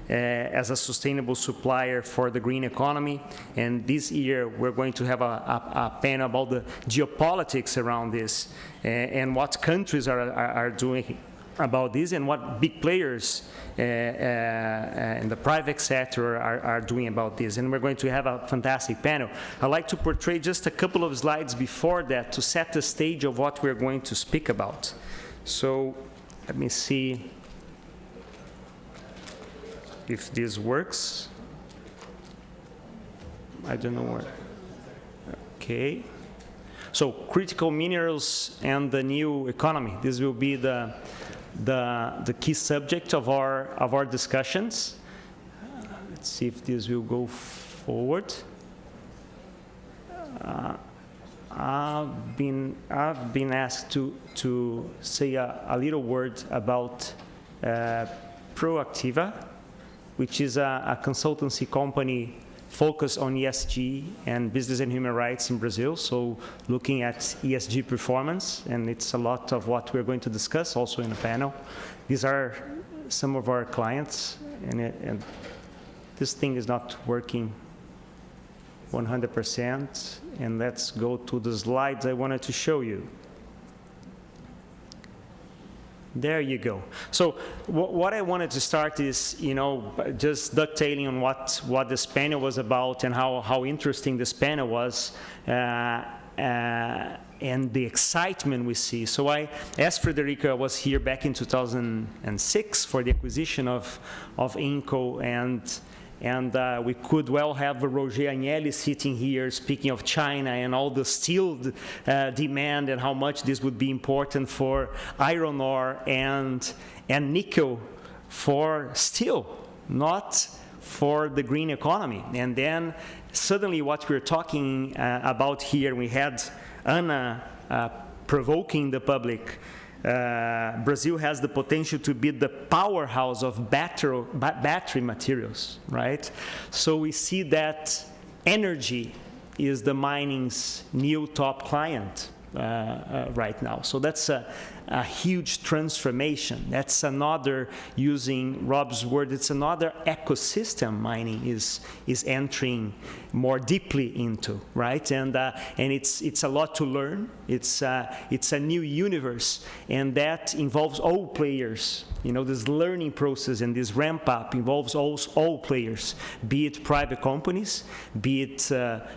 as a sustainable supplier for the green economy. And this year, we're going to have a panel about the geopolitics around this and what countries are doing about this and what big players in the private sector are doing about this. And we're going to have a fantastic panel. I'd like to portray just a couple of slides before that to set the stage of what we're going to speak about. So let me see if this works. I don't know where. Okay. So critical minerals and the new economy. This will be the key subject of our discussions. Let's see if this will go forward. I've been asked to say a little word about Proactiva, which is a consultancy company focused on ESG and business and human rights in Brazil, so looking at ESG performance, and it's a lot of what we're going to discuss also in the panel. These are some of our clients, and this thing is not working 100%, and let's go to the slides I wanted to show you. There you go. So what I wanted to start is, just ducktailing on what this panel was about and how interesting this panel was, and the excitement we see. So as Frederica was here back in 2006 for the acquisition of Inco, and we could well have Roger Agnelli sitting here speaking of China and all the steel demand and how much this would be important for iron ore and nickel for steel, not for the green economy. And then suddenly what we're talking about here, we had Anna provoking the public Brazil has the potential to be the powerhouse of battery materials, right? So we see that energy is the mining's new top client right now. So that's a huge transformation. That's another, using Rob's word, it's another ecosystem mining is entering more deeply into, right? And it's a lot to learn. It's a new universe, and that involves all players. You know, this learning process and this ramp up involves all players, be it private companies, be it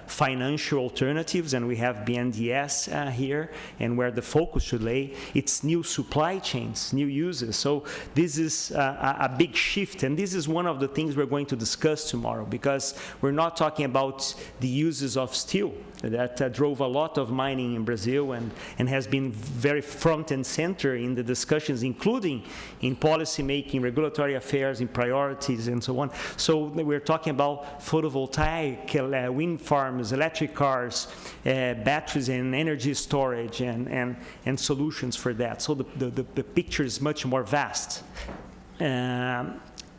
financial alternatives, and we have BNDES here, and where the focus should lay. It's new supply chains, new uses. So this is a big shift, and this is one of the things we're going to discuss tomorrow, because we're not talking about the uses of steel that drove a lot of mining in Brazil and has been very front and center in the discussions, including in policy making, regulatory affairs, in priorities, and so on. So we're talking about photovoltaic, wind farms, electric cars, batteries and energy storage, and solutions for that. So the picture is much more vast.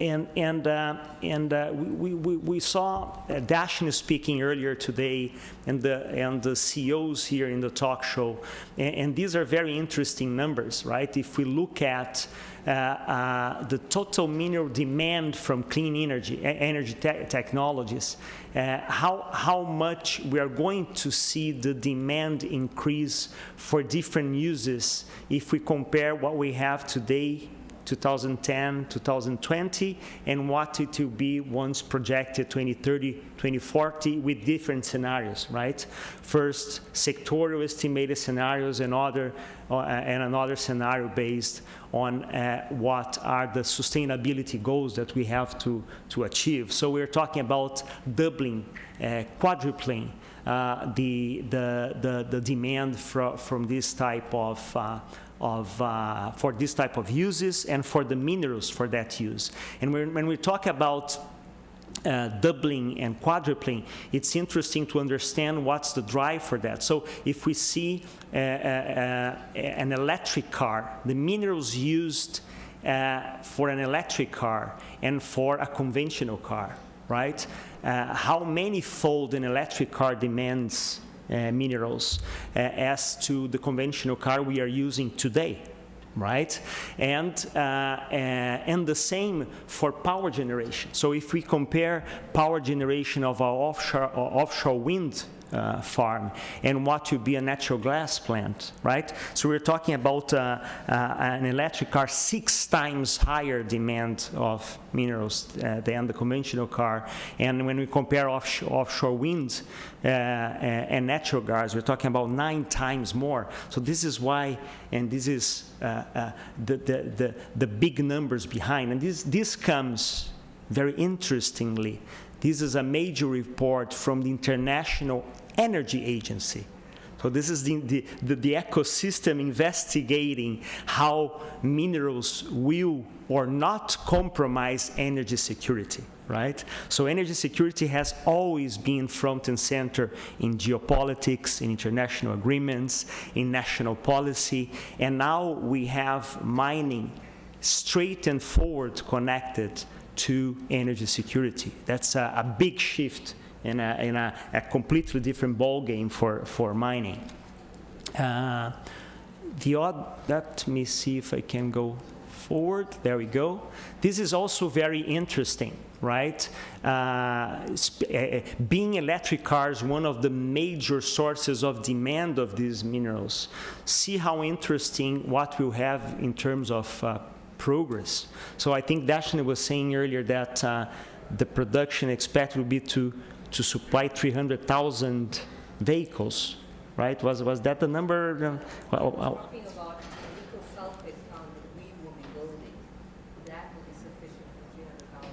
We saw Dashni speaking earlier today, and the CEOs here in the talk show, and these are very interesting numbers, right? If we look at the total mineral demand from clean energy technologies, how much we are going to see the demand increase for different uses if we compare what we have today, 2010, 2020, and what it will be once projected 2030, 2040, with different scenarios, right? First, sectorial estimated scenarios, and another scenario based on what are the sustainability goals that we have to achieve. So we're talking about doubling, quadrupling the demand from this type for this type of uses, and for the minerals for that use. And when we talk about doubling and quadrupling, it's interesting to understand what's the drive for that. So if we see an electric car, the minerals used for an electric car and for a conventional car, right? How many-fold an electric car demands minerals as to the conventional car we are using today, right? And the same for power generation. So if we compare power generation of our offshore wind farm and what would be a natural gas plant, right? So we're talking about an electric car 6 times higher demand of minerals than the conventional car. And when we compare offshore wind and natural gas, we're talking about 9 times more. So this is why, and this is the big numbers behind. And this comes very interestingly. This is a major report from the International Energy Agency. So this is the ecosystem investigating how minerals will or not compromise energy security, right? So energy security has always been front and center in geopolitics, in international agreements, in national policy, and now we have mining straight and forward connected to energy security. That's a big shift in a completely different ballgame for mining. Let me see if I can go forward. There we go. This is also very interesting, right? Being electric cars, one of the major sources of demand of these minerals. See how interesting what we'll have in terms of progress. So I think Dashni was saying earlier that the production expected will be to supply 300,000 vehicles, right? Was that the number? Talking about nickel sulfate found in rewarming building, that will be sufficient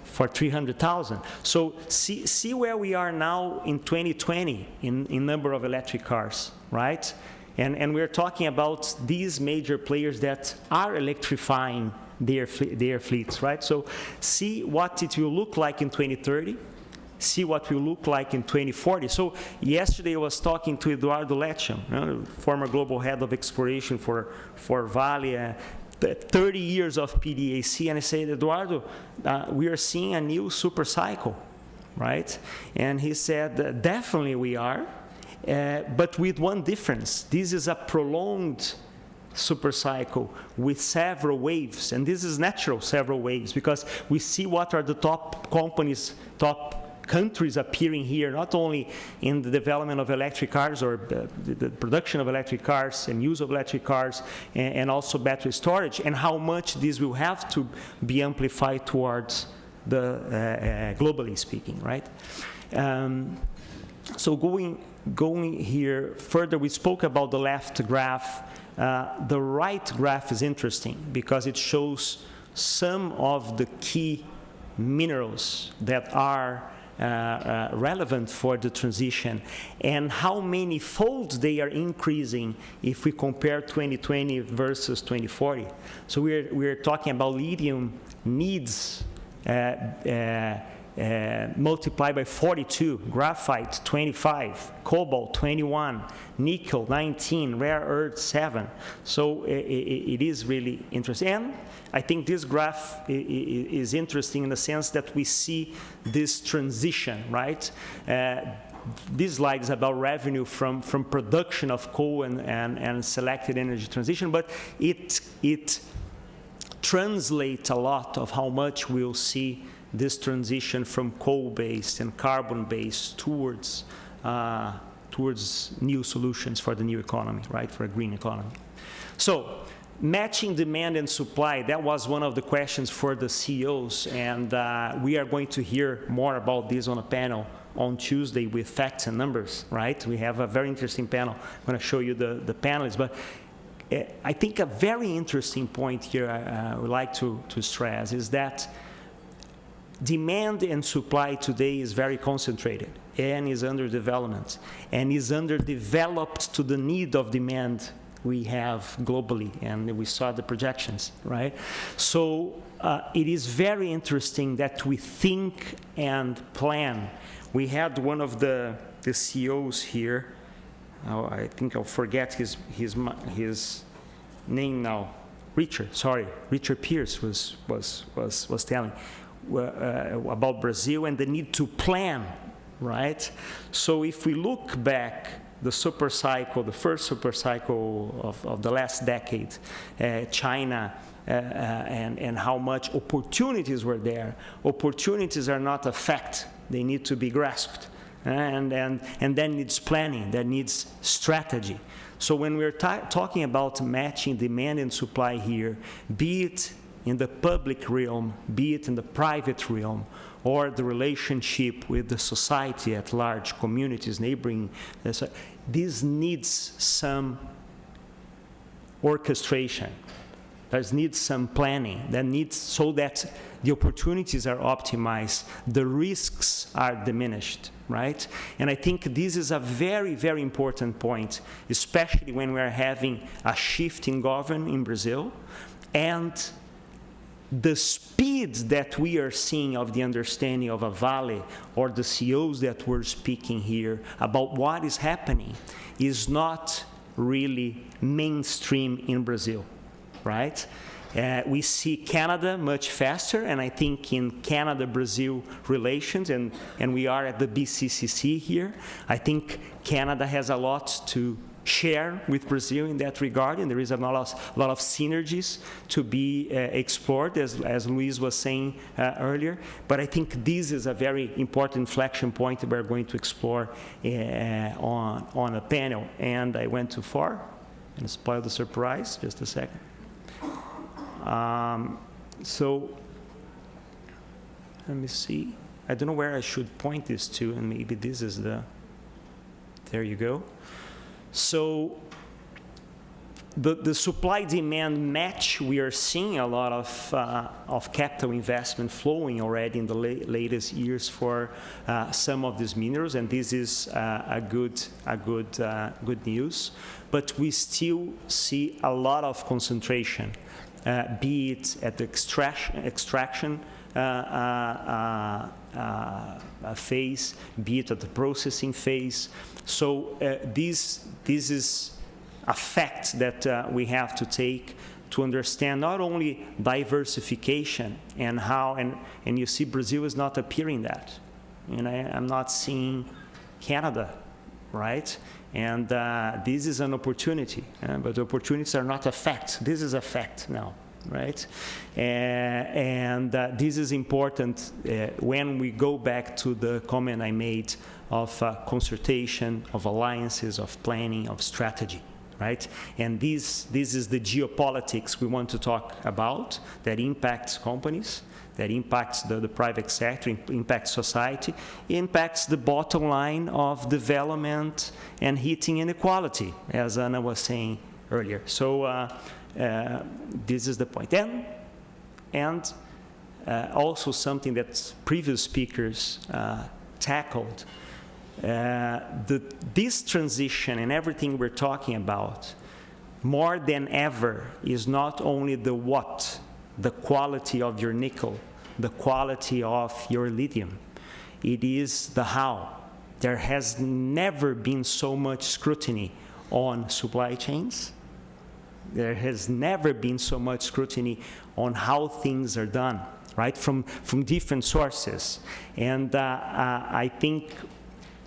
for 300,000. For 300,000. So see where we are now in 2020 in number of electric cars, right? And we're talking about these major players that are electrifying their fleets, right? So see what it will look like in 2030. see what we look like in 2040. So yesterday I was talking to Eduardo Lechem, former global head of exploration for Vale, 30 years of PDAC, and I said, Eduardo, we are seeing a new super cycle, right? And he said, definitely we are, but with one difference. This is a prolonged super cycle with several waves, and this is natural several waves, because we see what are the top companies, top countries appearing here, not only in the development of electric cars or the production of electric cars and use of electric cars, and also battery storage, and how much this will have to be amplified towards the globally speaking, right? So going here further, we spoke about the left graph. The right graph is interesting because it shows some of the key minerals that are relevant for the transition, and how many folds they are increasing if we compare 2020 versus 2040. So we're talking about lithium needs multiplied by 42, graphite 25, cobalt 21, nickel 19, rare earth 7. So it is really interesting. And I think this graph is interesting in the sense that we see this transition, right? This slide is about revenue from production of coal and selected energy transition, but it translates a lot of how much we'll see this transition from coal-based and carbon-based towards new solutions for the new economy, right, for a green economy. So matching demand and supply, that was one of the questions for the CEOs, and we are going to hear more about this on a panel on Tuesday with facts and numbers, right? We have a very interesting panel. I'm going to show you the panelists, but I think a very interesting point here I would like to stress is that demand and supply today is very concentrated and is under development and is underdeveloped to the need of demand we have globally, and we saw the projections, right? So it is very interesting that we think and plan. We had one of the CEOs here. I think I'll forget his name now. Richard Pierce was telling about Brazil and the need to plan, right? So if we look back, the super cycle, the first super cycle of the last decade, China, and how much opportunities were there. Opportunities are not a fact; they need to be grasped, and then needs planning, that needs strategy. So when we're talking about matching demand and supply here, be it in the public realm, be it in the private realm, or the relationship with the society at large, communities, neighboring, this needs some orchestration. There needs some planning. That needs so that the opportunities are optimized, the risks are diminished, right? And I think this is a very, very important point, especially when we're having a shift in government in Brazil, and the speed that we are seeing of the understanding of a Vale or the CEOs that we're speaking here about what is happening is not really mainstream in Brazil, right? We see Canada much faster, and I think in Canada-Brazil relations, and we are at the BCCC here, I think Canada has a lot to share with Brazil in that regard, and there is a lot of synergies to be explored, as Luis was saying earlier. But I think this is a very important inflection point that we're going to explore on a panel. And I went too far and spoiled the surprise. Just a second. So let me see. I don't know where I should point this to, and maybe this is the. There you go. So the supply-demand match, we are seeing a lot of capital investment flowing already in the latest years for some of these minerals, and this is good news. But we still see a lot of concentration be it at the extraction phase, be it at the processing phase. So this is a fact that we have to take to understand not only diversification and how, and you see Brazil is not appearing that. And I'm not seeing Canada, right? And this is an opportunity, but opportunities are not a fact. This is a fact now, right? And this is important when we go back to the comment I made of consultation, of alliances, of planning, of strategy, right? And this is the geopolitics we want to talk about that impacts companies, that impacts the private sector, impacts society, impacts the bottom line of development and hitting inequality, as Anna was saying earlier. So this is the point. And also something that previous speakers tackled, this transition and everything we're talking about, more than ever, is not only the what, the quality of your nickel, the quality of your lithium. It is the how. There has never been so much scrutiny on supply chains. There has never been so much scrutiny on how things are done, right, from different sources. And I think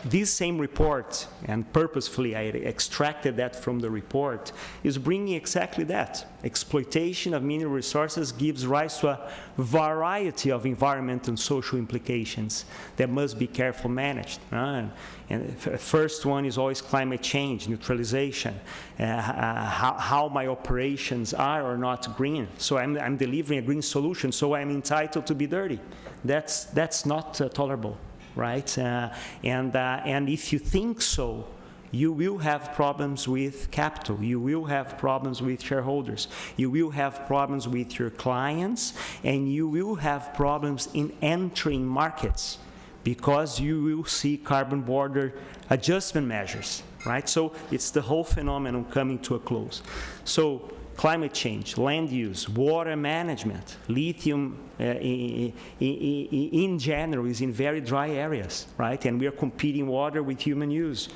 this same report, and purposefully I extracted that from the report, is bringing exactly that. Exploitation of mineral resources gives rise to a variety of environmental and social implications that must be carefully managed. And the first one is always climate change, neutralization, how my operations are or not green. So I'm delivering a green solution, so I'm entitled to be dirty. That's not tolerable. Right? And if you think so, you will have problems with capital. You will have problems with shareholders. You will have problems with your clients, and you will have problems in entering markets because you will see carbon border adjustment measures, right? So it's the whole phenomenon coming to a close. So climate change, land use, water management, lithium in general is in very dry areas, right? And we are competing water with human use.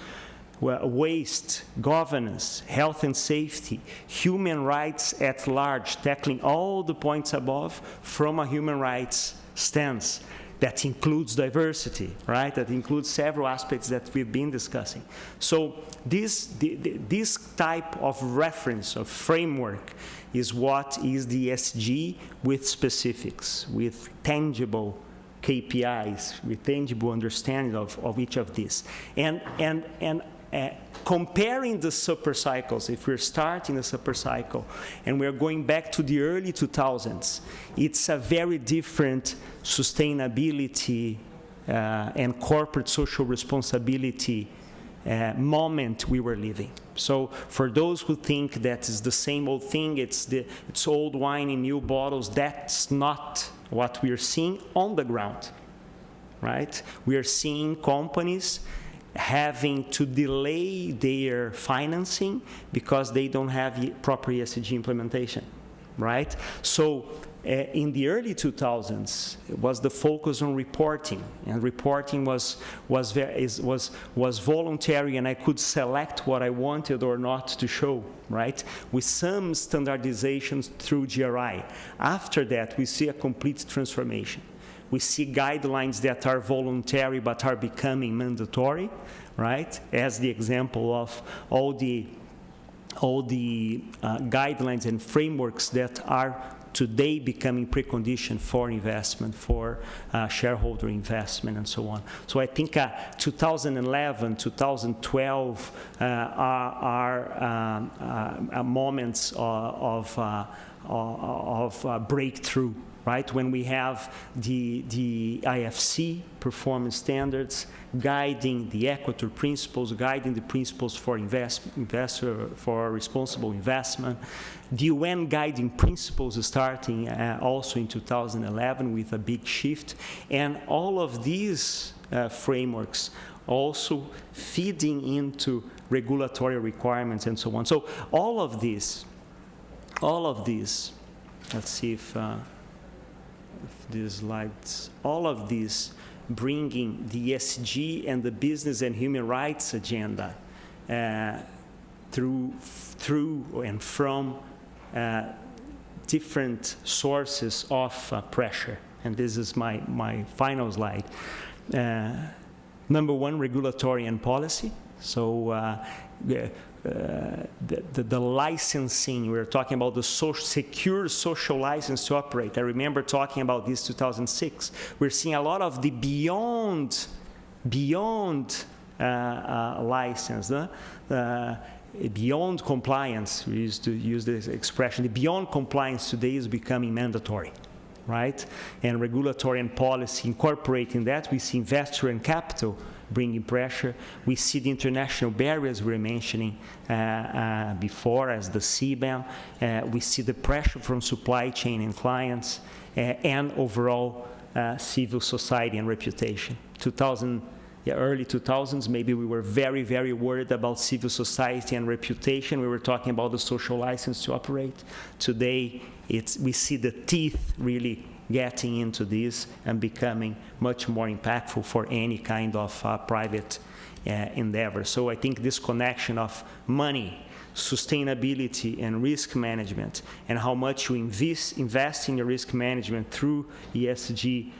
Waste, governance, health and safety, human rights at large, tackling all the points above from a human rights stance. That includes diversity, right? That includes several aspects that we've been discussing. So this type of reference, of framework, is what is the ESG with specifics, with tangible KPIs, with tangible understanding of each of these. And comparing the super cycles, if we're starting a super cycle and we're going back to the early 2000s, it's a very different sustainability and corporate social responsibility moment we were living. So for those who think that is the same old thing, it's old wine in new bottles, that's not what we are seeing on the ground, right? We are seeing companies having to delay their financing because they don't have proper ESG implementation, right? So in the early 2000s, it was the focus on reporting, and reporting was voluntary, and I could select what I wanted or not to show, right? With some standardizations through GRI. After that, we see a complete transformation. We see guidelines that are voluntary but are becoming mandatory, right? As the example of all the guidelines and frameworks that are today becoming precondition for investment, for shareholder investment, and so on. So I think 2011, 2012 are moments of breakthrough, right? When we have the IFC performance standards guiding the Equator principles, guiding the principles for for responsible investment, the UN guiding principles starting also in 2011 with a big shift, and all of these frameworks also feeding into regulatory requirements and so on. So all of these let's see if these slides, all of these bringing the ESG and the business and human rights agenda through and from different sources of pressure. And this is my final slide. Number one, regulatory and policy. So the licensing, we're talking about the secure social license to operate. I remember talking about this 2006. We're seeing a lot of the beyond license, beyond compliance. We used to use this expression. The beyond compliance today is becoming mandatory, right? And regulatory and policy incorporating that. We see investor and capital bringing pressure. We see the international barriers we were mentioning before as the CBAM. We see the pressure from supply chain and clients and overall civil society and reputation. Early 2000s, maybe we were very, very worried about civil society and reputation. We were talking about the social license to operate. Today, we see the teeth really getting into this and becoming much more impactful for any kind of private endeavor. So I think this connection of money, sustainability, and risk management, and how much you invest in your risk management through ESG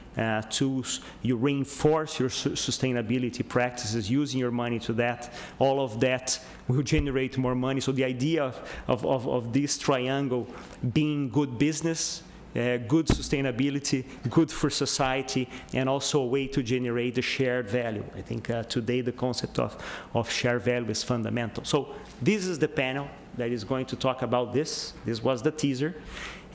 tools, you reinforce your sustainability practices, using your money to that, all of that will generate more money. So the idea of this triangle being good business, good sustainability, good for society, and also a way to generate the shared value. I think today the concept of shared value is fundamental. So this is the panel that is going to talk about this. This was the teaser.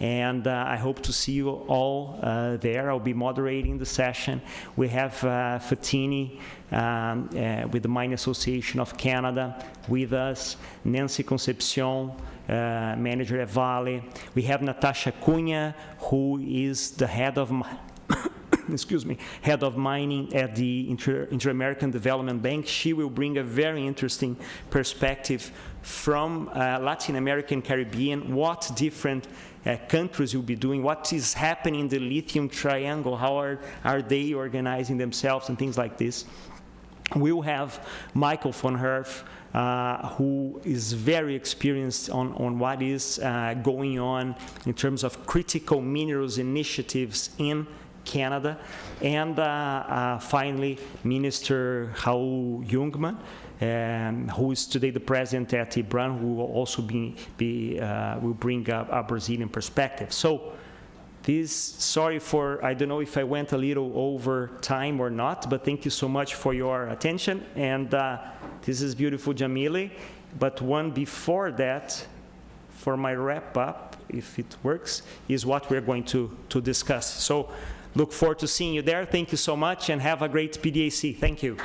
And I hope to see you all there. I'll be moderating the session. We have Fatini with the Mining Association of Canada with us, Nancy Concepcion, manager at Vale. We have Natasha Cunha, who is the head of head of mining at the Inter-American Development Bank. She will bring a very interesting perspective from Latin American, Caribbean, what different countries will be doing, what is happening in the lithium triangle, how are they organizing themselves and things like this. We'll have Michael von Herf, who is very experienced on what is going on in terms of critical minerals initiatives in Canada. And finally, Minister Raul Jungmann, who is today the president at Brunch, who will also will bring a Brazilian perspective. So sorry for, I don't know if I went a little over time or not, but thank you so much for your attention. And this is beautiful, Jamile. But one before that, for my wrap up, if it works, is what we're going to discuss. So look forward to seeing you there. Thank you so much, and have a great PDAC. Thank you.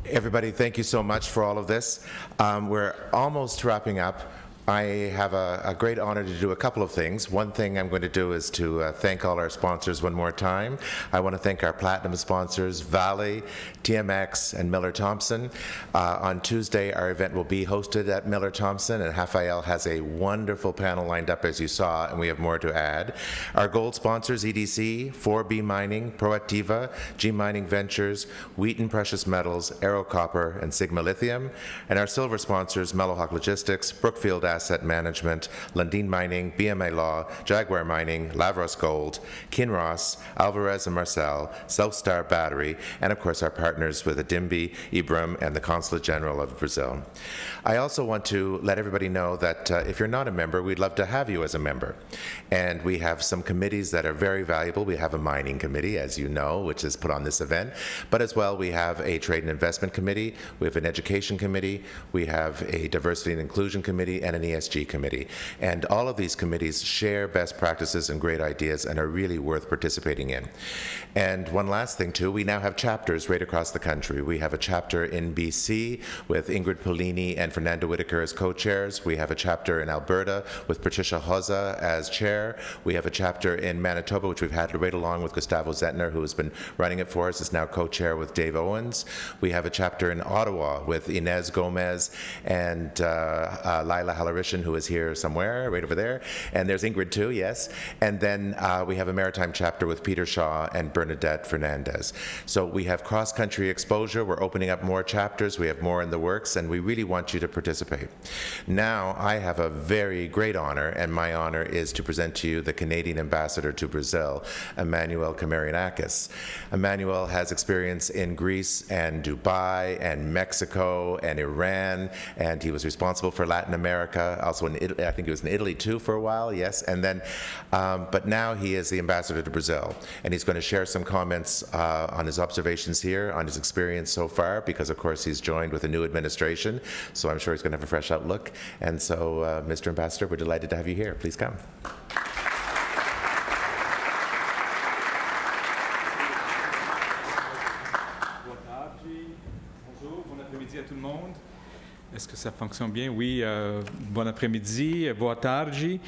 Everybody, thank you so much for all of this. We're almost wrapping up. I have a great honor to do a couple of things. One thing I'm going to do is to thank all our sponsors one more time. I want to thank our platinum sponsors, Vale, TMX, and Miller Thomson. On Tuesday, our event will be hosted at Miller Thomson, and Rafael has a wonderful panel lined up, as you saw, and we have more to add. Our gold sponsors, EDC, 4B Mining, Proactiva, G Mining Ventures, Wheaton Precious Metals, Aero Copper, and Sigma Lithium. And our silver sponsors, Mellowhawk Logistics, Brookfield Asset Management, Lundin Mining, BMA Law, Jaguar Mining, Lavros Gold, Kinross, Alvarez & Marcel, Southstar Battery, and of course our partners with Adimbi, Ibram, and the Consulate General of Brazil. I also want to let everybody know that if you're not a member, we'd love to have you as a member. And we have some committees that are very valuable. We have a mining committee, as you know, which is put on this event. But as well, we have a trade and investment committee, we have an education committee, we have a diversity and inclusion committee, and an ESG committee. And all of these committees share best practices and great ideas and are really worth participating in. And one last thing too, we now have chapters right across the country. We have a chapter in BC with Ingrid Polini and Fernando Whitaker as co-chairs. We have a chapter in Alberta with Patricia Hoza as chair. We have a chapter in Manitoba, which we've had right along with Gustavo Zettner, who has been running it for us, is now co-chair with Dave Owens. We have a chapter in Ottawa with Inez Gomez and Lila Halarishan, who is here somewhere, right over there. And there's Ingrid too, yes. And then we have a maritime chapter with Peter Shaw and Bernadette Fernandez. So we have cross-country exposure. We're opening up more chapters. We have more in the works, and we really want you to participate. Now, I have a very great honor, and my honor is to present to you the Canadian ambassador to Brazil, Emmanuel Kamarianakis. Emmanuel has experience in Greece and Dubai and Mexico and Iran, and he was responsible for Latin America, also in Italy. I think he was in Italy too for a while, yes. And then, but now he is the ambassador to Brazil, and he's going to share some comments on his observations here, on his experience so far, because of course he's joined with a new administration, so I'm sure he's going to have a fresh outlook. And so, Mr. Ambassador, we're delighted to have you here. Please come. Bonjour, bon après-midi à tout le monde. Est-ce que ça fonctionne bien? Oui, bon après-midi, boa tarde.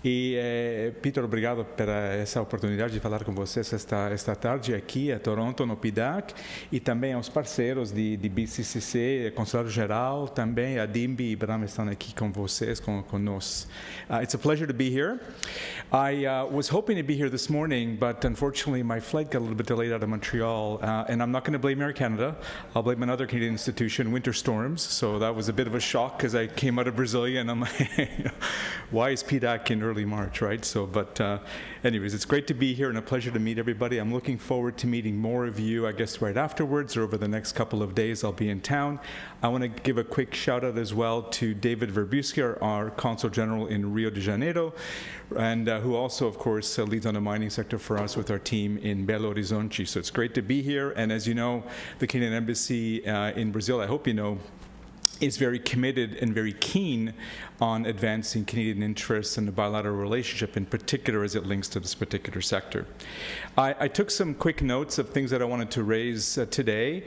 E, Peter, obrigado por essa oportunidade de falar com vocês esta tarde aqui a Toronto, no PDAC, e também aos parceiros de BCCC, Consulado Geral, também a Dimbi e Bram estão aqui com vocês, conosco. It's a pleasure to be here. I was hoping to be here this morning, but unfortunately my flight got a little bit delayed out of Montreal, and I'm not going to blame Air Canada. I'll blame another Canadian institution, winter storms, so that was a bit of a shock because I came out of Brasilia and I'm like, why is PDAC in early March, right? So, but anyways, it's great to be here and a pleasure to meet everybody. I'm looking forward to meeting more of you, I guess, right afterwards or over the next couple of days. I'll be in town. I want to give a quick shout out as well to David Verbuski, our Consul General in Rio de Janeiro, and who also, of course, leads on the mining sector for us with our team in Belo Horizonte. So it's great to be here. And as you know, the Canadian Embassy in Brazil, I hope you know, is very committed and very keen on advancing Canadian interests in the bilateral relationship, in particular as it links to this particular sector. I took some quick notes of things that I wanted to raise today.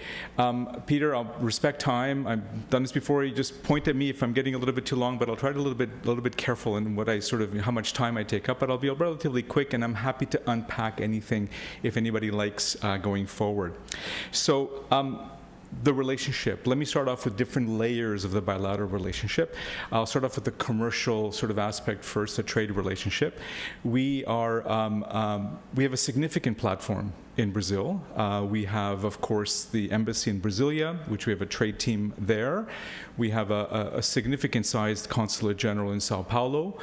Peter, I'll respect time. I've done this before. You just point at me if I'm getting a little bit too long, but I'll try to a little bit careful in what I sort of, how much time I take up, but I'll be relatively quick, and I'm happy to unpack anything if anybody likes going forward. So, the relationship. Let me start off with different layers of the bilateral relationship. I'll start off with the commercial sort of aspect first, the trade relationship. We have a significant platform in Brazil. We have, of course, the embassy in Brasilia, which we have a trade team there. We have a significant-sized consulate general in Sao Paulo,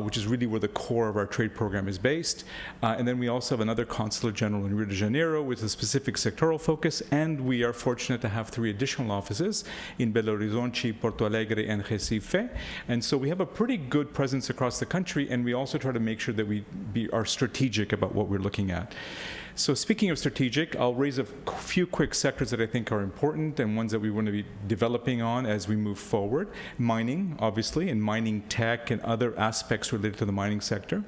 which is really where the core of our trade program is based. And then we also have another consulate general in Rio de Janeiro with a specific sectoral focus, and we are fortunate to have 3 additional offices in Belo Horizonte, Porto Alegre, and Recife. And so we have a pretty good presence across the country, and we also try to make sure that we are strategic about what we're looking at. So speaking of strategic, I'll raise a few quick sectors that I think are important and ones that we want to be developing on as we move forward. Mining, obviously, and mining tech and other aspects related to the mining sector.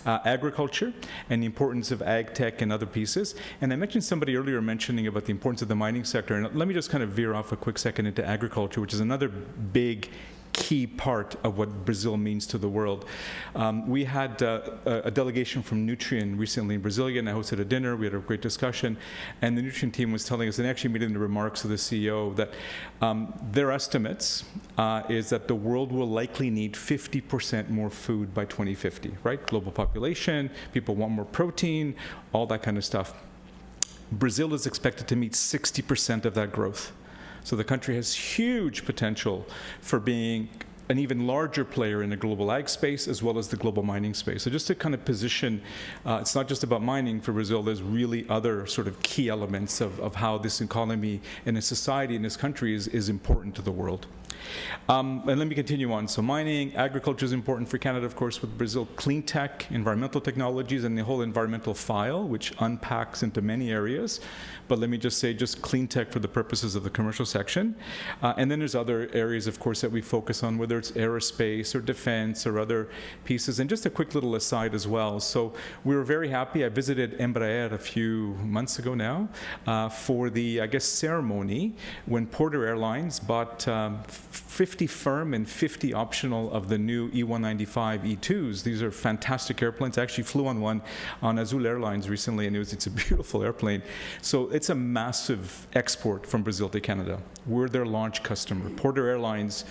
Agriculture and the importance of ag tech and other pieces. And I mentioned somebody earlier mentioning about the importance of the mining sector. And let me just kind of veer off a quick second into agriculture, which is another big key part of what Brazil means to the world. We had a delegation from Nutrien recently in Brasilia, and I hosted a dinner. We had a great discussion, and the Nutrien team was telling us, and actually made it in the remarks of the CEO, that their estimates is that the world will likely need 50% more food by 2050, right? Global population, people want more protein, all that kind of stuff. Brazil is expected to meet 60% of that growth. So the country has huge potential for being an even larger player in the global ag space as well as the global mining space. So just to kind of position, it's not just about mining for Brazil, there's really other sort of key elements of how this economy and this society in this country is important to the world. And let me continue on. So mining, agriculture is important for Canada, of course, with Brazil. Clean tech, environmental technologies, and the whole environmental file, which unpacks into many areas. But let me just say clean tech for the purposes of the commercial section. And then there's other areas, of course, that we focus on, whether whether it's aerospace or defense or other pieces. And just a quick little aside as well. So we were very happy. I visited Embraer a few months ago now for the, I guess, ceremony when Porter Airlines bought 50 firm and 50 optional of the new E195 E2s. These are fantastic airplanes. I actually flew on one on Azul Airlines recently, and it's a beautiful airplane. So it's a massive export from Brazil to Canada. We're their launch customer. Porter Airlines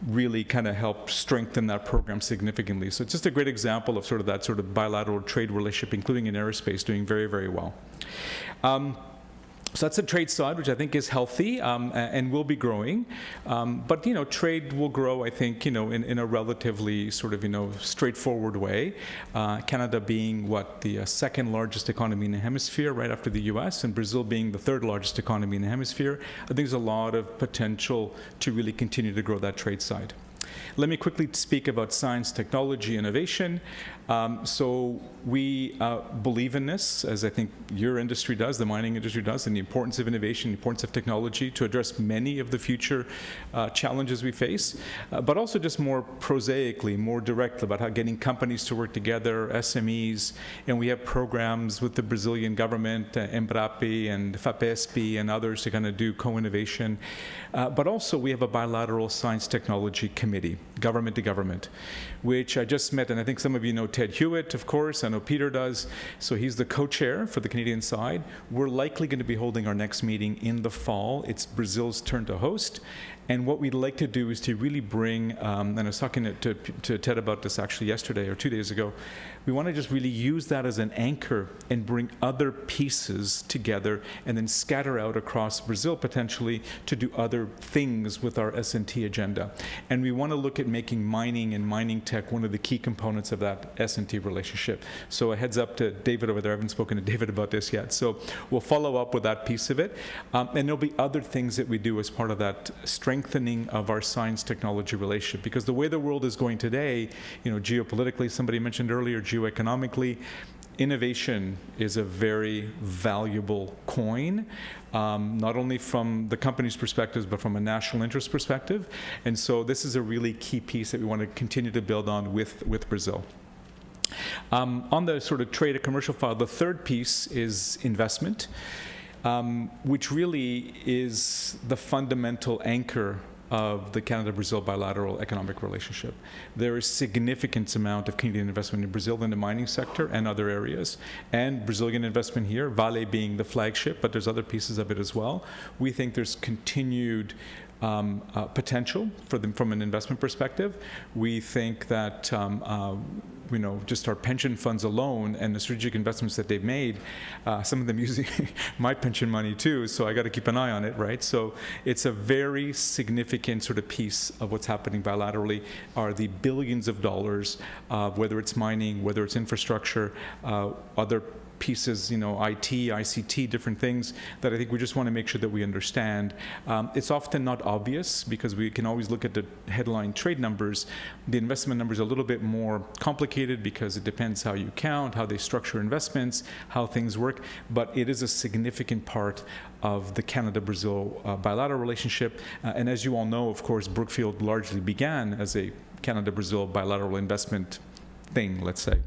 really kind of helped strengthen that program significantly. So it's just a great example of that sort of bilateral trade relationship, including in aerospace, doing very, very well. So that's the trade side, which I think is healthy and will be growing. But trade will grow, I think, in a relatively straightforward way. Canada being the second largest economy in the hemisphere, right after the U.S., and Brazil being the third largest economy in the hemisphere. I think there's a lot of potential to really continue to grow that trade side. Let me quickly speak about science, technology, innovation. So we believe in this, as I think your industry does, the mining industry does, and the importance of innovation, the importance of technology to address many of the future challenges we face, but also just more prosaically, more directly about how getting companies to work together, SMEs, and we have programs with the Brazilian government, Embrapa and FAPESP and others to kind of do co-innovation. But also we have a bilateral science technology committee, government to government, which I just met, and I think some of you know Ted Hewitt, of course. I know Peter does. So he's the co-chair for the Canadian side. We're likely going to be holding our next meeting in the fall. It's Brazil's turn to host. And what we'd like to do is to really bring, and I was talking to Ted about this actually yesterday or 2 days ago, we want to just really use that as an anchor and bring other pieces together and then scatter out across Brazil potentially to do other things with our S&T agenda. And we want to look at making mining and mining tech one of the key components of that S&T relationship. So a heads up to David over there. I haven't spoken to David about this yet. So we'll follow up with that piece of it. And there'll be other things that we do as part of that strengthening of our science technology relationship. Because the way the world is going today, geopolitically, somebody mentioned earlier, geoeconomically, innovation is a very valuable coin, not only from the company's perspectives, but from a national interest perspective. And so this is a really key piece that we want to continue to build on with Brazil. On the sort of trade and commercial file, the third piece is investment, which really is the fundamental anchor of the Canada-Brazil bilateral economic relationship. There is significant amount of Canadian investment in Brazil in the mining sector and other areas, and Brazilian investment here, Vale being the flagship, but there's other pieces of it as well. We think there's continued potential for them from an investment perspective. We think that just our pension funds alone and the strategic investments that they've made, some of them using my pension money too, so I got to keep an eye on it, right? So it's a very significant sort of piece of what's happening bilaterally are the billions of dollars, whether it's mining, whether it's infrastructure, other pieces, IT, ICT, different things that I think we just want to make sure that we understand. It's often not obvious because we can always look at the headline trade numbers. The investment numbers are a little bit more complicated because it depends how you count, how they structure investments, how things work, but it is a significant part of the Canada-Brazil bilateral relationship. And as you all know, of course, Brookfield largely began as a Canada-Brazil bilateral investment thing, let's say.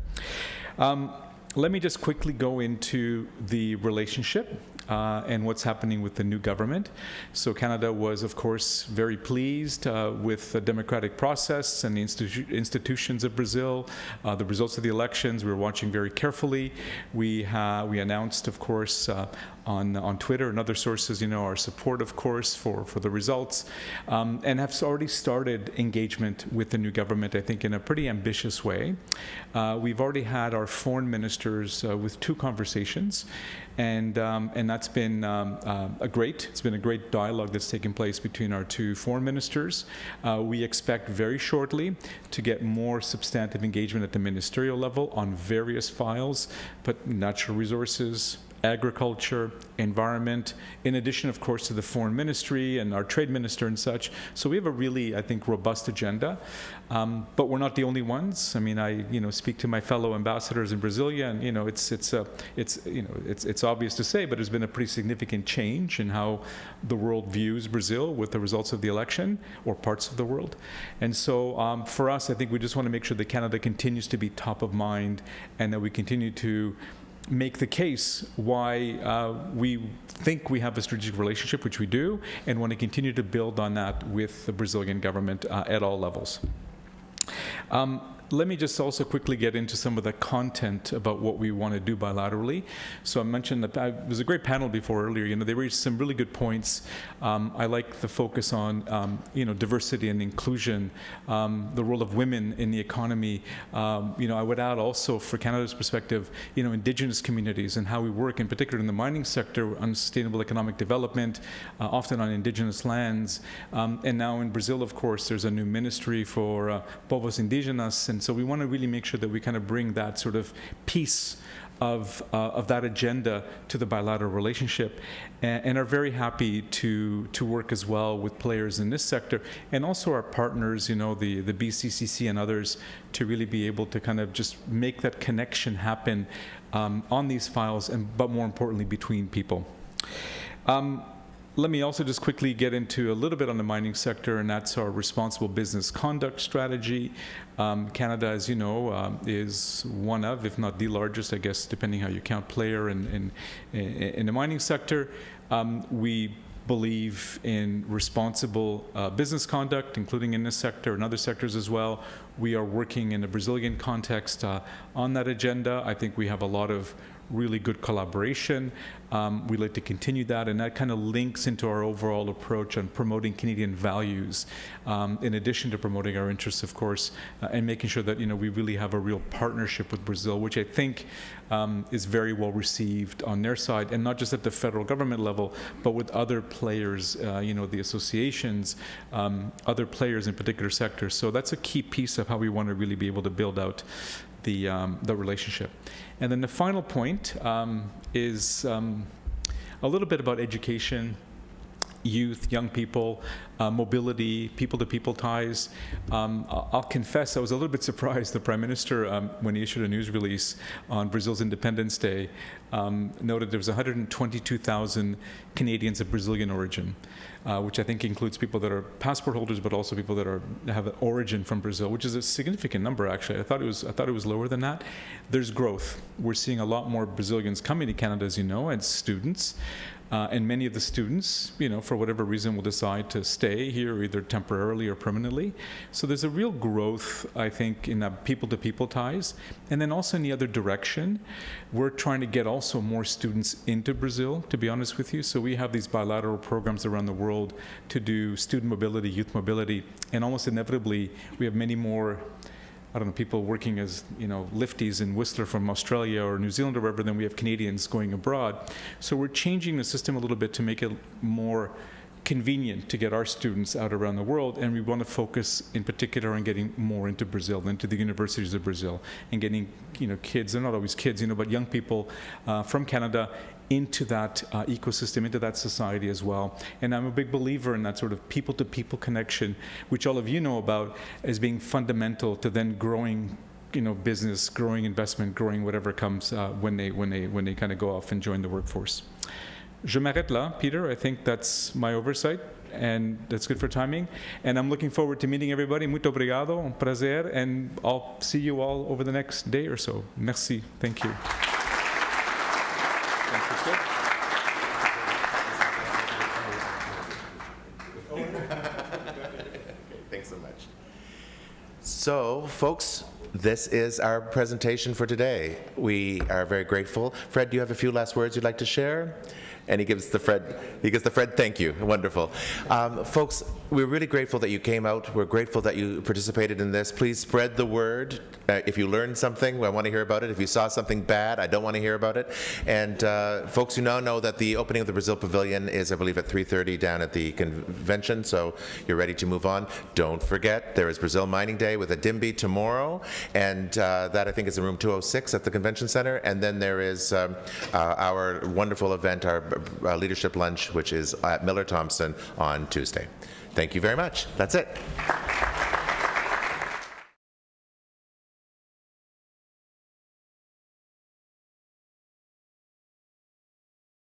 Let me just quickly go into the relationship and what's happening with the new government. So Canada was, of course, very pleased with the democratic process and the institutions of Brazil, the results of the elections. We were watching very carefully. We announced, of course, on Twitter and other sources, our support, of course, for the results, and have already started engagement with the new government, I think, in a pretty ambitious way. We've already had our foreign ministers with 2 conversations, and that's been it's been a great dialogue that's taken place between our 2 foreign ministers. We expect very shortly to get more substantive engagement at the ministerial level on various files, but natural resources, agriculture, environment, in addition, of course, to the foreign ministry and our trade minister and such. So we have a really, I think, robust agenda. But we're not the only ones. I mean, I speak to my fellow ambassadors in Brasilia, and it's obvious to say, but there's been a pretty significant change in how the world views Brazil with the results of the election, or parts of the world. And so for us, I think we just want to make sure that Canada continues to be top of mind, and that we continue to make the case why we think we have a strategic relationship, which we do, and want to continue to build on that with the Brazilian government at all levels. Let me just also quickly get into some of the content about what we want to do bilaterally. So I mentioned that it was a great panel before earlier. They raised some really good points. I like the focus on diversity and inclusion, the role of women in the economy. I would add also, for Canada's perspective, Indigenous communities and how we work, in particular in the mining sector, on sustainable economic development, often on Indigenous lands. And now in Brazil, of course, there's a new ministry for povos indígenas. And so we want to really make sure that we kind of bring that sort of piece of that agenda to the bilateral relationship, and are very happy to work as well with players in this sector, and also our partners, the BCCC and others, to really be able to kind of just make that connection happen on these files, but more importantly, between people. Let me also just quickly get into a little bit on the mining sector, and that's our responsible business conduct strategy. Canada, as you know, is one of, if not the largest, I guess, depending how you count, player in the mining sector. We believe in responsible business conduct, including in this sector and other sectors as well. We are working in a Brazilian context on that agenda. I think we have a lot of really good collaboration. We'd like to continue that, and that kind of links into our overall approach on promoting Canadian values, in addition to promoting our interests, of course, and making sure that we really have a real partnership with Brazil, which I think is very well received on their side, and not just at the federal government level, but with other players, the associations, other players in particular sectors. So that's a key piece of how we want to really be able to build out the relationship. And then the final point is a little bit about education, youth, young people, mobility, people-to-people ties. I'll confess, I was a little bit surprised the Prime Minister, when he issued a news release on Brazil's Independence Day, noted there was 122,000 Canadians of Brazilian origin, which I think includes people that are passport holders, but also people that have an origin from Brazil, which is a significant number, actually. I thought it was lower than that. There's growth. We're seeing a lot more Brazilians coming to Canada, as you know, as students. And many of the students, for whatever reason, will decide to stay here either temporarily or permanently. So there's a real growth, I think, in people-to-people ties. And then also in the other direction, we're trying to get also more students into Brazil, to be honest with you. So we have these bilateral programs around the world to do student mobility, youth mobility, and almost inevitably, we have many more people working as, lifties in Whistler from Australia or New Zealand or wherever, then we have Canadians going abroad. So we're changing the system a little bit to make it more convenient to get our students out around the world, and we want to focus in particular on getting more into Brazil, into the universities of Brazil, and getting, kids, they're not always kids, but young people from Canada into that ecosystem, into that society as well. And I'm a big believer in that sort of people-to-people connection, which all of you know about as being fundamental to then growing, business, growing investment, growing whatever comes when they kind of go off and join the workforce. Je m'arrête là, Peter. I think that's my oversight, and that's good for timing. And I'm looking forward to meeting everybody. Muito obrigado, un prazer, and I'll see you all over the next day or so. Merci. Thank you. Thanks so much. So, folks, this is our presentation for today. We are very grateful. Fred, do you have a few last words you'd like to share? And he gives the Fred thank you. Wonderful. Folks, we're really grateful that you came out. We're grateful that you participated in this. Please spread the word. If you learned something, I want to hear about it. If you saw something bad, I don't want to hear about it. And folks who now know that the opening of the Brazil Pavilion is, I believe, at 3:30 down at the convention, so you're ready to move on. Don't forget, there is Brazil Mining Day with a Dimby tomorrow, and that I think is in room 206 at the convention center. And then there is our wonderful event, our leadership lunch, which is at Miller Thompson on Tuesday. Thank you very much. That's it.